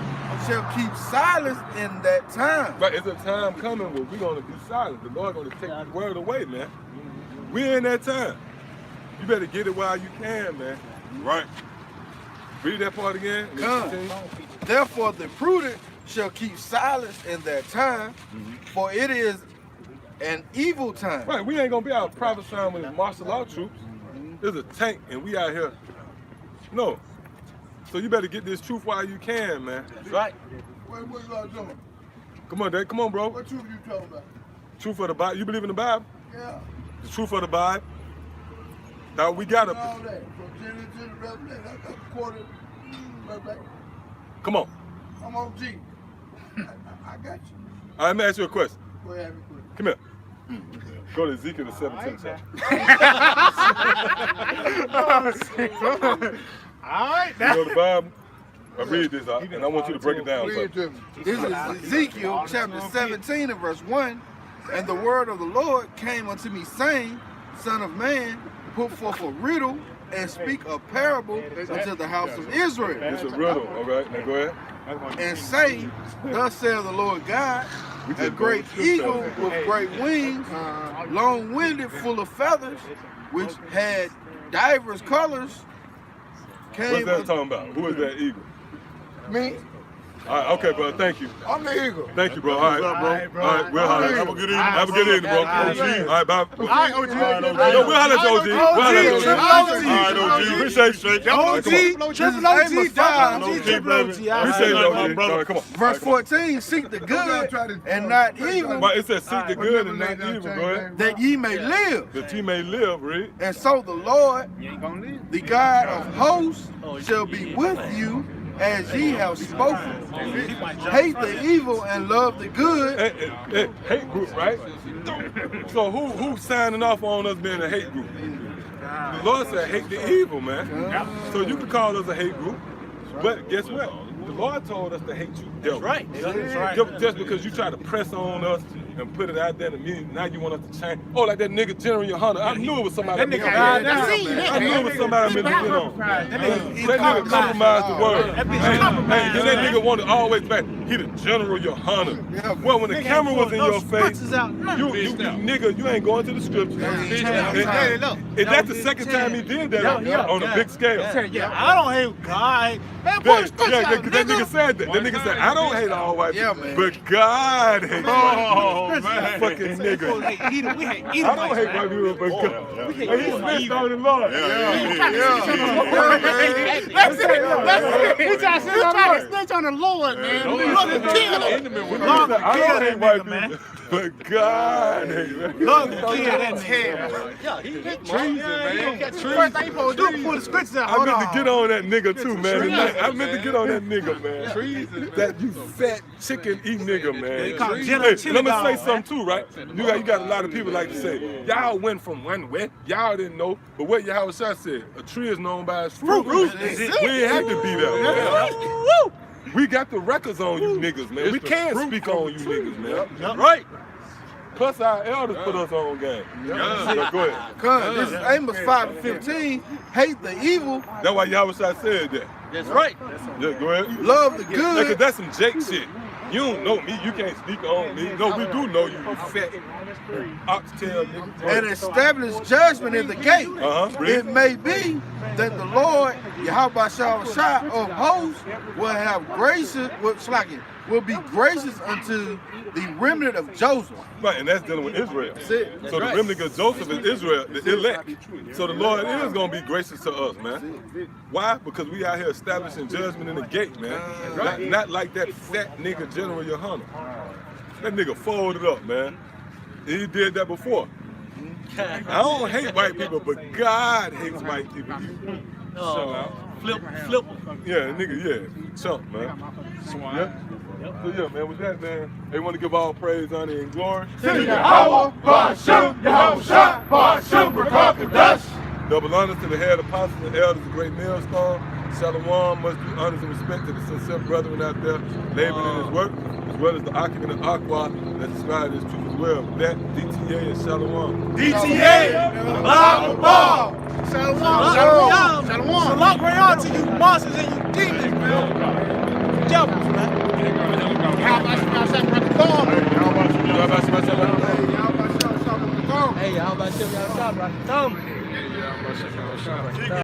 shall keep silence in that time. Right, it's a time coming where we're going to be silent. The Lord's going to take the word away, man. We're in that time. You better get it while you can, man. Right. Read that part again. Therefore the prudent shall keep silence in that time, for it is an evil time. Right, we ain't going to be out prophesying with martial law troops. There's a tank and we out here. No. So you better get this truth while you can, man. That's right. What you doing? Come on, Dad. Come on, bro. What truth you talking about? Truth of the Bible. You believe in the Bible? Yeah. The truth of the Bible. Now we got to. All that. From Genesis to the Revelation. That's a quarter. Right. Come on. I'm on G. I got you. All right, let me ask you a question. Go ahead. Come here. Go to Ezekiel the 17th chapter. All right. You know the Bible? I read this out, and I want you to break it down. This is Ezekiel chapter 17 and verse 1. And the word of the Lord came unto me, saying, Son of man, put forth a riddle and speak a parable unto the house of Israel. It's a riddle, all right? Now go ahead. And say, Thus saith the Lord God, a great eagle with great wings, long-winded, full of feathers, which had divers colors, came. What's that talking about? Who is that eagle? Me. All right, okay, bro. Thank you. I'm the eagle. Thank you, bro. All right, bro. All right, we'll holler. Have a good evening. Have a good evening, bro. OG. All right, bye. All right, OG. No, we'll holler at OG. We'll holler at OG. All right, OG. Appreciate you. OG, triple OG, double OG, triple OG. Appreciate you, OG. All right, come on. Verse 14, seek the good and not evil. But it says seek the good and not evil. Go ahead. That ye may live. That ye may live, read. And so the Lord, the God of hosts, shall be with you as ye have spoken. Hate the evil and love the good. Hate group, right? So who's signing off on us being a hate group? The Lord said hate the evil, man. So you can call us a hate group, but guess what? The Lord told us to hate you. That's right. That's right. Just because you try to press on us and put it out there to me, now you want us to change. Oh, like that nigga General Yohana. I knew it was somebody. That nigga, I knew it was somebody I've been getting on. That nigga compromised the word. Hey, then that nigga wanted always back. He the General Yohana. Well, when the camera was in your face, you nigga, you ain't going to the scripture. And that's the second time he did that on a big scale. Yeah, I don't hate God. Man, boy, that nigga said that. That nigga said, I don't hate all white people, but God hates white people. Fucking nigga. We hate I don't hate white people, but God. He snitched on the Lord. That's it. He trying to snitch on the Lord, man. Lord can kill him. I don't hate white people, but God hates white people. Lord can kill that nigga. Yeah, he hit treason, man. First thing you supposed to do, pull the scriptures out. I meant to get on that nigga too, man. I meant to get on that nigga, man. Treason. That you fat chicken eat nigga, man. Hey, let me say something too, right? You got a lot of people like to say, y'all went from one way, y'all didn't know, but what Yahweh Shai said, a tree is known by its fruit. We ain't have to be there, man. We got the records on you niggas, man. We can't speak on you niggas, man. Right? Plus our elders put us on game. Go ahead. This is Amos 5:15. Hate the evil. That's why Yahweh Shai said that. That's right. Yeah, go ahead. Love the good. Cause that's some Jake shit. You don't know me. You can't speak on me. No, we do know you. You fat oxtail nigga. And establish judgment in the gate. It may be that the Lord, Yahweh Shah of hosts, will have gracious, will be gracious unto the remnant of Joseph. Right, and that's dealing with Israel. So the remnant of Joseph is Israel, the elect. So the Lord is going to be gracious to us, man. Why? Because we out here establishing judgment in the gate, man. Not like that fat nigga General Yohana. That nigga folded up, man. He did that before. I don't hate white people, but God hates white people. Flip. Yeah, nigga, yeah. Chump, man. Yeah. So yeah, man, with that, man, they want to give all praise, honor, and glory. Yahweh, Ba'ashem, Yahweh Shah, Ba'ashem, Rakakadosh. Double honors to the head apostles and elders of Great Millstone. Shalom, much due honors and respect to the sincere brethren out there laboring in his work, as well as the occupant of Aqua that described his truth as well. With that, DTA and Shalom. DTA, blah, blah. Shalom. Shalom. Shalom, great honor to you monsters and you demons, man. Devils, man. How about you the thumb? Hey, how about you?